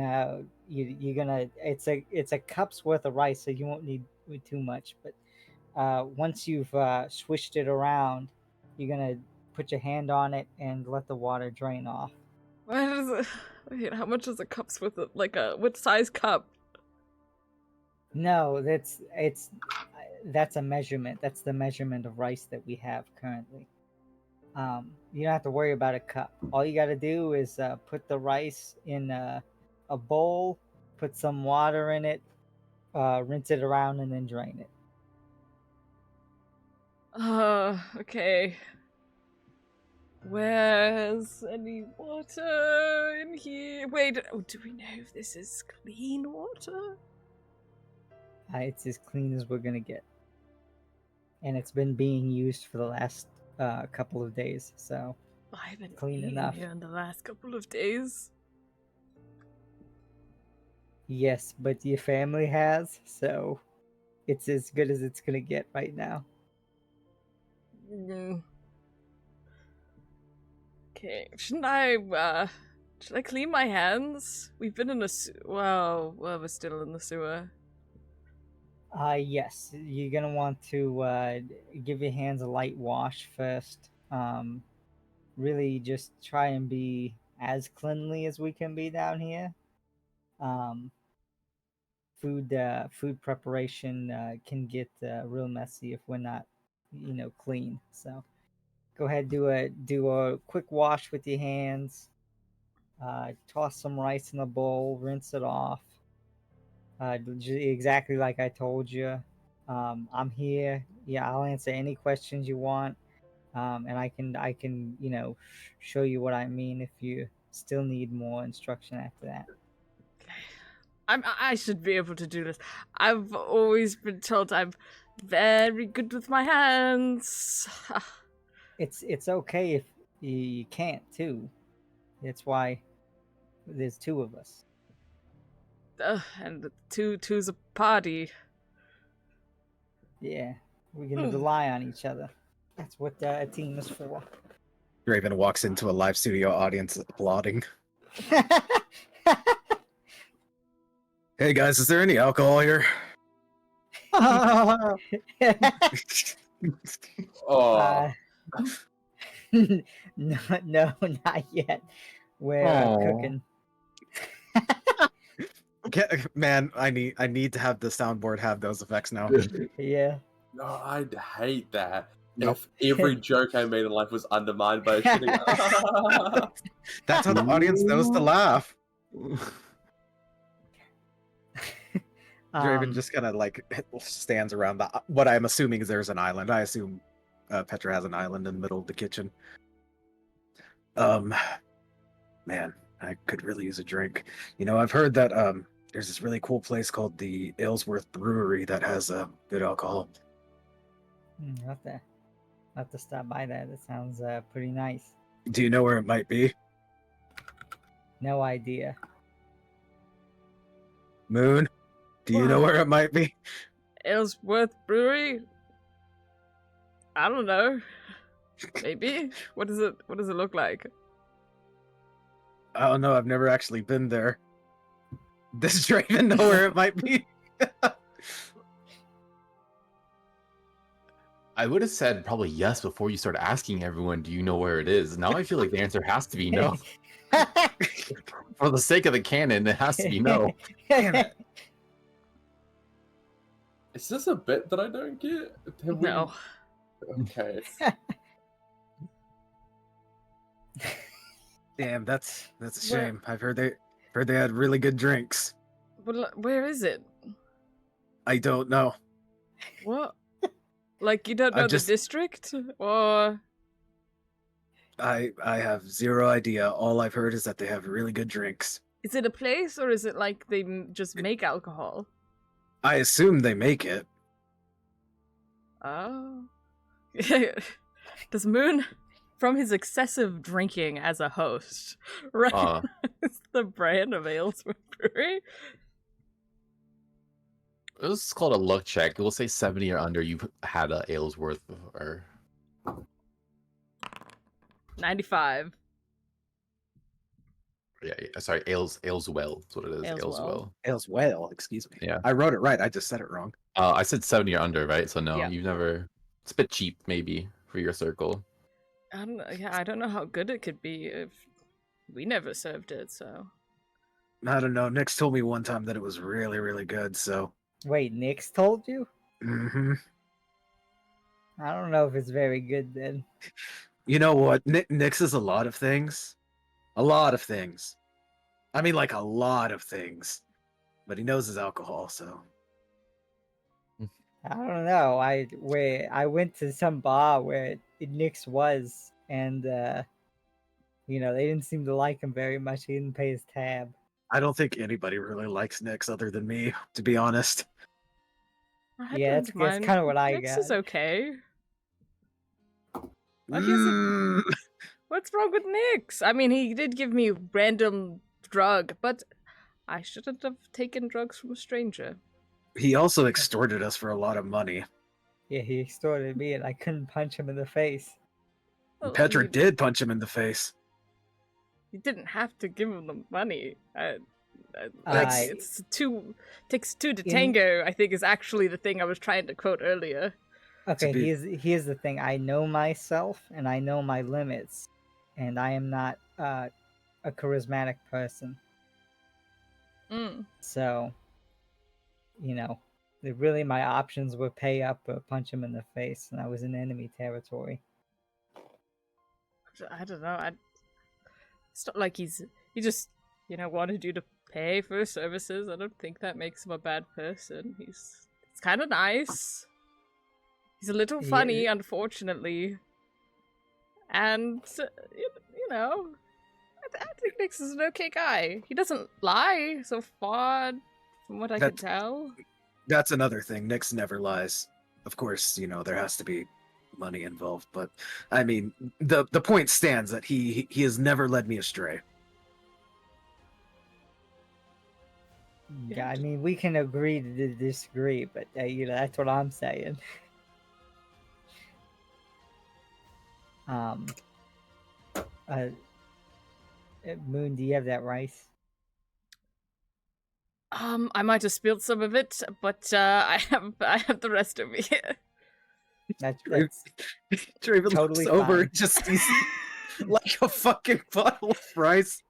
you're gonna. It's a cup's worth of rice, so you won't need too much. But once you've swished it around, you're gonna put your hand on it and let the water drain off. What is it? Wait, how much is a cup's with it? Like a what size cup? No, that's a measurement. That's the measurement of rice that we have currently. You don't have to worry about a cup. All you got to do is put the rice in a bowl, put some water in it, rinse it around, and then drain it. Okay. Where's any water in here? Wait, do we know if this is clean water? It's as clean as we're gonna get, and it's been being used for the last couple of days, so I haven't clean eaten enough. here in the last couple of days. Yes, but your family has, so it's as good as it's gonna get right now. Mm. Okay, should I clean my hands? We've been in the well, we're still in the sewer. Yes, you're gonna want to give your hands a light wash first. Really, just try and be as cleanly as we can be down here. Um, food preparation can get real messy if we're not, clean. So go ahead, do a quick wash with your hands. Toss some rice in a bowl, rinse it off. Exactly like I told you. I'm here. Yeah, I'll answer any questions you want, and I can show you what I mean if you still need more instruction after that. I should be able to do this. I've always been told I'm very good with my hands. It's okay if you can't too. That's why there's two of us. And two's a party. Yeah, we're gonna rely on each other. That's what a team is for. Draven walks into a live studio audience applauding. Hey guys, is there any alcohol here? Oh, No, not yet. We're Aw. cooking. Man, I need to have the soundboard have those effects now. Yeah. no, I'd hate that. Nope. If every joke I made in life was undermined by a shitting. That's how the audience knows to laugh. Draven just kind of like stands around what I'm assuming is there's an island. I assume Petra has an island in the middle of the kitchen. Man, I could really use a drink. I've heard that there's this really cool place called the Aylesworth Brewery that has good alcohol. I'll have to stop by that. That sounds pretty nice. Do you know where it might be? No idea. Moon, do you know where it might be? Aylesworth Brewery? I don't know. Maybe. What does it look like? I don't know. I've never actually been there. Does Draven know where it might be? I would have said probably yes before you started asking everyone, do you know where it is? Now I feel like the answer has to be no. For the sake of the canon, it has to be no. Damn it. Is this a bit that I don't get? Have we- No. Okay. Damn, that's a Where- shame. I've heard they had really good drinks. Well, where is it? I don't know. What? Like you don't I'm know just- the district, or I have zero idea. All I've heard is that they have really good drinks. is it a place, or is it like they just make alcohol? I assume they make it. Oh. Does Moon, from his excessive drinking as a host, recognize the brand of Aylesworth Brewery? This is called a luck check. We'll say 70 or under. You've had a Aylesworth or 95. sorry, Ayleswell. That's what it is. Ayleswell. Ayleswell, excuse me. Yeah. I wrote it right. I just said it wrong. I said 70 or under, right? So no, Yeah. you've never. It's a bit cheap, maybe, for your circle. I don't know how good it could be if we never served it, so. I don't know. Nick's told me one time that it was really, really good. So, Wait, Nick's told you? hmm I don't know if it's very good then. you know what? Nick's is a lot of things. A lot of things. I mean, like a lot of things. But he knows his alcohol, so. I don't know. I went to some bar where Nick's was, and they didn't seem to like him very much. He didn't pay his tab. I don't think anybody really likes Nick's other than me, to be honest. I Yeah, don't that's mind. kinda what I Nix got. is okay. Like, is it- Mm, What's wrong with Nix? I mean, he did give me random drug, but I shouldn't have taken drugs from a stranger. he also extorted us for a lot of money. Yeah, he extorted me, and I couldn't punch him in the face. Well, I Petra mean, did punch him in the face. You didn't have to give him the money. That's- It's takes two to In- tango. I think is actually the thing I was trying to quote earlier. Okay, be- here's the thing. I know myself, and I know my limits, and I am not a charismatic person. Mm. So, really my options were pay up or punch him in the face, and I was in enemy territory. I don't know. It's not like he just wanted you to pay for services. I don't think that makes him a bad person. He's kind of nice. He's a little Yeah. funny, unfortunately, and I think Nix is an okay guy. He doesn't lie so far, from what I can That's- tell. That's another thing. Nick's never lies. Of course, there has to be money involved, but I mean, the point stands that he has never led me astray. Yeah, I mean, we can agree to disagree, but that's what I'm saying. Moon, do you have that rice? I might have spilled some of it, but I have the rest of it. That's Draven Totally looks over fine. and just sees like a fucking bottle of rice.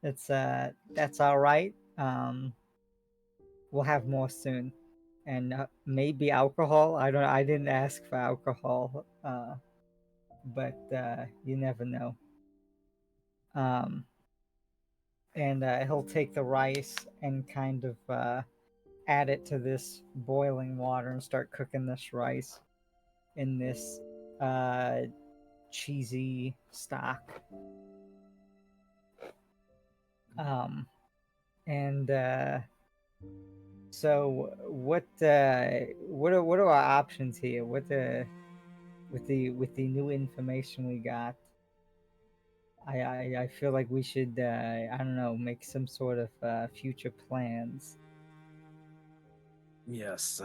that's all right. We'll have more soon, and maybe alcohol. I didn't ask for alcohol, but you never know. And he'll take the rice and kind of add it to this boiling water and start cooking this rice in this cheesy stock. So what are our options here? With the new information we got, I feel like we should I don't know, make some sort of future plans. Yes,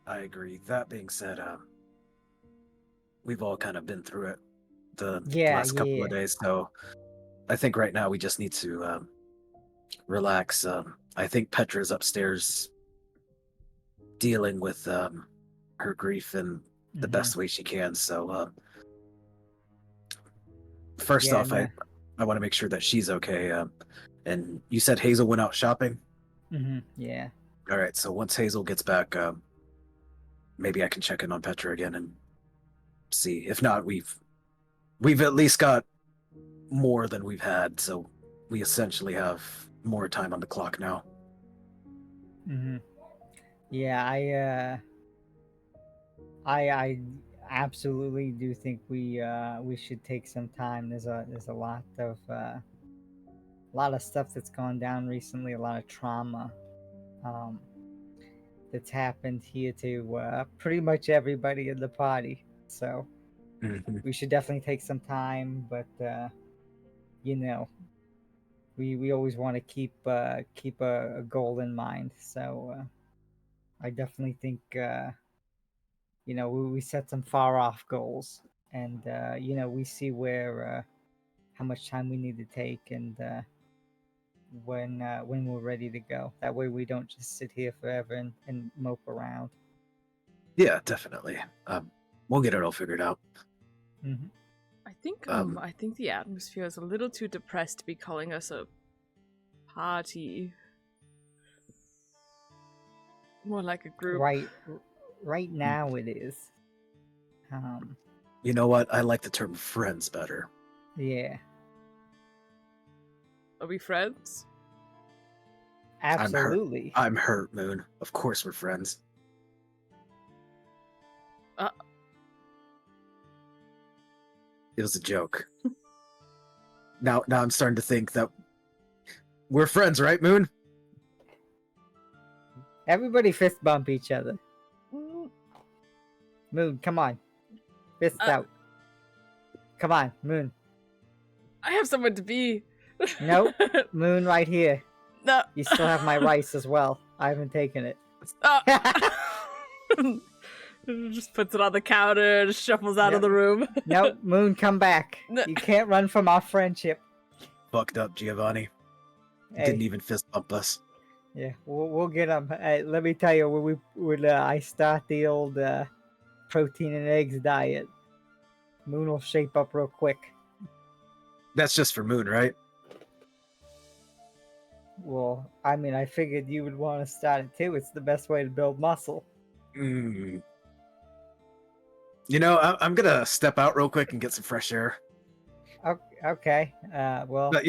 I agree. That being said, we've all kind of been through it the last couple of days, so I think right now we just need to relax. I think Petra's upstairs dealing with her grief in the Mhm. best way she can. So, first Yeah, off, I want to make sure that she's okay. And you said Hazel went out shopping. Yeah. All right. So once Hazel gets back, maybe I can check in on Petra again and see. If not, we've at least got more than we've had, so we essentially have more time on the clock now. Yeah, I absolutely do think we should take some time. There's a lot of stuff that's gone down recently, a lot of trauma that's happened here to pretty much everybody in the party. So we should definitely take some time, but you know, we always want to keep a goal in mind. So I definitely think we set some far off goals, and we see where how much time we need to take, and when we're ready to go. That way we don't just sit here forever and mope around. Yeah, definitely. We'll get it all figured out. I think the atmosphere is a little too depressed to be calling us a party. More like a group. Right now it is. You know what? I like the term friends better. Yeah. Are we friends? Absolutely. I'm hurt, Moon. Of course we're friends. It was a joke. Now I'm starting to think that we're friends, right, Moon? Everybody fist bump each other. Moon, come on. Fist out. Come on, Moon. I have someone to be. Nope. Moon right here. No. You still have my rice as well. I haven't taken it. Just puts it on the counter and shuffles out of the room. Nope, Moon, come back. You can't run from our friendship. Fucked up, Giovanni. Hey. Didn't even fist bump us. Yeah, we'll get them. Let me tell you, when I start the old protein and eggs diet, Moon will shape up real quick. That's just for Moon, right? Well, I mean, I figured you would want to start it too. It's the best way to build muscle. You know, I'm gonna step out real quick and get some fresh air. Okay. Well. But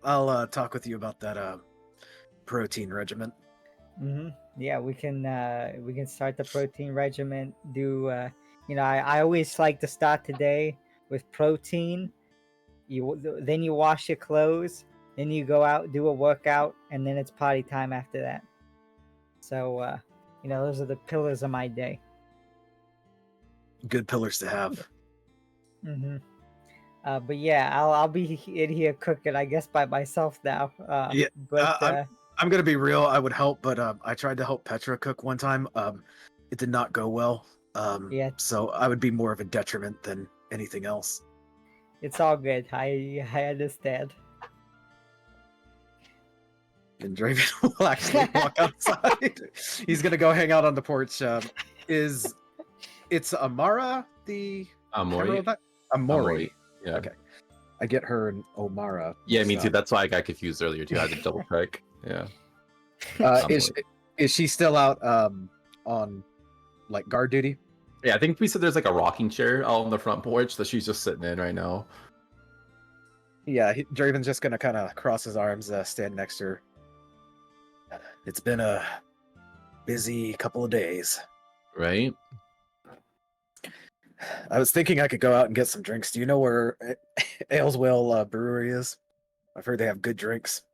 I'll talk with you about that protein regimen. Yeah, we can start the protein regimen. Do I always like to start today with protein. Then you wash your clothes, then you go out, do a workout, and then it's party time after that. So those are the pillars of my day. Good pillars to have. But yeah, I'll be in here cooking, I guess, by myself now. I'm gonna be real. I would help, but I tried to help Petra cook one time. It did not go well. Yeah. So I would be more of a detriment than anything else. It's all good. I understand. And Draven will actually walk outside. He's gonna go hang out on the porch. It's Amara the Amori. Amori. Yeah. Okay. I get her and Omara. Yeah, me too. That's why I got confused earlier too. I had to double check. Yeah. Is she still out on like guard duty? Yeah, I think we said there's like a rocking chair out on the front porch that she's just sitting in right now. Yeah, Draven's just gonna kind of cross his arms, stand next to her. It's been a busy couple of days. Right? I was thinking I could go out and get some drinks. Do you know where Ayleswell Brewery is? I've heard they have good drinks.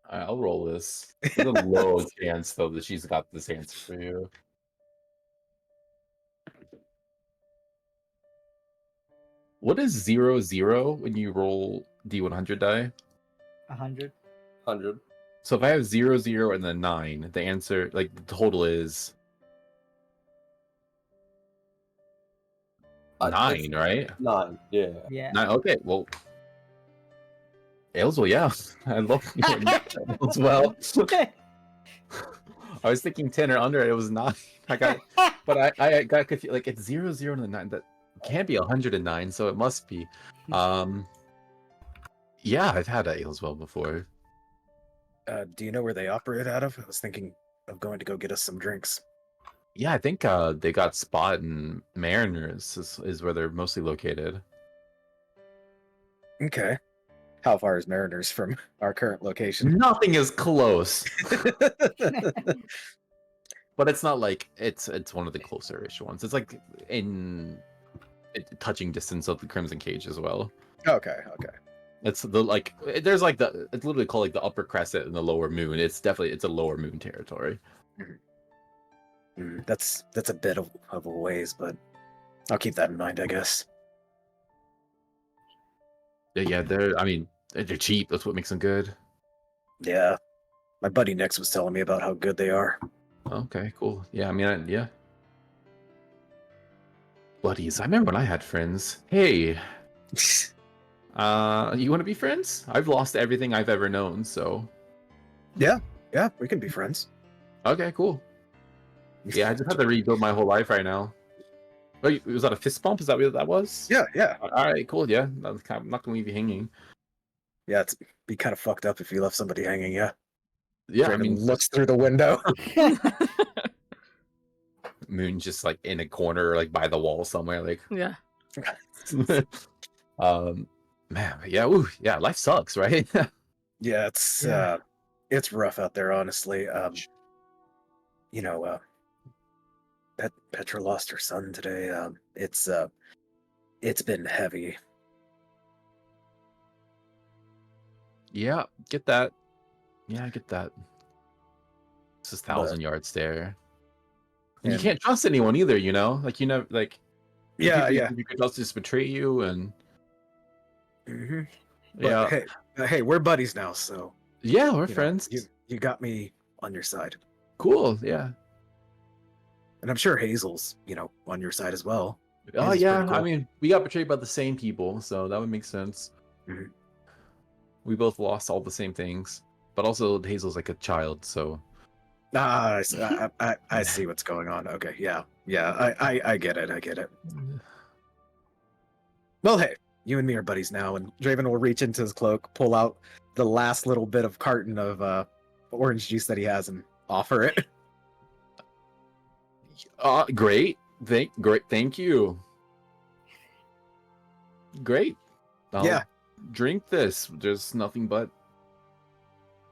I'll roll this. There's a low chance though that she's got this answer for you. What is 0-0 when you roll D100 die? 100. 100. So if I have 0-0 and then 9, the answer, like the total is 9, right? 9, yeah. Yeah. 9. Okay, well, Ayleswell, yeah, I love as well. I was thinking 10 or under. It was 9. I got confused. Like it's 0, 0, and 9. That can't be 109, so it must be. Yeah, I've had ales well before. Do you know where they operate out of? I was thinking of going to go get us some drinks. Yeah, I think they got Spot and Mariners is where they're mostly located. Okay. How far is Mariners from our current location? Nothing is close, but it's not like it's one of the closer-ish ones. It's like in touching distance of the Crimson Cage as well. Okay. It's the like there's like it's literally called like the Upper Crescent and the Lower Moon. It's a Lower Moon territory. That's a bit of a ways, but I'll keep that in mind, I guess. Yeah, they're cheap. That's what makes them good. Yeah. My buddy Nix was telling me about how good they are. Okay, cool. Yeah, yeah. Buddies, I remember when I had friends. Hey, you want to be friends? I've lost everything I've ever known, so. Yeah, we can be friends. Okay, cool. Yeah, I just had to rebuild my whole life right now. Oh, was that a fist bump? Is that what that was? Yeah. All right, cool. Yeah, I'm not gonna leave you hanging. Yeah, it'd be kind of fucked up if you left somebody hanging. Yeah. Yeah, Draven looks through the window. Moon just like in a corner, like by the wall somewhere, like. Yeah. Man, yeah, yeah, life sucks, right? Yeah, it's rough out there, honestly. Petra lost her son today. It's been heavy. Yeah, get that. Yeah, I get that. It's just 1,000-yard stare. And you can't trust anyone either, you know? Like, you know, like... Yeah. You could also just betray you, and... Mm-hmm. Yeah. Hey, we're buddies now, so... Yeah, we're friends. You got me on your side. Cool, yeah. And I'm sure Hazel's, on your side as well. Oh, Hazel's yeah, pretty cool. I mean, we got betrayed by the same people, so that would make sense. Mm-hmm. We both lost all the same things. But also, Hazel's like a child, so... I see what's going on. Okay, yeah, I get it. Well, hey, you and me are buddies now, and Draven will reach into his cloak, pull out the last little bit of carton of orange juice that he has, and offer it. Great. Thank you. Great. Yeah. Drink this. There's nothing but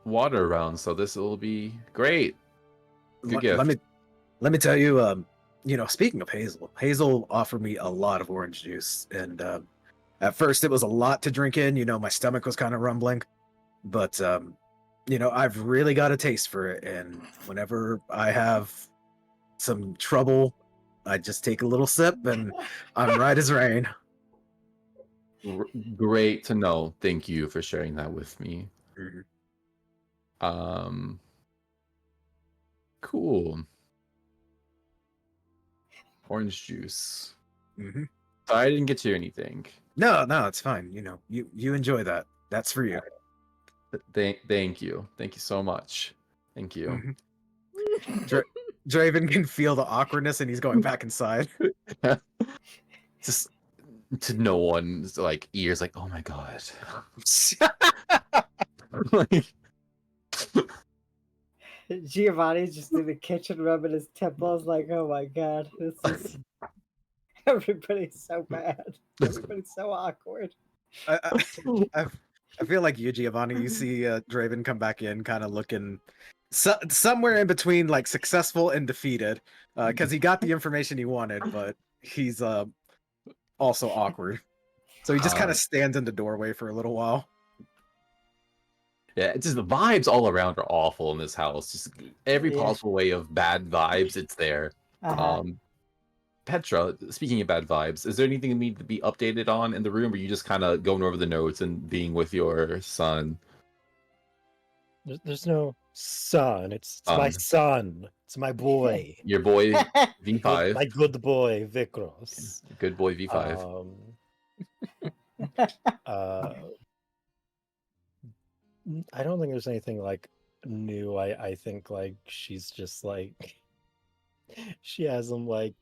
water around, so this will be great. Good gift. Let me tell you, speaking of Hazel offered me a lot of orange juice, and at first it was a lot to drink in. My stomach was kind of rumbling, but I've really got a taste for it, and whenever I have some trouble, I just take a little sip, and I'm right as rain. Great to know. Thank you for sharing that with me. Mm-hmm. Cool. Orange juice. Mm-hmm. I didn't get you anything. No, it's fine. You enjoy that. That's for you. Thank you. Thank you so much. Thank you. Mm-hmm. Draven can feel the awkwardness, and he's going back inside. Just to no one's like ears, like, oh my god. Like, Giovanni's just in the kitchen rubbing his temples like, oh my god, this is... Everybody's so bad. Everybody's so awkward. I feel like you, Giovanni, you see Draven come back in kind of looking somewhere in between like successful and defeated, because he got the information he wanted, but he's also awkward. So he just kind of stands in the doorway for a little while. Yeah, it's just the vibes all around are awful in this house. Just every possible way of bad vibes, it's there. Petra, speaking of bad vibes, is there anything that need to be updated on in the room, or are you just kind of going over the notes and being with your son? There's no son. It's my son. It's my boy. Your boy V5. My good boy Vikros. Good boy V5. I don't think there's anything like new. I think like she's just like she has him like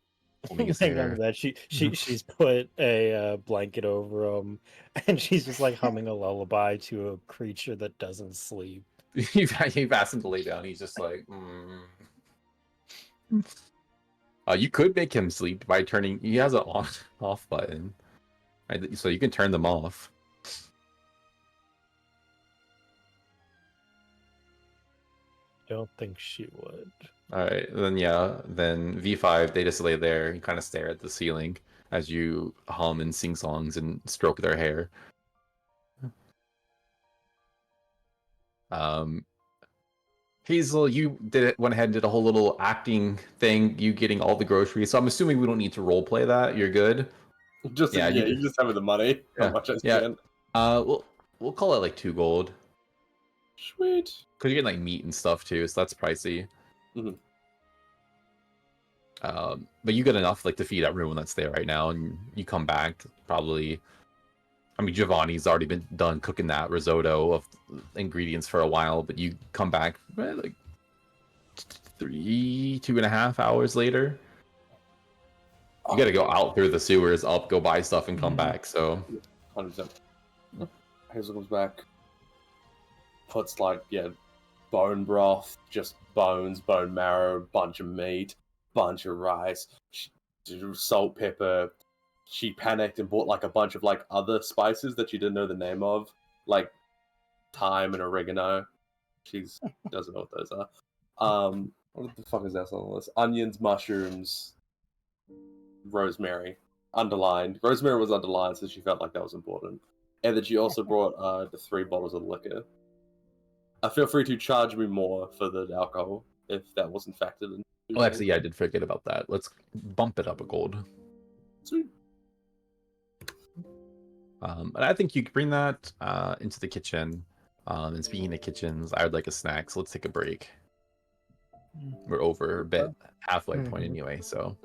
Holding his laying on hair. the bed. She's put a blanket over him, and she's just like humming a lullaby to a creature that doesn't sleep. You've asked him to lay down. He's just like, you could make him sleep by turning. He has an off button, right? So you can turn them off. Don't think she would. All right, then yeah, then V5. They just lay there and kind of stare at the ceiling as you hum and sing songs and stroke their hair. Hazel, you went ahead and did a whole little acting thing. You getting all the groceries. So I'm assuming we don't need to role play that. You're good. Just Yeah, you just have the money. How Yeah, much I yeah. spent. We'll call it like 2 gold. Sweet. Because you're getting like meat and stuff too, so that's pricey. Mhm. But you get enough like to feed everyone that's there right now, and you come back probably. I mean, Giovanni's already been done cooking that risotto of ingredients for a while, but you come back like 2.5 hours later. You got to go out through the sewers, go buy stuff, and come back. So 100%. Hazel comes back, puts like bone broth, just bones, bone marrow, bunch of meat, bunch of rice, salt, pepper. She panicked and bought like a bunch of like other spices that she didn't know the name of, like thyme and oregano. She doesn't know what those are. What the fuck is that on the list? Onions, mushrooms, rosemary. Underlined. Rosemary was underlined, so she felt like that was important. And then she also brought the 3 bottles of liquor. Feel free to charge me more for the alcohol if that wasn't factored in. well, actually, yeah, I did forget about that. Let's bump it up a gold. Sweet. But I think you could bring that into the kitchen. And speaking of kitchens, I would like a snack, so let's take a break. We're over a bit, halfway point anyway, so.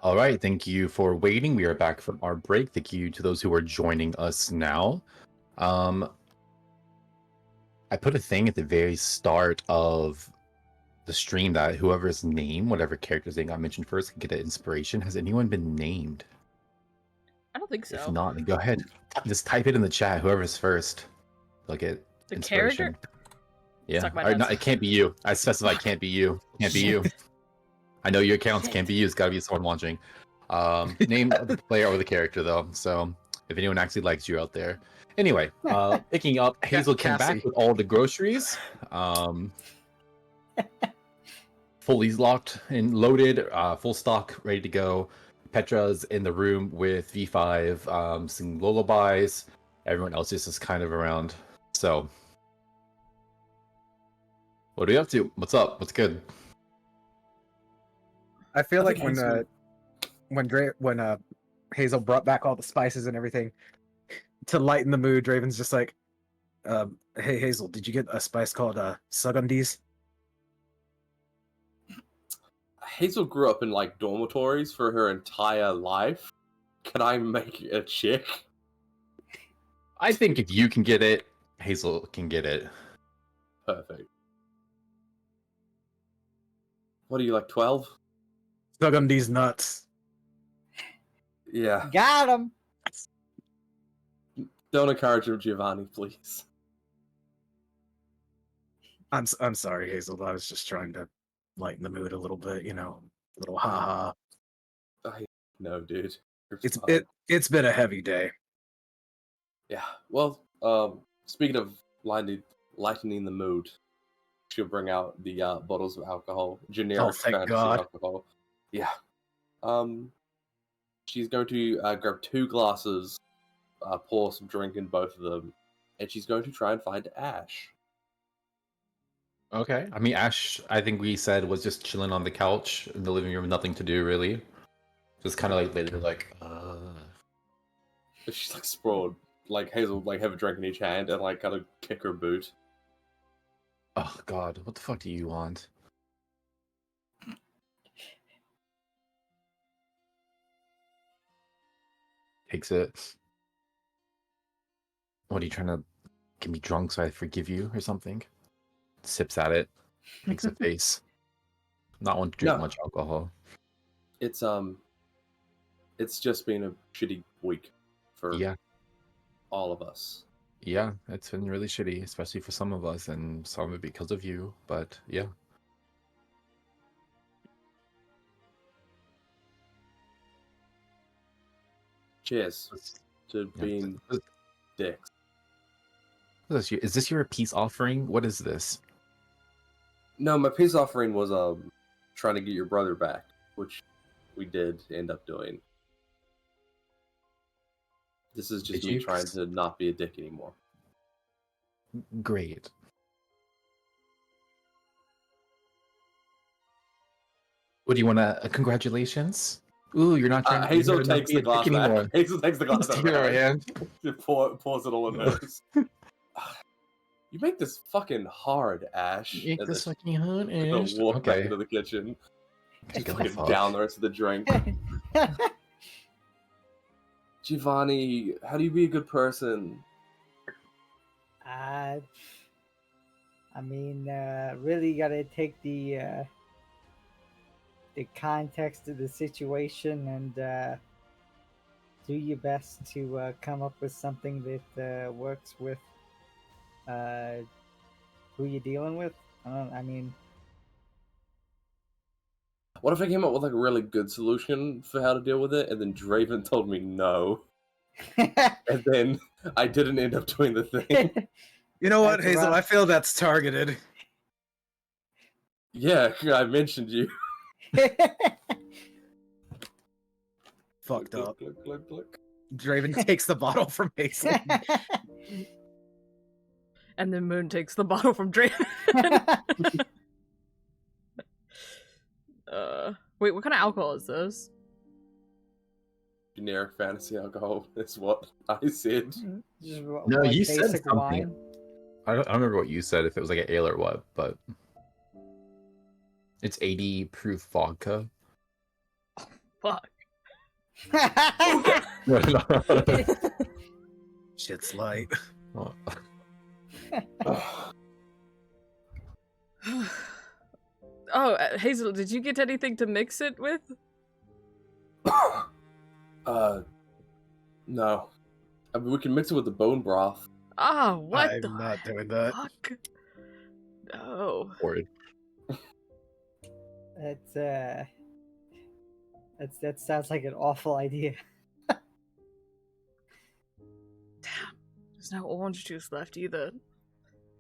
All right, thank you for waiting. We are back from our break. Thank you to those who are joining us now. I put a thing at the very start of the stream that whoever's name, whatever character's name got mentioned first, can get an inspiration. Has anyone been named? I don't think If so. not, then go ahead. Just type it in the chat. Whoever's first, they'll get The inspiration. character? Yeah, Suck my or, no, nuts. it can't be you. I specified can't be you. Can't be you. I know your accounts can't be you. It's got to be someone watching. Name of the player or the character though. So if anyone actually likes you out there. Anyway, picking up, Hazel came back Cassie. with all the groceries. Fully locked and loaded, full stock, ready to go. Petra's in the room with V5, singing lullabies. Everyone else is just kind of around. So, what are we up to? What's up? What's good? I feel I like think when Hazel brought back all the spices and everything to lighten the mood, Draven's just like, "Hey Hazel, did you get a spice called Sugundis?" Hazel grew up in like dormitories for her entire life. Can I make a check? I think if you can get it, Hazel can get it. Perfect. What are you, like 12? Sugundis nuts. Yeah. Got him. Don't encourage him, Giovanni, please. I'm sorry, Hazel. I was just trying to lighten the mood a little bit. You know, a little ha ha. No, dude. You're It's fine. it's been a heavy day. Yeah. Well, speaking of lightening the mood, she'll bring out the bottles of alcohol, generic thank fancy God. alcohol. Yeah. She's going to grab 2 glasses, pour some drink in both of them, and she's going to try and find Ash. Okay. I mean, Ash, I think we said was just chilling on the couch in the living room, nothing to do really. Just kind of like later, like, She's like sprawled, like Hazel, like have a drink in each hand and like kind of kick her boot. oh God, what the fuck do you want? Takes it. What are you trying to get me drunk so I forgive you or something? Sips at it, makes a face. Not want to drink No. much alcohol. It's just been a shitty week for Yeah, all of us. yeah, it's been really shitty, especially for some of us, and some of it because of you. But yeah, Cheers Let's- to yeah. being dicks. Is this your peace offering? What is this? No, my peace offering was trying to get your brother back, which we did end up doing. This is just Did me you? trying to not be a dick anymore. Great. What do you want to? Congratulations. Ooh, you're not trying to. Hazel you're not takes be a the glass dick anymore. back. Hazel takes the glass Take it out of back. hand. She pours it all in hers. You make this fucking hard, Ash. Make And this then fucking hot she'll Ash. walk back Okay. into the kitchen. Just Give a fucking fuck. down the rest of the drink. Giovanni, how do you be a good person? I mean, really gotta take the context of the situation and do your best to come up with something that works with who you're dealing with. I mean, What if I came up with like a really good solution for how to deal with it, and then Draven told me no, and then I didn't end up doing the thing? You know what, That's Hazel? rough. I feel that's targeted. Yeah, I mentioned you. Fucked Click, up. click, click, click. Draven takes the bottle from Hazel. And then Moon takes the bottle from Draven. Wait, what kind of alcohol is this? Generic fantasy alcohol is what I said. Just No, like you said basic something. wine. I don't remember what you said, if it was like an ale or what, but it's 80 proof vodka. Fuck. Shit's light. Oh, Hazel, did you get anything to mix it with? No. I mean, we can mix it with the bone broth. Ah, what I'm the not doing that. fuck? No. Horrid. That sounds like an awful idea. Damn, there's no orange juice left either.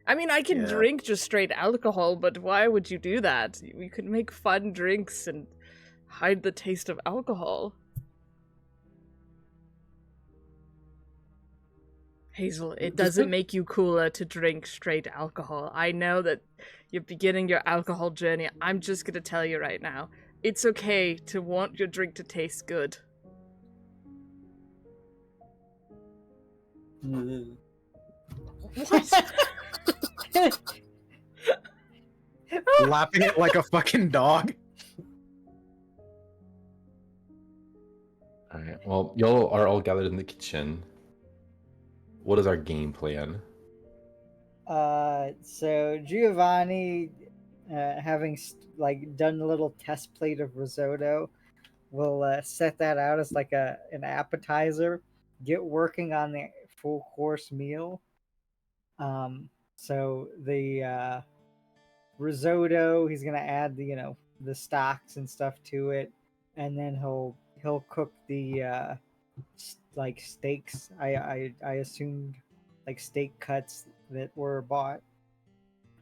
I mean, I can Yeah. drink just straight alcohol, but why would you do that? We could make fun drinks and hide the taste of alcohol. Hazel, it doesn't make you cooler to drink straight alcohol. I know that you're beginning your alcohol journey. I'm just gonna tell you right now. It's okay to want your drink to taste good. What? Lapping it like a fucking dog. Alright, well, y'all are all gathered in the kitchen. What is our game plan? So Giovanni, having done a little test plate of risotto, will set that out as like an appetizer. Get working on the full course meal. So the risotto, he's gonna add the stocks and stuff to it, and then he'll cook the steaks. I assumed like steak cuts that were bought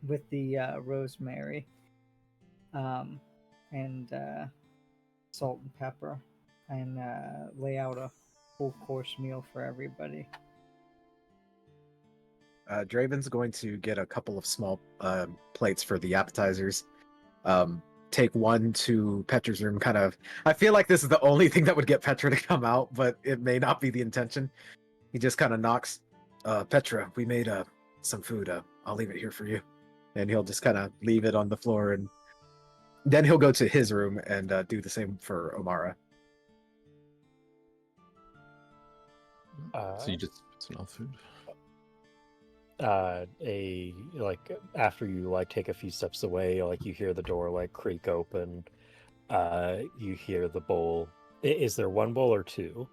with the rosemary, and salt and pepper, and lay out a full course meal for everybody. Draven's going to get a couple of small plates for the appetizers. Take one to Petra's room. Kind of, I feel like this is the only thing that would get Petra to come out, but it may not be the intention. He just kind of knocks. Petra, we made some food. I'll leave it here for you. And he'll just kind of leave it on the floor, and then he'll go to his room and do the same for Omara. So you just smell food? After you take a few steps away, you hear the door creak open. You hear the bowl. Is there one bowl or two?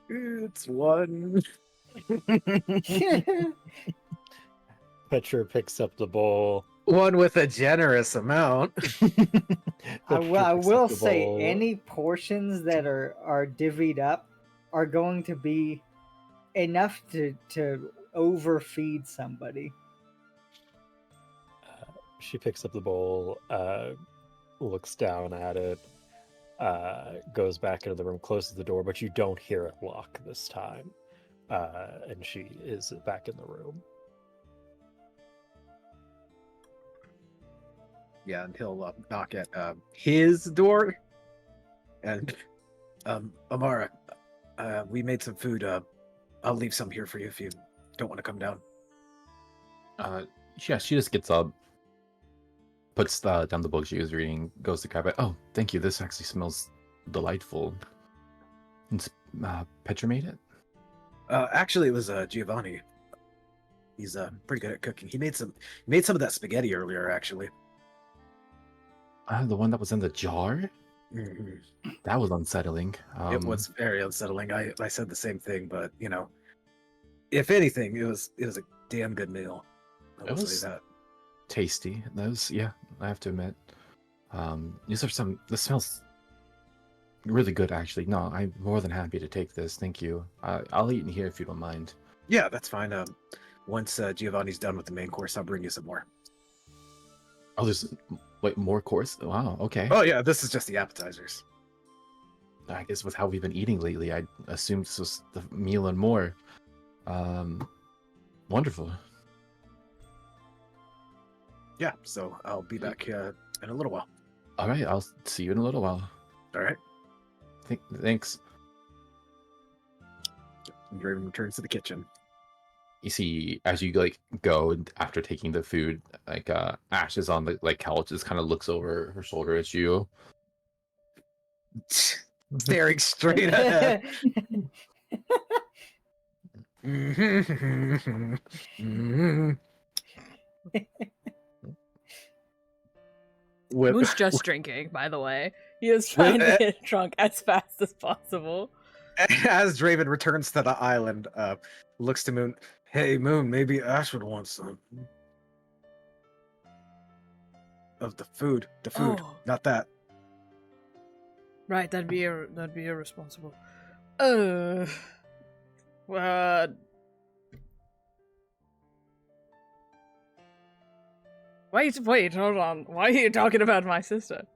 It's one. Petra picks up the bowl. One with a generous amount. I Petra picks will up the say bowl. any portions that are divvied up are going to be enough to overfeed somebody. She picks up the bowl, looks down at it, goes back into the room, closes the door, but you don't hear it lock this time. And she is back in the room. Yeah, and he'll knock at his door. And Amara, we made some food. I'll leave some here for you if you don't want to come down. Yeah, she just gets up, puts down the book she was reading, goes to grab it. Oh, thank you. This actually smells delightful. And, Petra made it? Actually, it was Giovanni. He's pretty good at cooking. He made some of that spaghetti earlier, actually. The one that was in the jar? Mhm. That was unsettling. It was very unsettling. I said the same thing, but if anything, it was a damn good meal. I will say that. Tasty. That was, yeah, I have to admit. This smells really good, actually. No, I'm more than happy to take this. Thank you. I'll eat in here if you don't mind. Yeah, that's fine. Once Giovanni's done with the main course, I'll bring you some more. Oh, there's more course? Wow, okay. Oh yeah, this is just the appetizers. I guess with how we've been eating lately, I assumed this was the meal and more. Wonderful. Yeah, so I'll be back in a little while. All right, I'll see you in a little while. All right. Thanks. Draven returns to the kitchen. You see, as you go after taking the food, Ash is on the couch, just kind of looks over her shoulder at you. staring straight ahead. Moon's just drinking, by the way. He is trying to get drunk as fast as possible. As Draven returns to the island, looks to Moon. Hey, Moon, maybe Ash would want some of the food. The food, Oh. not that. Right, that'd be irresponsible. What? Wait, hold on. Why are you talking about my sister?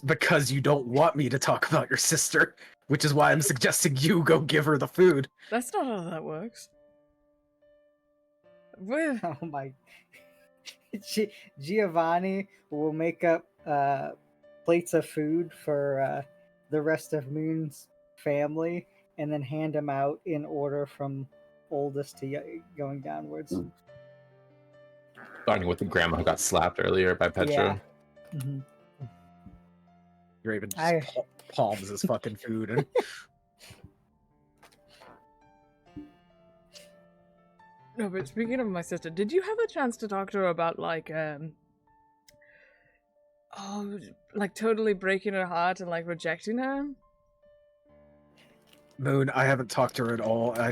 Because you don't want me to talk about your sister, which is why I'm suggesting you go give her the food. That's not how that works. Where? Oh my. Giovanni will make up plates of food for the rest of Moon's family and then hand them out in order from oldest to going downwards. Starting with the grandma who got slapped earlier by Petra. Yeah. Mm-hmm. Draven just palms his fucking food. And... No, but speaking of my sister, did you have a chance to talk to her about totally breaking her heart and rejecting her? Moon, I haven't talked to her at all. I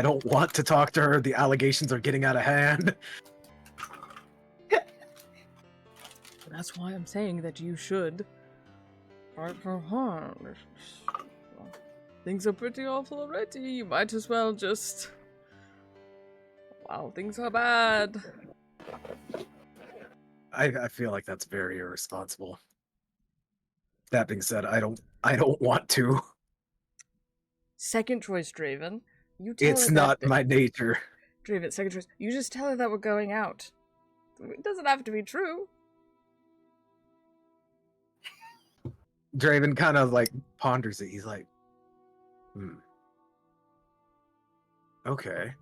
don't want to talk to her. The allegations are getting out of hand. That's why I'm saying that you should fight for her. Things are pretty awful already. You might as well just... Wow, things are bad. I feel like that's very irresponsible. That being said, I don't want to. Second choice, Draven. You tell It's her not that... my nature. Draven, second choice. You just tell her that we're going out. It doesn't have to be true. Draven kind of ponders it. He's like, okay.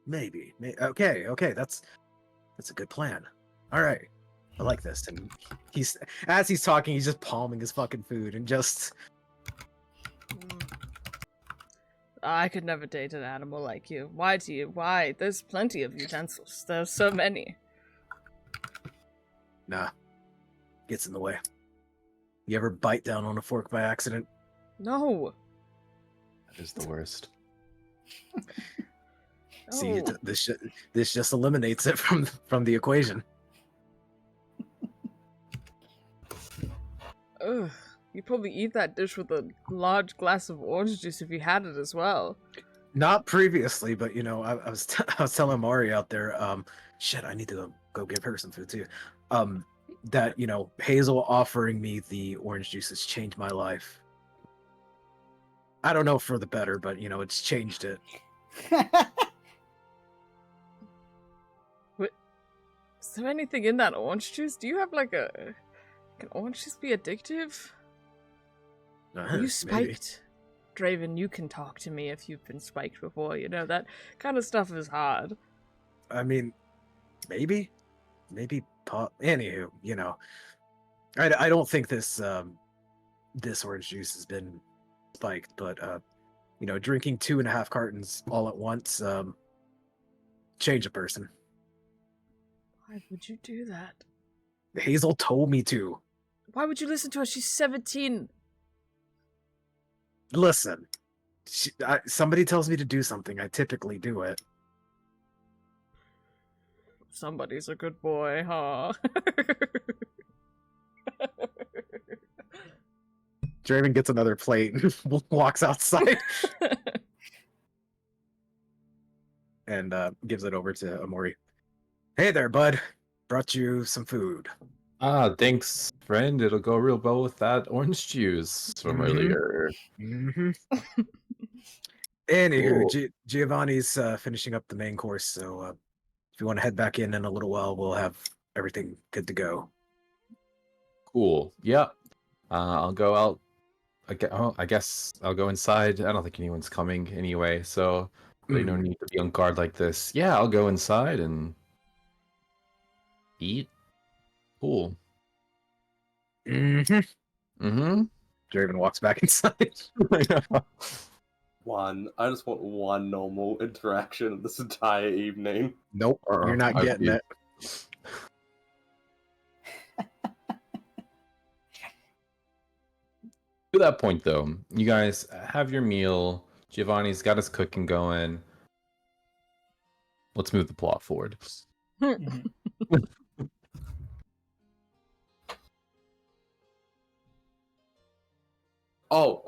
Maybe. Okay, that's a good plan. All right. I like this. And as he's talking, he's just palming his fucking food and just... I could never date an animal like you. Why do you? Why? There's plenty of utensils. There's so many. Nah. Gets in the way. You ever bite down on a fork by accident? No. That is the worst. See, No. this just eliminates it from the equation. Ugh. You'd probably eat that dish with a large glass of orange juice if you had it as well. Not previously, but I was I was telling Mari out there, shit, I need to go give her some food too. That Hazel offering me the orange juice has changed my life. I don't know for the better, but it's changed it. Is there anything in that orange juice? Do you have can orange juice be addictive? Are you Maybe. spiked? Draven, you can talk to me if you've been spiked before. That kind of stuff is hard. I mean, maybe. Anywho, I don't think this orange juice has been spiked, but drinking 2.5 cartons all at once change a person. Why would you do that? Hazel told me to. Why would you listen to her? She's 17. Listen, somebody tells me to do something, I typically do it. Somebody's a good boy, huh? Draven gets another plate and walks outside and gives it over to Amori. Hey there, bud. Brought you some food. Ah, thanks, friend. It'll go real well with that orange juice from earlier. Mm-hmm. Anywho, Cool. Giovanni's finishing up the main course, so if you want to head back in a little while, we'll have everything good to go. Cool. Yeah. I'll go out. I guess I'll go inside. I don't think anyone's coming anyway, so really no need to be on guard like this. Yeah, I'll go inside and eat. Cool. Mm-hmm. Mm-hmm. Draven walks back inside. I just want one normal interaction this entire evening. Nope, you're not I'd getting be- it. To that point, though, you guys have your meal. Giovanni's got his cooking going. Let's move the plot forward. Mhm. Oh,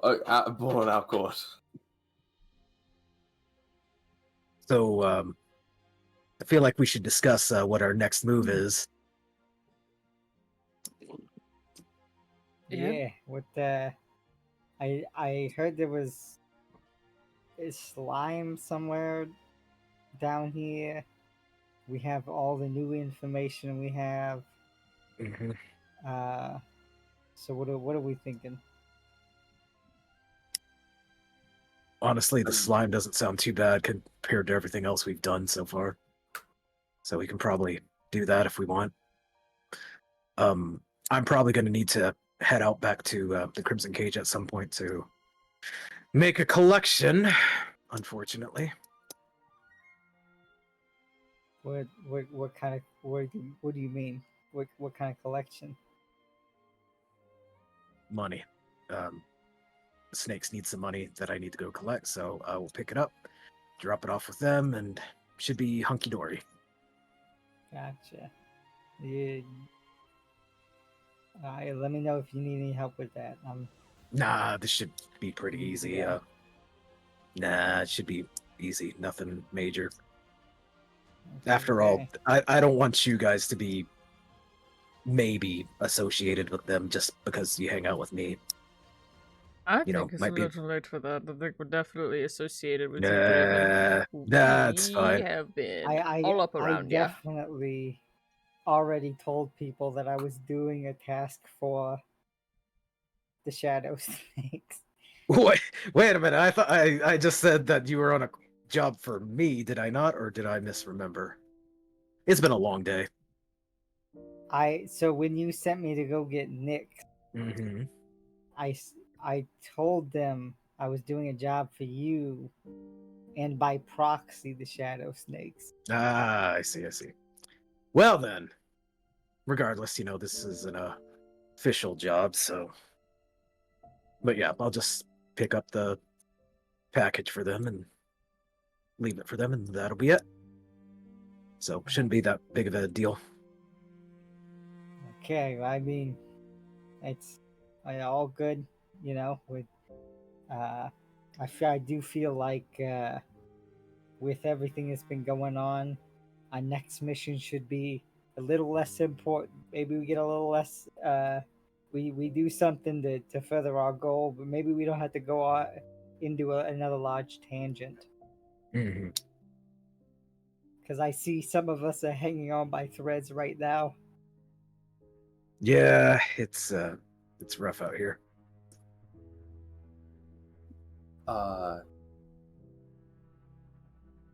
born out court. So, I feel like we should discuss what our next move is. Yeah. Yeah. What the? I heard there was a slime somewhere down here. We have all the new information we have. Mhm. So what are we thinking? Honestly, the slime doesn't sound too bad compared to everything else we've done so far. So we can probably do that if we want. I'm probably going to need to head out back to the Crimson Cage at some point to make a collection, unfortunately. What kind of what do you mean? What kind of collection? Money. Snakes need some money that I need to go collect, so I will pick it up, drop it off with them, and should be hunky-dory. Gotcha. Yeah. Let me know if you need any help with that. Nah, this should be pretty easy. Yeah. It should be easy. Nothing major. After all, okay. I don't want you guys to be maybe associated with them just because you hang out with me. I You know, think it's a might be- little late for that. I think we're definitely associated with you, Draven. That's We fine. have been I all up around I ya. definitely already told people that I was doing a task for the Shadow Snakes. Wait a minute. I thought I just said that you were on a job for me, did I not, or did I misremember? It's been a long day. So when you sent me to go get Nick, Mm-hmm. I told them I was doing a job for you, and by proxy the Shadow Snakes. Ah, I see. Well then, regardless, this is an official job, so. But yeah, I'll just pick up the package for them and leave it for them, and that'll be it. So shouldn't be that big of a deal. Okay, I mean, it's all good, with I do feel like with everything that's been going on, our next mission should be a little less important. Maybe we get a little less we do something to further our goal, but maybe we don't have to go into another large tangent. Mm-hmm. Because I see some of us are hanging on by threads right now. Yeah, it's rough out here.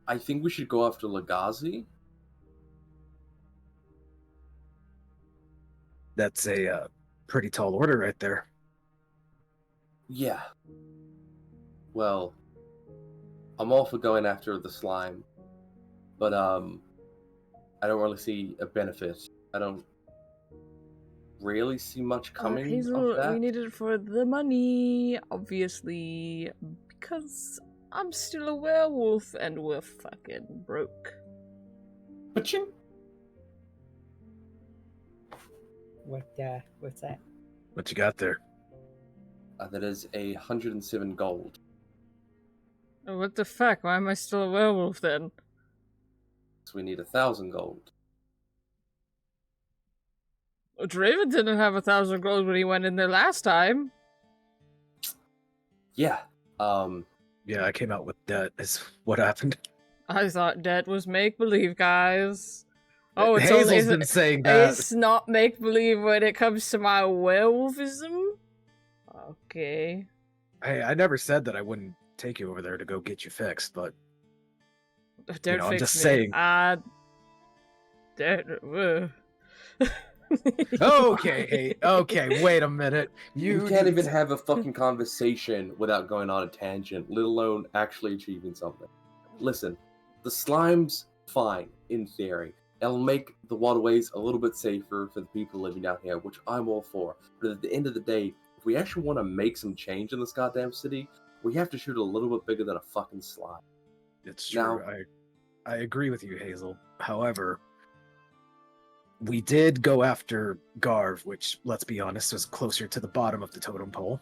I think we should go after Legazi. That's a pretty tall order right there. Yeah. Well, I'm all for going after the slime, but I don't really see a benefit. I don't really see much coming Hazel, of that. we need it for the money, obviously, because I'm still a werewolf and we're fucking broke. Ba-ching. What's that? What you got there? That is 107 gold. Oh, what the fuck? Why am I still a werewolf then? So we need 1,000 gold. Well, Draven didn't have 1,000 gold when he went in there last time. Yeah. Yeah, I came out with debt. Is what happened. I thought debt was make-believe, guys. Oh, it's Hazel's only, been saying that. it's not make-believe when it comes to my werewolfism? Okay. Hey, I never said that I wouldn't take you over there to go get you fixed, but Don't I'm fix just me. saying. Okay, hey, okay, wait a minute. You can't even have a fucking conversation without going on a tangent, let alone actually achieving something. Listen, the slime's fine, in theory. It'll make the waterways a little bit safer for the people living down here, which I'm all for. But at the end of the day, if we actually want to make some change in this goddamn city, we have to shoot a little bit bigger than a fucking slime. It's true. Now- I agree with you, Hazel. However, we did go after Garv, which, let's be honest, was closer to the bottom of the totem pole,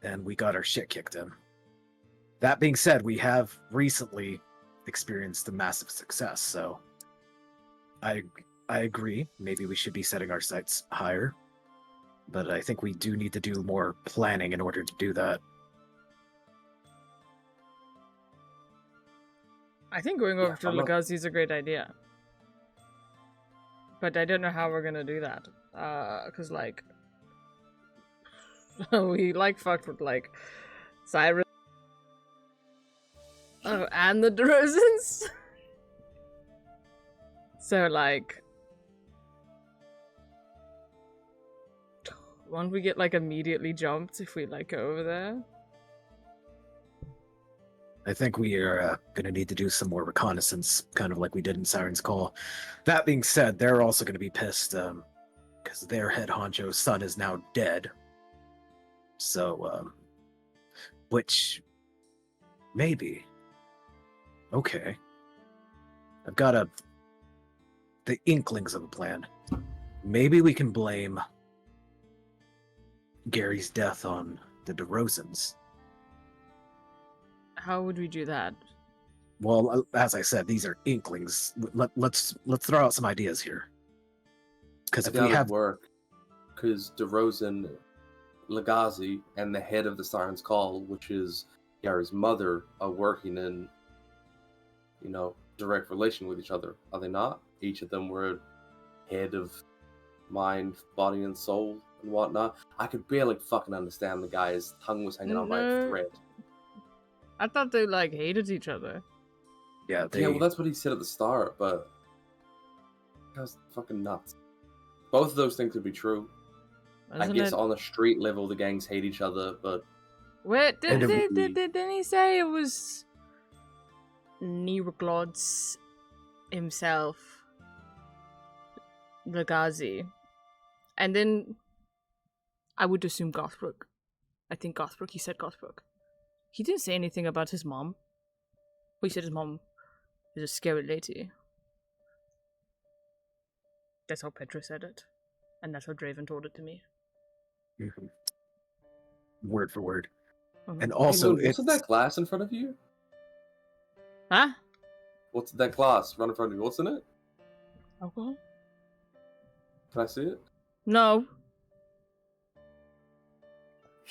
and we got our shit kicked in. That being said, we have recently experienced a massive success, so I agree. Maybe we should be setting our sights higher, but I think we do need to do more planning in order to do that. I think going over to I'm not- Legacy is a great idea. But I don't know how we're gonna do that. Cause like we like fucked with like Cyrus. Oh, and the DeRozans. So like won't we get like immediately jumped if we like go over there? I think we are going to need to do some more reconnaissance, kind of like we did in Siren's Call. That being said, they're also going to be pissed because their head honcho's son is now dead. So, which maybe. Okay. I've got the inklings of a plan. Maybe we can blame Gary's death on the DeRozans. How would we do that? Well, as I said, these are inklings. Let's throw out some ideas here. Because if we have work, because DeRozan, Legacy, and the head of the Siren's Call, which is Gary's mother, are working in, direct relation with each other. Are they not? Each of them were head of mind, body, and soul, and whatnot. I could barely fucking understand the guy. His tongue was hanging out by a No. thread. I thought they like hated each other. yeah, they Yeah, well, that's what he said at the start, but that was fucking nuts. Both of those things could be true. I Wasn't guess it? on the street level, the gangs hate each other, but Wait, And didn't he say it was Neuroglods himself, Legacy, and then I would assume Gothbrook. I think Gothbrook. He said Gothbrook. He didn't say anything about his mom. Well, he said his mom is a scary lady. That's how Petra said it, and that's how Draven told it to me. Mhm. Word for word. Mhm. And also, hey, what's it's that glass in front of you? Huh? What's that glass right in front of you? What's in it? Alcohol? Can I see it? No.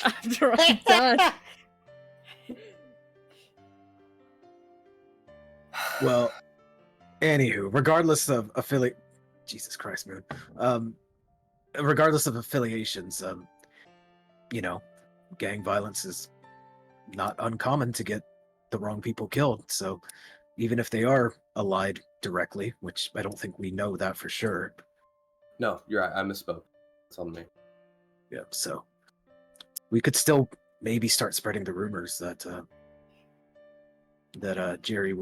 After I'm done. well. Anywho, regardless of Jesus Christ, Moon. Regardless of affiliations, gang violence is not uncommon to get the wrong people killed. So even if they are allied directly, which I don't think we know that for sure. No, you're right. I misspoke. It's on me. Yeah, so we could still maybe start spreading the rumors that Jerry,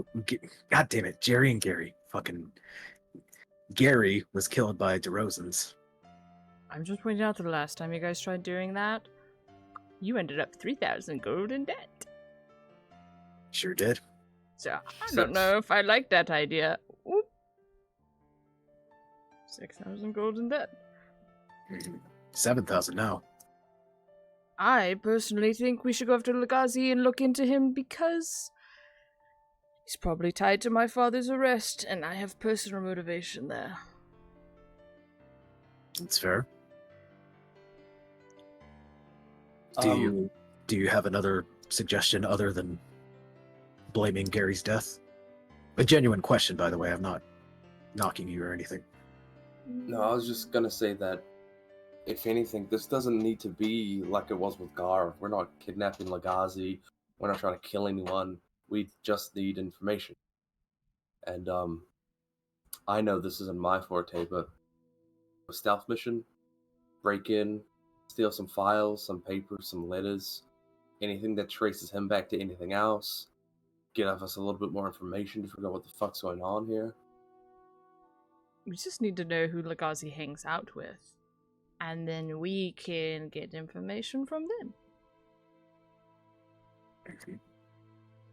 God damn it, Jerry and Gary, fucking Gary was killed by DeRozans. I'm just pointing out that the last time you guys tried doing that, you ended up 3,000 gold in debt. Sure did. So I don't know if I like that idea. Oop. 6,000 gold in debt. 7,000 now. I personally think we should go after Legacy and look into him because he's probably tied to my father's arrest, and I have personal motivation there. That's fair. Do you have another suggestion other than blaming Gary's death? A genuine question, by the way. I'm not knocking you or anything. No, I was just gonna say that, if anything, this doesn't need to be like it was with Gar. We're not kidnapping Legacy. We're not trying to kill anyone. We just need information. And I know this isn't my forte, but a stealth mission, break in, steal some files, some papers, some letters, anything that traces him back to anything else, give us a little bit more information to figure out what the fuck's going on here. We just need to know who Legazi hangs out with, and then we can get information from them.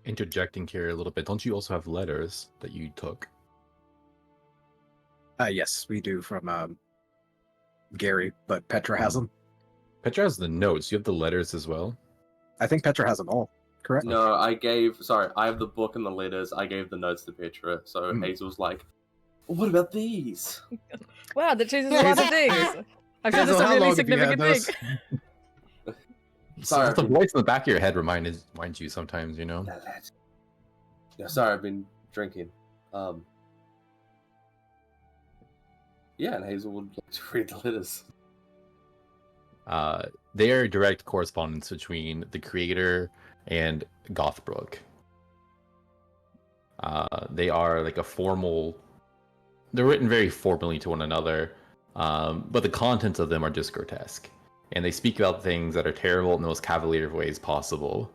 Interjecting here a little bit, don't you also have letters that you took? Yes, we do from Gary, but Petra has them. Petra has the notes. You have the letters as well. I think Petra has them all. Correct? No, I have the book and the letters. I gave the notes to Petra. So Hazel's like, what about these? Wow, that changes a lot of things. I feel this is a really significant thing. Sorry, It's the voice in the back of your head reminds you sometimes, you know? Yeah, sorry, I've been drinking. Yeah, and Hazel would like to read the letters. They are direct correspondence between the creator and Gothbrook. They are like a formal... They're written very formally to one another, but the contents of them are just grotesque. And they speak about things that are terrible in the most cavalier of ways possible.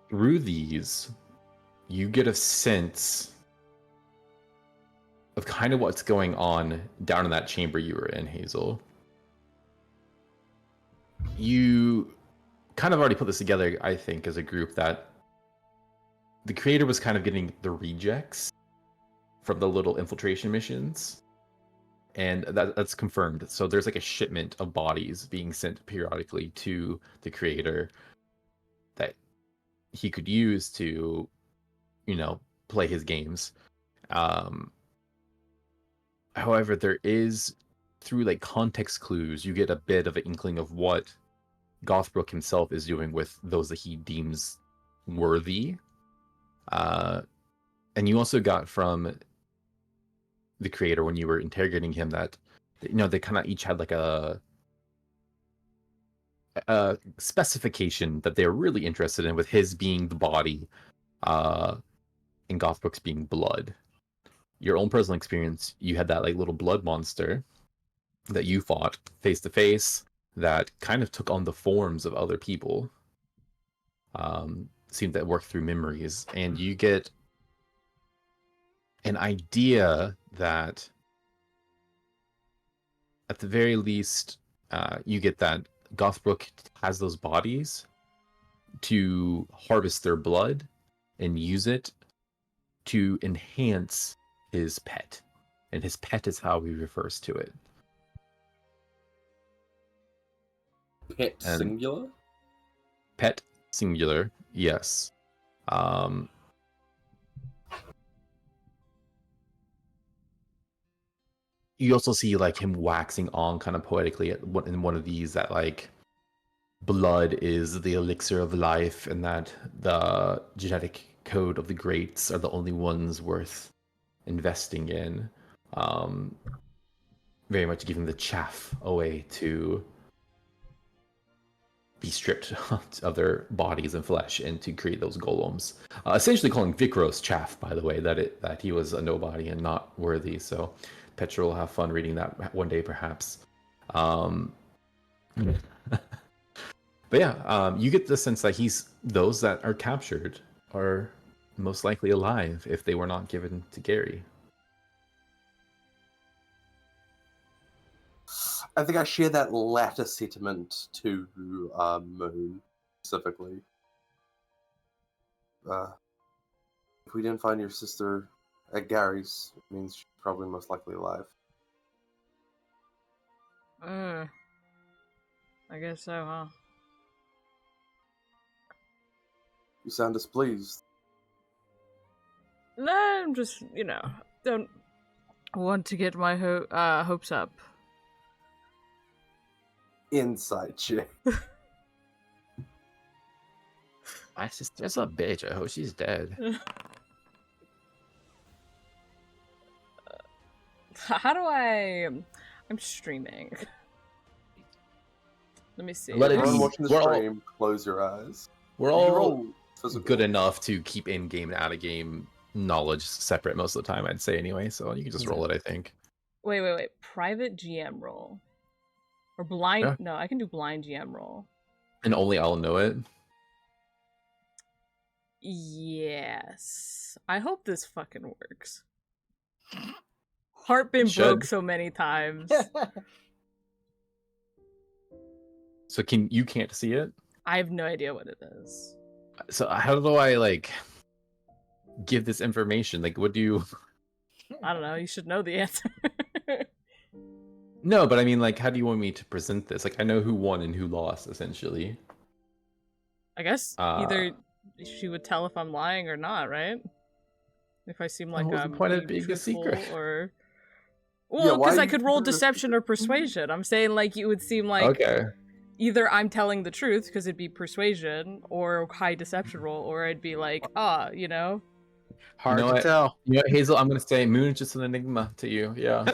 Through these, you get a sense of kind of what's going on down in that chamber you were in, Hazel. You kind of already put this together, I think, as a group, that the creator was kind of getting the rejects from the little infiltration missions. And that's confirmed. So there's like a shipment of bodies being sent periodically to the creator that he could use to, you know, play his games. However, there is, through like context clues, you get a bit of an inkling of what Gothbrook himself is doing with those that he deems worthy. And you also got from the creator, when you were interrogating him, that, you know, they kind of each had like a specification that they're really interested in, with his being the body, and Gothbrook's being blood. Your own personal experience, you had that like little blood monster that you fought face to face that kind of took on the forms of other people. Seemed to work through memories, and you get an idea that at the very least, you get that Gothbrook has those bodies to harvest their blood and use it to enhance his pet. And his pet is how he refers to it. Pet And- singular? Pet singular, yes. You also see like him waxing on kind of poetically in one of these, that like blood is the elixir of life, and that the genetic code of the greats are the only ones worth investing in. Very much giving the chaff away to be stripped of their bodies and flesh and to create those golems. Essentially calling Vikros chaff, by the way, that he was a nobody and not worthy. So Petra will have fun reading that one day, perhaps. But yeah, you get the sense that those that are captured are most likely alive if they were not given to Gary. I think I share that latter sentiment to Moon, specifically. If we didn't find your sister at Gary's, it means she's probably most likely alive. I guess so, huh? You sound displeased. No, I'm just, don't want to get my hopes up. Inside check. My sister's a bitch. I hope she's dead. How do I'm streaming. Let me see. Let it Everyone be. watching the We're all- stream, close your eyes. We're You can all roll physical. good enough to keep in-game and out-of-game knowledge separate most of the time, I'd say, anyway. So you can just roll it, I think. Wait. Private GM roll. Or blind. Yeah. No, I can do blind GM roll. And only I'll know it. Yes. I hope this fucking works. Heart been Should. broke so many times. So you can't see it? I have no idea what it is. So how do I like give this information? Like what do you I don't know. You should know the answer. No, but I mean like how do you want me to present this? Like I know who won and who lost essentially. I guess either she would tell if I'm lying or not, right? If I seem like what's the I'm point of being being a secret? or Yeah, well, why because I you could roll consider it a deception or persuasion. I'm saying like you would seem like Okay. either I'm telling the truth because it'd be persuasion or high deception roll, or I'd be like, you know. Hard know to what? tell. You know what, Hazel, I'm gonna say Moon's just an enigma to you. Yeah.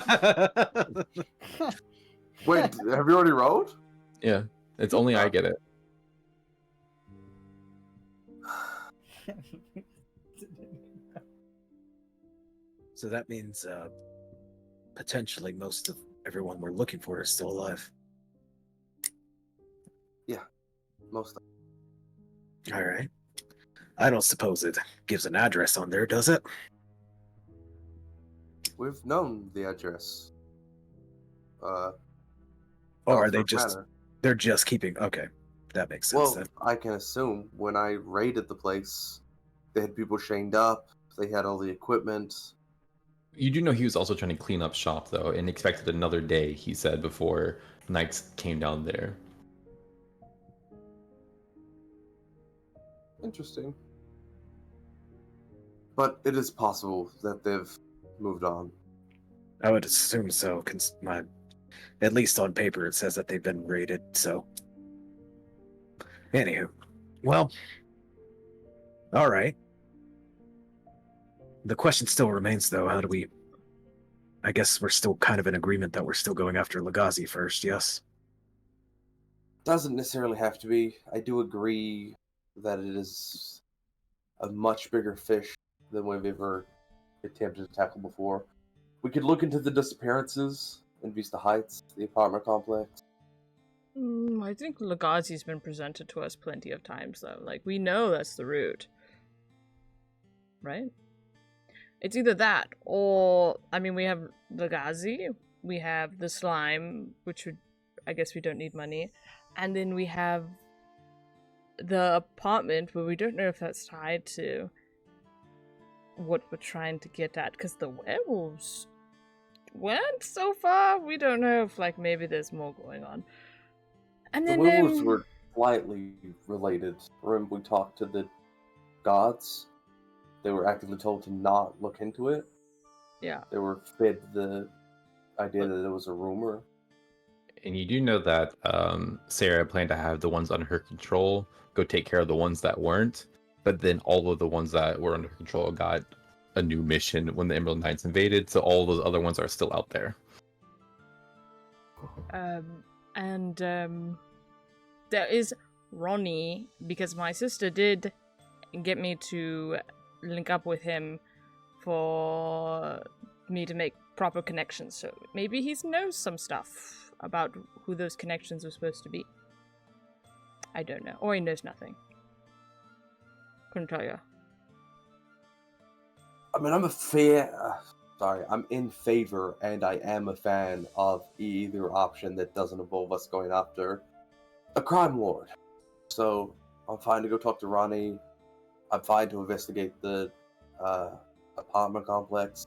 Wait, have you already rolled? Yeah. It's only I get it. So that means potentially most of everyone we're looking for is still alive. Most. All right. I don't suppose it gives an address on there, does it? We've known the address. Or are they Ellsworth just Manor. they're just keeping okay. That makes sense Well, then. I can assume when I raided the place, they had people chained up. They had all the equipment. You do know he was also trying to clean up shop though, and expected another day, he said, before Knights came down there. Interesting. But it is possible that they've moved on. I would assume so, at least on paper it says that they've been raided, so. Anywho. Well. Alright. The question still remains though, how do we I guess we're still kind of in agreement that we're still going after Legazi first, yes? Doesn't necessarily have to be. I do agree that it is a much bigger fish than we've ever attempted to tackle before. We could look into the disappearances in Vista Heights, the apartment complex. I think Legazi's been presented to us plenty of times, though. Like, we know that's the route. Right? It's either that, or, I mean, we have Legazi, we have the slime, which would, I guess we don't need money, and then we have the apartment, but we don't know if that's tied to what we're trying to get at, because the werewolves weren't so far. We don't know if, like, maybe there's more going on. And The then werewolves were slightly related. Remember we talked to the gods? They were actively told to not look into it. yeah. They were fed the idea that it was a rumor. And you do know that Sarah planned to have the ones under her control go take care of the ones that weren't, but then all of the ones that were under control got a new mission when the Emerald Knights invaded, so all those other ones are still out there. There is Ronnie, because my sister did get me to link up with him for me to make proper connections, so maybe he knows some stuff about who those connections were supposed to be. I don't know. Or he knows nothing. Couldn't tell you. I mean, I'm in favor, and I am a fan of either option that doesn't involve us going after a crime lord. So, I'm fine to go talk to Ronnie. I'm fine to investigate the apartment complex.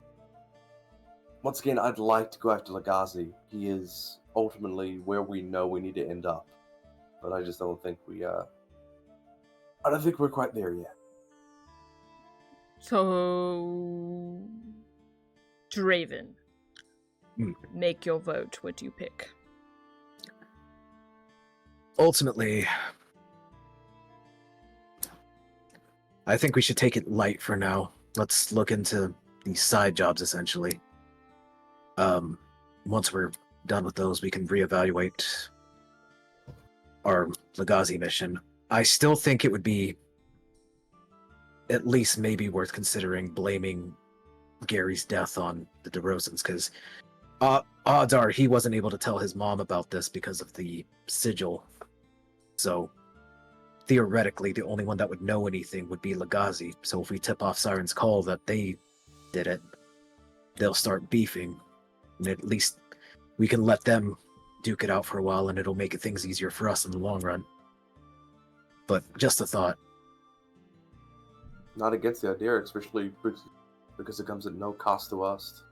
Once again, I'd like to go after Legazi. He is ultimately where we know we need to end up. But I just don't think I don't think we're quite there yet. So, Draven, make your vote. What do you pick? Ultimately, I think we should take it light for now. Let's look into these side jobs, essentially. Once we're done with those, we can reevaluate our Legazi mission. I still think it would be at least maybe worth considering blaming Gary's death on the DeRozans, because Odds are he wasn't able to tell his mom about this because of the sigil. So theoretically, the only one that would know anything would be Legazi. So if we tip off Siren's Call that they did it, they'll start beefing. And at least we can let them duke it out for a while, and it'll make things easier for us in the long run. But just a thought. Not against the idea, especially because it comes at no cost to us.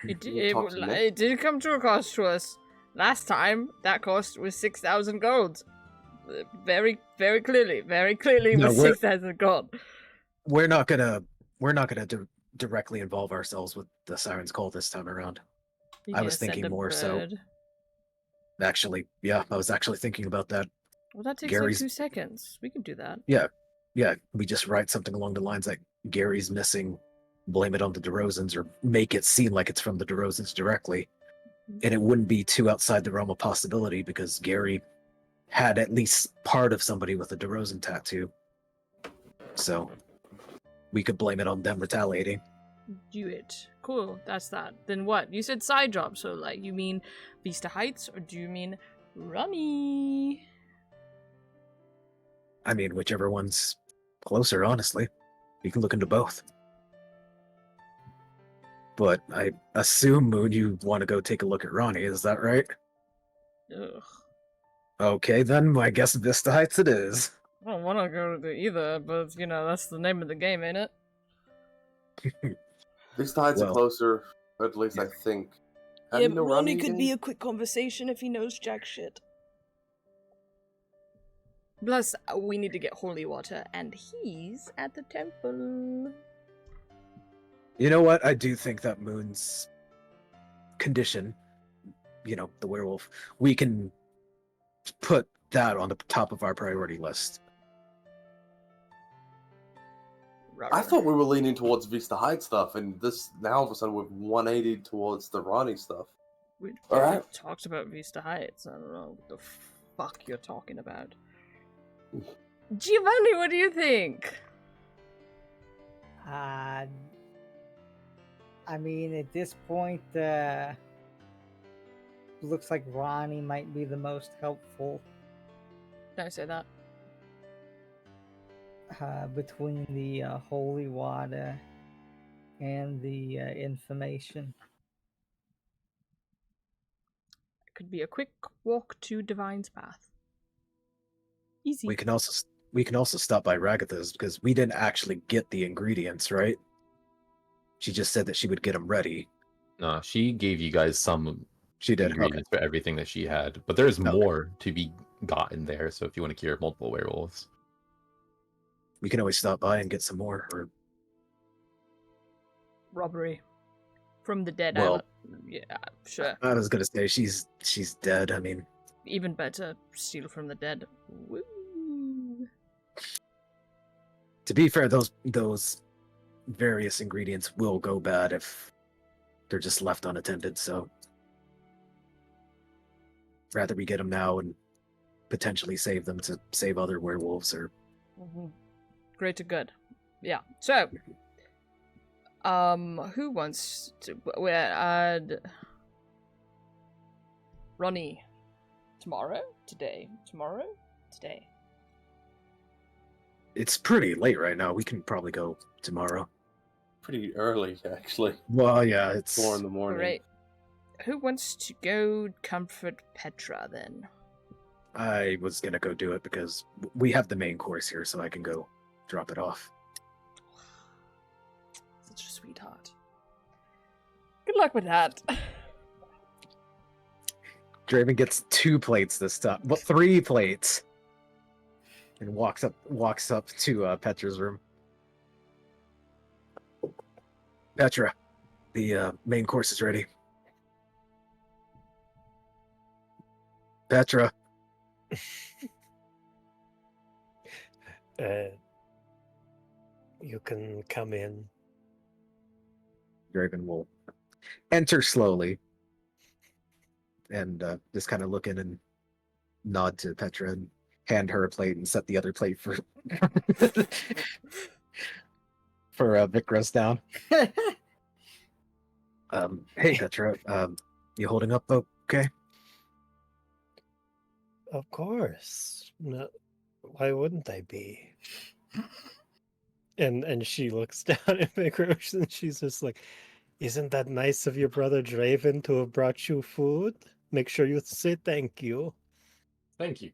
It You talk to Nick? it did come to a cost to us. Last time, that cost was 6,000 gold. Very, very clearly No, was we're- 6,000 gold. We're not gonna directly involve ourselves with the Siren's Call this time around. You I gonna was send thinking a more so. bird? Actually, yeah, I was actually thinking about that. Well, that takes Gary's- like 2 seconds. We can do that. Yeah, we just write something along the lines like Gary's missing, blame it on the DeRozans, or make it seem like it's from the DeRozans directly. And it wouldn't be too outside the realm of possibility because Gary had at least part of somebody with a DeRozan tattoo. So we could blame it on them retaliating. Do it. Cool, that's that. Then what? You said side job, so like you mean Vista Heights or do you mean Ronnie? I mean, whichever one's closer, honestly. You can look into both. But I assume, Moon, you want to go take a look at Ronnie, is that right? Ugh. Okay, then I guess Vista Heights it is. I don't want to go to either, but you know, that's the name of the game, ain't it? These tides Well- are closer, at least I think. How do you know Ronnie again? a quick conversation if he knows jack shit. Plus, we need to get holy water, and he's at the temple. You know what? I do think that Moon's condition, the werewolf, we can put that on the top of our priority list. I thought we were leaning towards Vista Heights stuff, and this now all of a sudden we're 180 towards the Ronnie stuff. We Alright. talked about Vista Heights. I don't know what the fuck you're talking about. Giovanni, what do you think? I mean, at this point, looks like Ronnie might be the most helpful Don't say that. between the holy water and the information. It could be a quick walk to Divine's Path. Easy. We can also stop by Ragatha's because we didn't actually get the ingredients, right? She just said that she would get them ready. No, she gave you guys some She did. Okay. ingredients for everything that she had, but there's Okay. more to be gotten there. So if you want to cure multiple werewolves, We can always stop by and get some more. Or Robbery. From the dead. Well- Yeah, sure. I was gonna say she's dead. I mean, Even better, steal from the dead. Woo. to be fair, those various ingredients will go bad if they're just left unattended. So rather we get them now and potentially save them to save other werewolves. Or Greater good. Yeah. So, who wants to? Ronnie. Tomorrow? Today? Tomorrow? Today. it's pretty late right now. We can probably go tomorrow. Pretty early, actually. Well, yeah, it's 4 in the morning. Alright. Who wants to go comfort Petra then? I was gonna go do it because we have the main course here, so I can go drop it off. Such a sweetheart. Good luck with that. Draven gets 2 plates this time. Well, 3 plates. And walks up to Petra's room. Petra, the main course is ready. Petra, You can come in. Draven will enter slowly and just kind of look in and nod to Petra and hand her a plate and set the other plate for for Vikros down. Hey Petra, you holding up okay? Of course. No, why wouldn't I be? And she looks down at Mikrosh and she's just like, "Isn't that nice of your brother Draven to have brought you food? Make sure you say thank you." Thank you.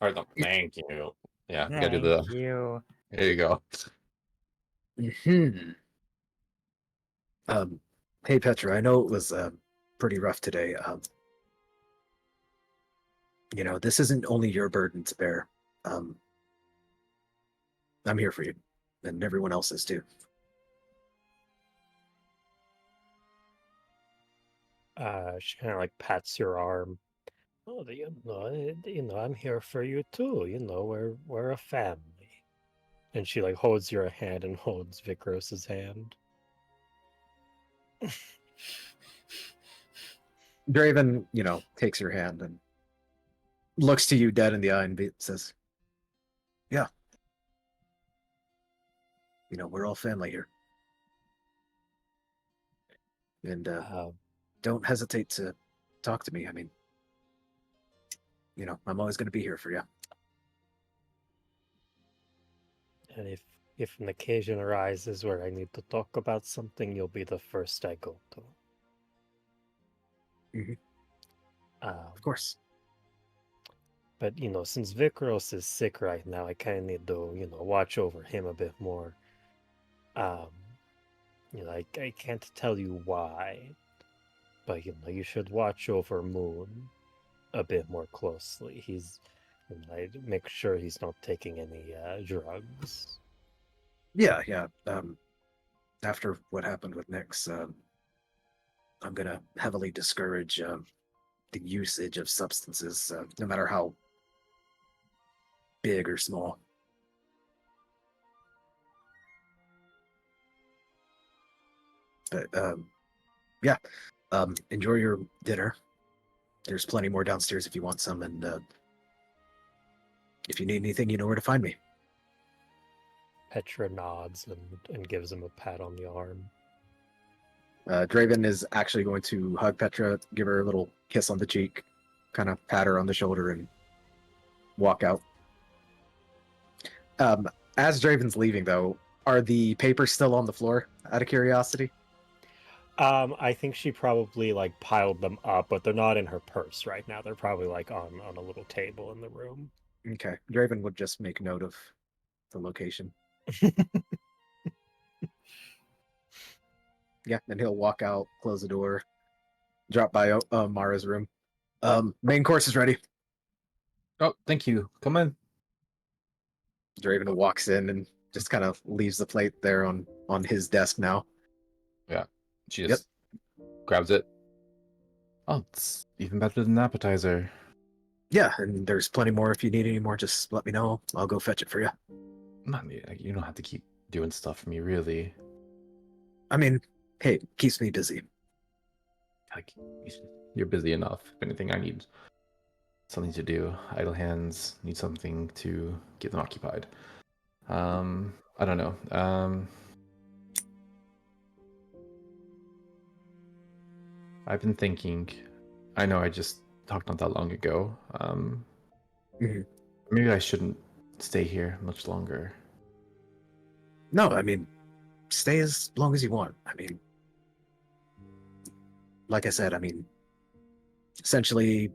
Or no, thank you. Yeah, we gotta do Thank the. you. There you go. Hmm. Hey Petra, I know it was pretty rough today. This isn't only your burden to bear. Um, I'm here for you, and everyone else is too. She kind of like pats your arm. Oh, I'm here for you too. We're a family. And she like holds your hand and holds Vikros's hand. Draven, takes your hand and looks to you dead in the eye and says, "Yeah, we're all family here, and don't hesitate to talk to me. I mean, I'm always going to be here for you." And if an occasion arises where I need to talk about something, you'll be the first I go to. Mhm. Of course. But since Vikros is sick right now, I kind of need to watch over him a bit more. I can't tell you why, but you should watch over Moon a bit more closely. I make sure he's not taking any drugs. Yeah. After what happened with Nyx, I'm going to heavily discourage the usage of substances, no matter how big or small. But yeah, enjoy your dinner. There's plenty more downstairs if you want some, and if you need anything, you know where to find me. Petra nods and gives him a pat on the arm. Draven is actually going to hug Petra, give her a little kiss on the cheek, kind of pat her on the shoulder, and walk out. As Draven's leaving, though, are the papers still on the floor, out of curiosity? I think she probably like piled them up, but they're not in her purse right now. They're probably like on a little table in the room. Okay. Draven would just make note of the location. Yeah, and he'll walk out, close the door, drop by Mara's room. Main course is ready. Oh, thank you. Come in. Draven walks in and just kind of leaves the plate there on his desk now. Yeah. She just grabs it. Oh, it's even better than an appetizer. Yeah, and there's plenty more. If you need any more, just let me know. I'll go fetch it for you. You don't have to keep doing stuff for me, really. I mean, hey, it keeps me busy. Like, you're busy enough. If anything, I need something to do. Idle hands need something to keep them occupied. I don't know. I've been thinking. I know I just talked not that long ago. Mhm. Maybe I shouldn't stay here much longer. No, I mean, stay as long as you want. I mean, like I said, essentially,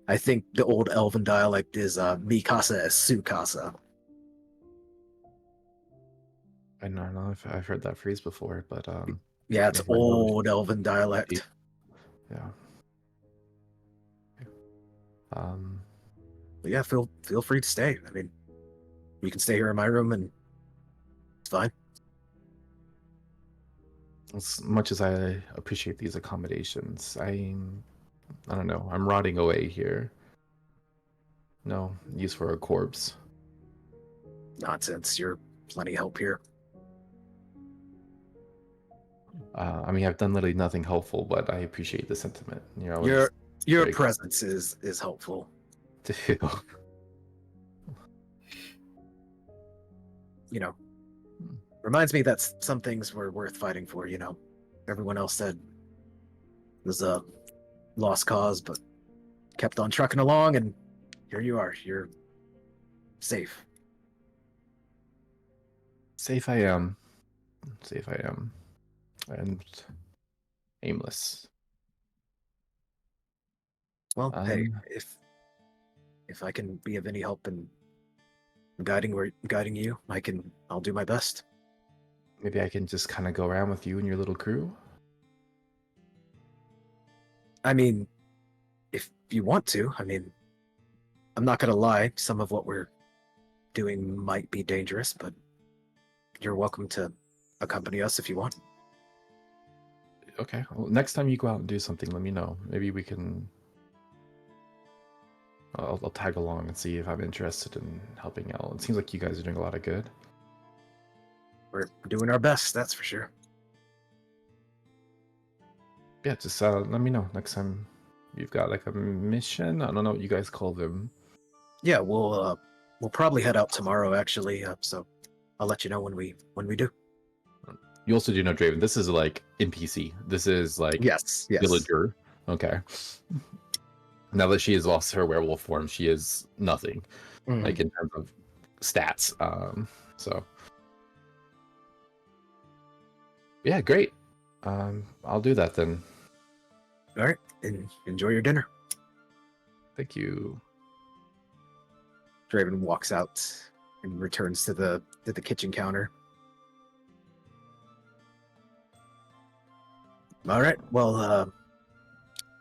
I think the old Elven dialect is mi casa es su casa. I don't know if I've heard that phrase before, but Yeah, it's make my note. old Elven dialect. Yeah. But yeah, feel free to stay. I mean, you can stay here in my room, and it's fine. As much as I appreciate these accommodations, I don't know. I'm rotting away here. No use for a corpse. Nonsense. You're plenty help here. I've done literally nothing helpful, but I appreciate the sentiment. Your very presence is helpful. to feel. Reminds me that some things were worth fighting for. everyone else said it was a lost cause, but kept on trucking along, and here you are. You're safe. Safe I am. Safe I am. And aimless. Well, hey, Um, if I can be of any help in guiding you, I'll do my best. maybe I can just kind of go around with you and your little crew. I mean, if you want to, I'm not gonna lie, some of what we're doing might be dangerous, but you're welcome to accompany us if you want. Okay. Well, next time you go out and do something, let me know. Maybe we can. I'll tag along and see if I'm interested in helping out. It seems like you guys are doing a lot of good. We're doing our best, that's for sure. Yeah, just let me know next time you've got like a mission. I don't know what you guys call them. Yeah, we'll probably head out tomorrow actually, so I'll let you know when we do. You also do know Draven. This is like NPC. This is like Yes. villager. Okay. Now that she has lost her werewolf form, she is nothing. Mhm. Like in terms of stats. So yeah, great. I'll do that then. All right, and enjoy your dinner. Thank you. Draven walks out and returns to the kitchen counter. All right. Well,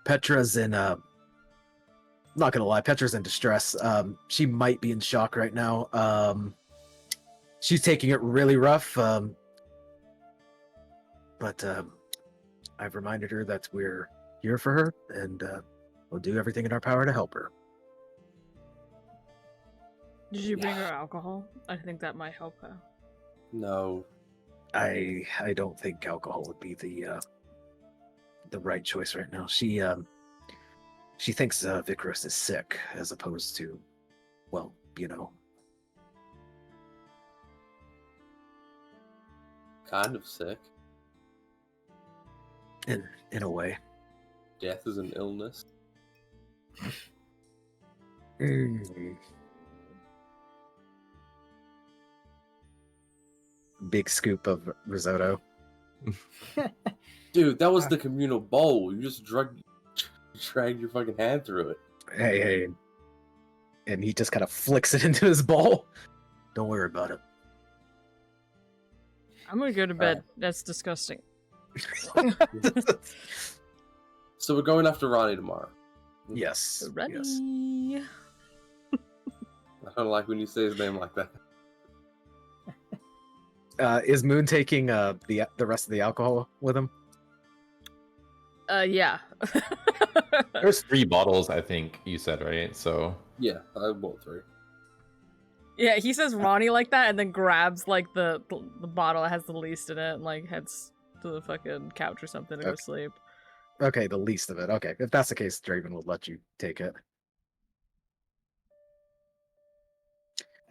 Petra's in. Not gonna lie, Petra's in distress. She might be in shock right now. She's taking it really rough. But I've reminded her that we're here for her, and we'll do everything in our power to help her. Did you bring her alcohol? I think that might help her. No. I don't think alcohol would be the right choice right now. She thinks Vicaris is sick, as opposed to, well, Kind of sick. in a way. Death is an illness. Big scoop of risotto. Dude, that was the communal bowl. You just dragged your fucking hand through it. Hey. And he just kind of flicks it into his bowl. Don't worry about it. I'm gonna go to bed. That's disgusting. So we're going after Ronnie tomorrow. Yes. Ready? Yes. I don't like when you say his name like that. Is Moon taking the rest of the alcohol with him? Yeah. There's 3 bottles, I think you said, right? So Yeah, I bought 3. Yeah, he says Ronnie like that and then grabs like the bottle that has the least in it and like heads to the fucking couch or something to go Okay. sleep. Okay, the least of it. Okay, if that's the case, Draven will let you take it.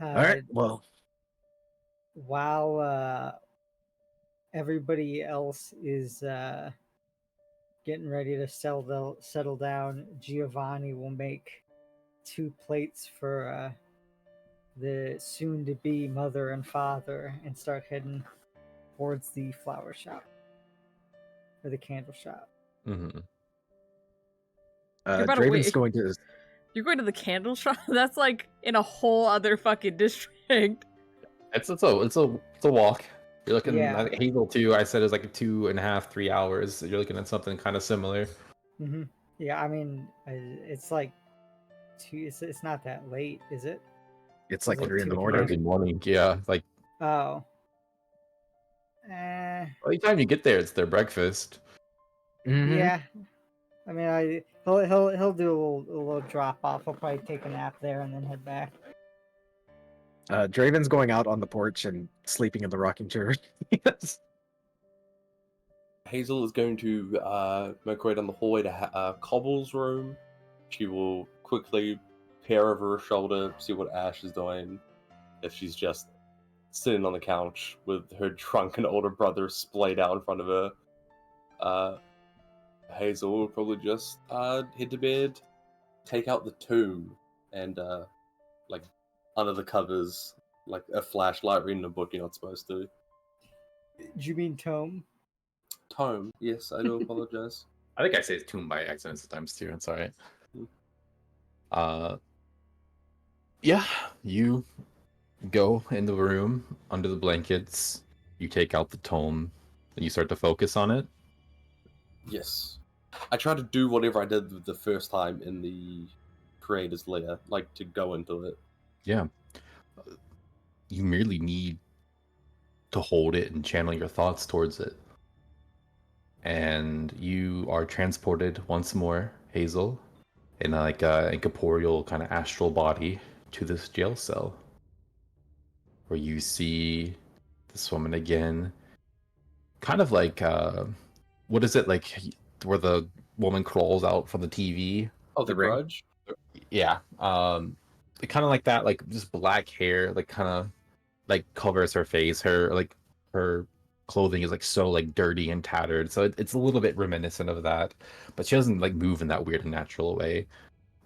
All right. Well, While everybody else is getting ready to settle down, Giovanni will make 2 plates for the soon-to-be mother and father and start heading towards the flower shop or the candle shop. mhm. You're about to Draven's wait. going to. You're going to the candle shop? That's like in a whole other fucking district. It's a walk. You're looking Yeah. at Hazel too. I said it's like 2.5, 3 hours. You're looking at something kind of similar. Mm-hmm. Yeah, I mean, it's like it's not that late, is it? It's like Is it 3 in the 2 morning. Early morning, yeah. Like Oh. by the time you get there, it's their breakfast. Mhm. Yeah. I mean, he'll do a little drop off. He'll probably take a nap there and then head back. Draven's going out on the porch and sleeping in the rocking chair. Yes. Hazel is going to make her way down the hallway to Cobble's room. She will quickly peer over her shoulder, see what Ash is doing. If she's just sitting on the couch with her drunken older brother splayed out in front of her. Hazel will probably just head to bed, take out the tomb, and like under the covers, like a flashlight reading a book you're not supposed to. Do you mean tome? Tome, yes, I do apologize. I think I say tomb by accident sometimes too. It's all right. Yeah, you go in the room under the blankets. You take out the tome, and you start to focus on it. Yes. I tried to do whatever I did the first time in the creator's lair, like to go into it. Yeah, you merely need to hold it and channel your thoughts towards it, and you are transported once more, Hazel, in like a incorporeal kind of astral body to this jail cell, where you see this woman again, kind of like what is it like where the woman crawls out from the TV? Oh, the ring? grudge? Yeah, kind of like that, like just black hair, like kind of like covers her face. Her clothing is like so like dirty and tattered, so it's a little bit reminiscent of that, but she doesn't like move in that weird and natural way.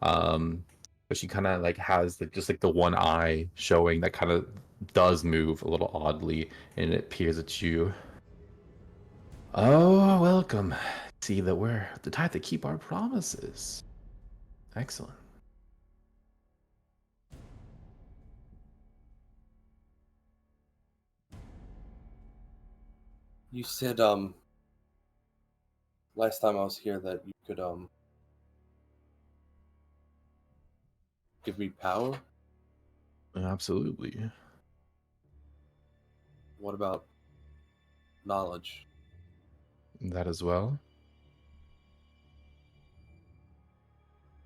Um, but she kind of like has like just like the one eye showing that kind of does move a little oddly, and it peers at you. Oh, welcome. See that we're the type that keep our promises. Excellent. You said last time I was here that you could give me power? Absolutely. What about knowledge? That as well.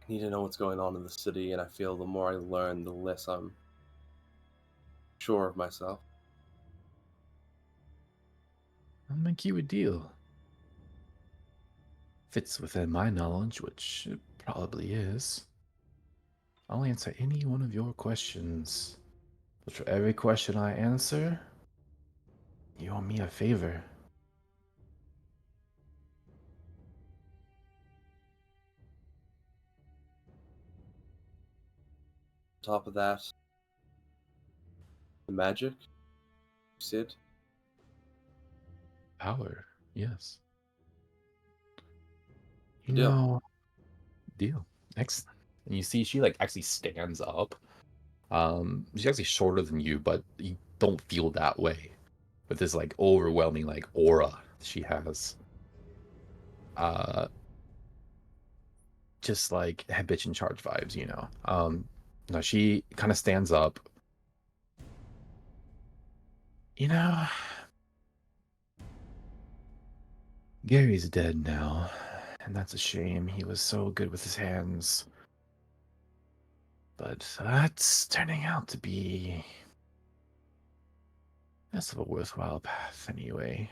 I need to know what's going on in the city, and I feel the more I learn, the less I'm sure of myself. I'll make you a deal. Fits within my knowledge, which it probably is. I'll answer any one of your questions. But for every question I answer, you owe me a favor. On top of that, the magic, you said? Power, yes. You Deal. know, deal. Excellent. And you see she like actually stands up. She's actually shorter than you, but you don't feel that way. With this like overwhelming like aura she has. Just like head bitch in charge vibes, you know. No, she kind of stands up. You know, Gary's dead now, and that's a shame. He was so good with his hands. But that's turning out to be less of a worthwhile path anyway.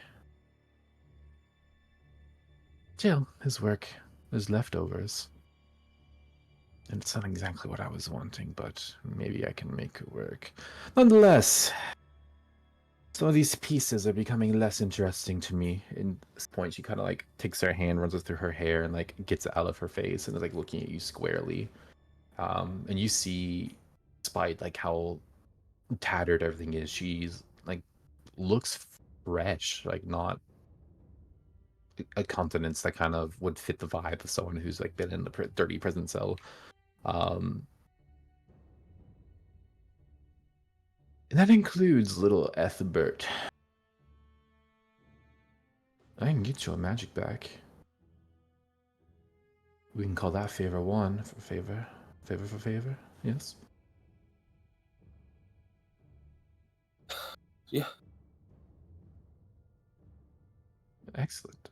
Still, his work, his leftovers. And it's not exactly what I was wanting, but maybe I can make it work. Nonetheless, some of these pieces are becoming less interesting to me. In this point, she kind of like takes her hand, runs it through her hair, and like gets it out of her face, and is like looking at you squarely. And you see, despite like how tattered everything is, she's like looks fresh, like not a countenance that kind of would fit the vibe of someone who's like been in the dirty prison cell. Um, and that includes little Ethbert. I can get you a magic back. We can call that favor one for favor. Favor for favor, yes? Yeah. Excellent.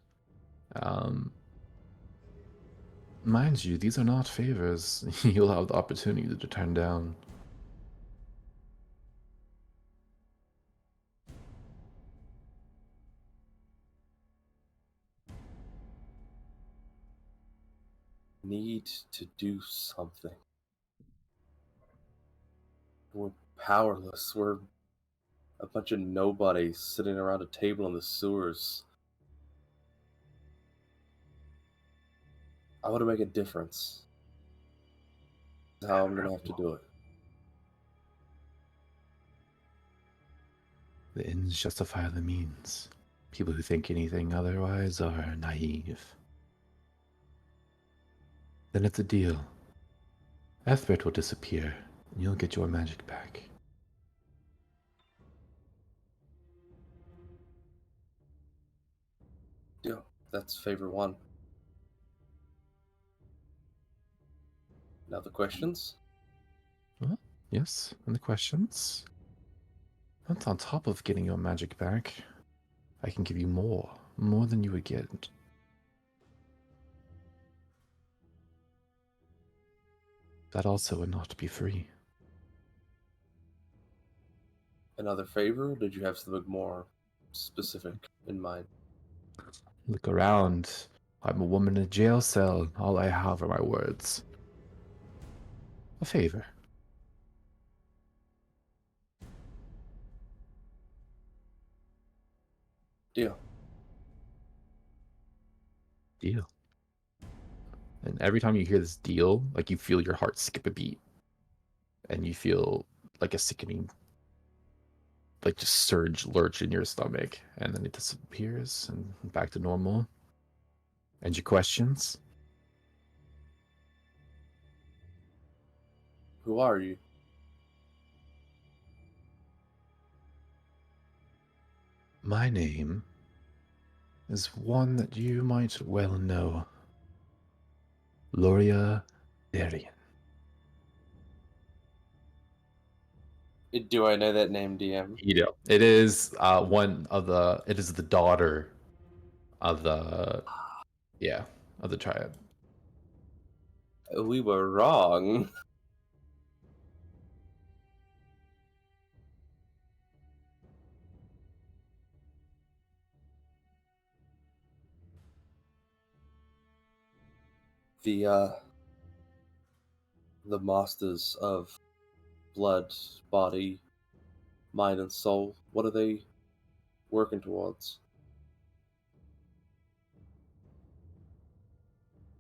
Mind you, these are not favors you'll have the opportunity to turn down. Need to do something. We're powerless. We're a bunch of nobodies sitting around a table in the sewers. I need to do something. Need to do something. We're powerless. We're a bunch of nobodies sitting around a table in the sewers. Need to do something. We're powerless. We're a bunch of nobodies sitting around a table in the sewers. Need to do something. We're powerless. We're a bunch of nobodies sitting around a table in the sewers. I want to make a difference. That's how I'm gonna have to do it. The ends justify the means. People who think anything otherwise are naive. Then it's a deal. Ethbert will disappear, and you'll get your magic back. Yeah, that's favor one. Now the questions? Yes, and the questions? That's on top of getting your magic back. I can give you more than you would get. That also would not be free. Another favor? Or did you have something more specific in mind? Look around. I'm a woman in a jail cell. All I have are my words. A favor. Deal. Deal. And every time you hear this deal, like you feel your heart skip a beat. And you feel like a sickening, like just surge lurch in your stomach. And then it disappears and back to normal. And your questions? Who are you? My name is one that you might well know. Loria Darian. Do I know that name, DM? You know, it is it is the daughter of the, yeah, of the triad. We were wrong. The masters of blood, body, mind, and soul. What are they working towards?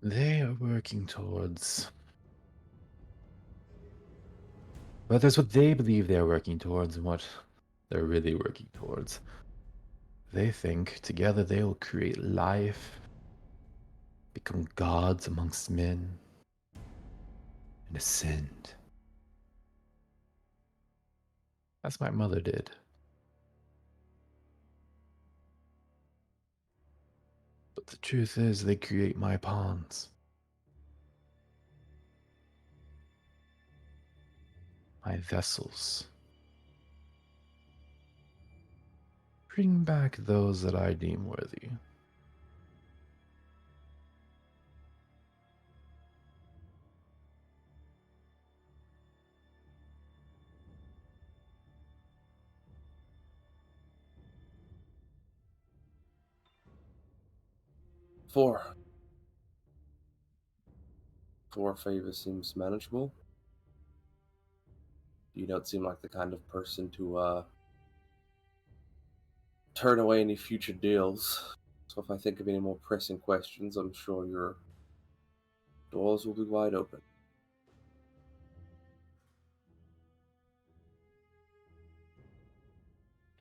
They are working towards, well, there's what they believe they're working towards and what they're really working towards. They think together they will create life, become gods amongst men, and ascend. As my mother did. But the truth is, they create my pawns. My vessels. Bring back those that I deem worthy. Four. Four favors seems manageable. You don't seem like the kind of person to turn away any future deals. So if I think of any more pressing questions, I'm sure your doors will be wide open.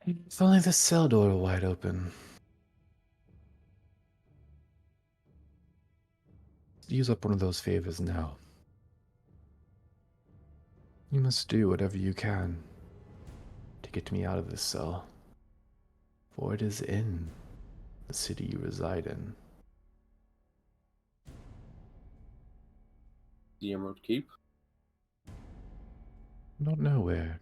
If only the cell door were wide open. Use up one of those favors now. You must do whatever you can to get me out of this cell, for it is in the city you reside in. The Emerald Keep? Not know where.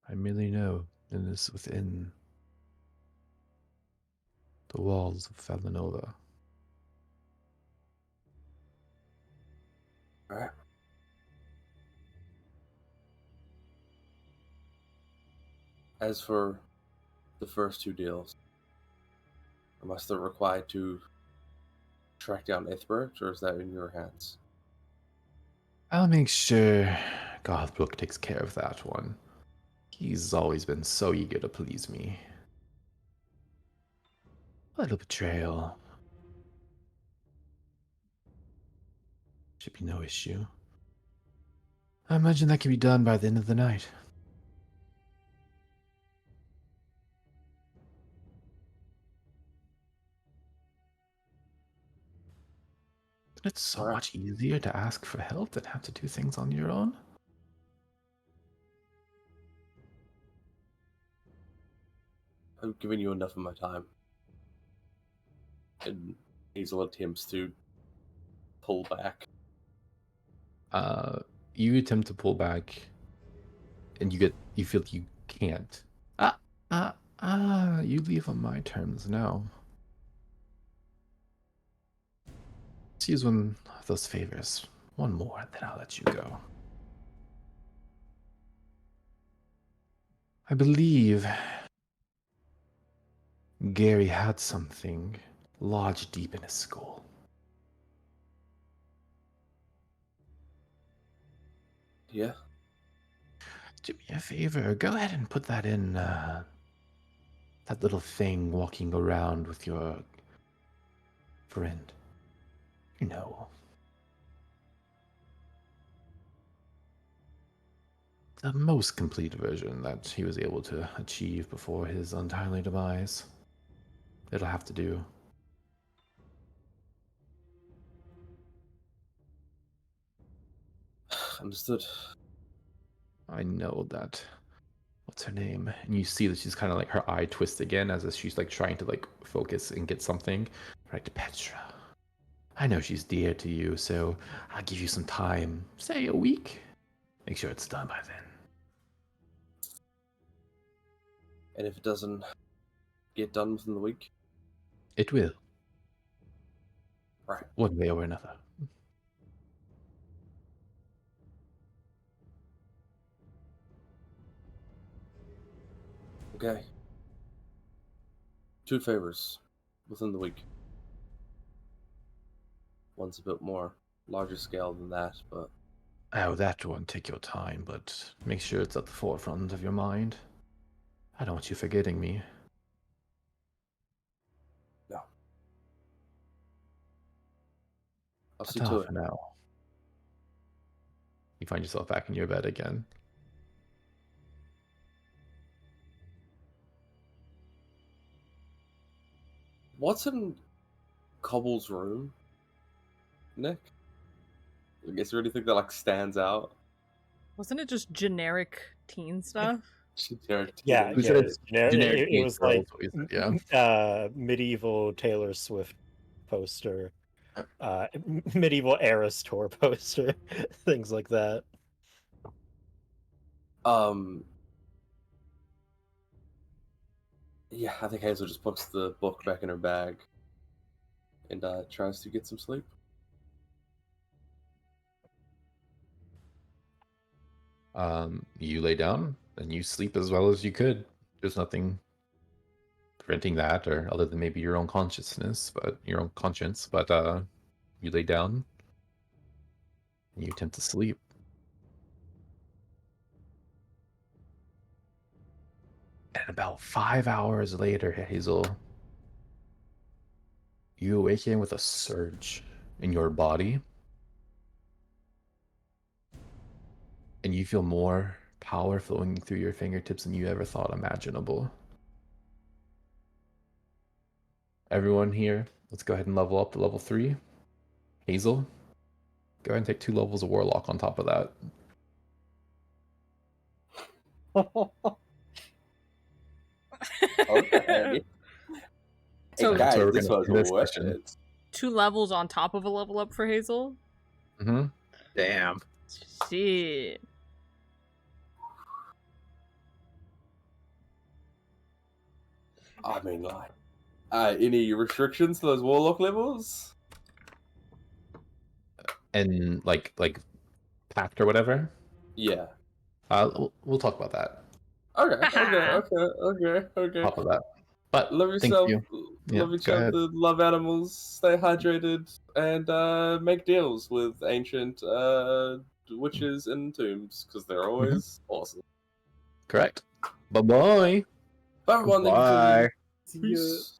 I merely know it is within the walls of Valinova. Alright. As for the first two deals, am I still required to track down Ithbert, or is that in your hands? I'll make sure Gothbrook takes care of that one. He's always been so eager to please me. A little betrayal, Should be no issue. I imagine that can be done by the end of the night. It's so Alright. much easier to ask for help than have to do things on your own. I've given you enough of my time. And Hazel attempts to pull back. You attempt to pull back, and you feel you can't. You leave on my terms now. Let's use one of those favors. One more, then I'll let you go. I believe Gary had something lodged deep in his skull. Yeah? Do me a favor, go ahead and put that in that little thing walking around with your friend. You know. The most complete version that he was able to achieve before his untimely demise. It'll have to do. Understood. I know that. What's her name? And you see that she's kind of like her eye twists again as if she's like trying to like focus and get something. Right, Petra. I know she's dear to you, so I'll give you some time. Say a week. Make sure it's done by then. And if it doesn't get done within the week? It will. Right. One way or another. Okay. 2 favors within the week. One's a bit more larger scale than that, but Oh, that one, take your time, but make sure it's at the forefront of your mind. I don't want you forgetting me. no. I'll see Ta-ta to for it. now. You find yourself back in your bed again. What's in Cobble's room, Nick? Is there anything that like stands out? Wasn't it just generic teen stuff? Yeah, Who yeah. said It's generic. It was like yeah. medieval Taylor Swift poster, medieval Eras tour poster, things like that. Yeah, I think Hazel just puts the book back in her bag and tries to get some sleep. You lay down and you sleep as well as you could. There's nothing preventing that, or other than maybe your own consciousness, but your own conscience. But you lay down and you attempt to sleep. And about 5 hours later, Hazel, you awaken with a surge in your body. And you feel more power flowing through your fingertips than you ever thought imaginable. Everyone here, let's go ahead and level up to level 3. Hazel, go ahead and take 2 levels of Warlock on top of that. Okay. So- Hey That's guys, where we're this gonna was end this worth session. it. 2 levels on top of a level up for Hazel? Mm-hmm. Damn. Shit. I mean, like, any restrictions to those warlock levels? And like pact or whatever. Yeah. We'll talk about that. Okay. Top of that. But Love thank yourself. you. Yeah, Love each go ahead. other. Love animals. Stay hydrated, and make deals with ancient witches and tombs because they're always awesome. Correct. Bye-bye. Bye everyone. Thank you for Bye. tuning in. Peace.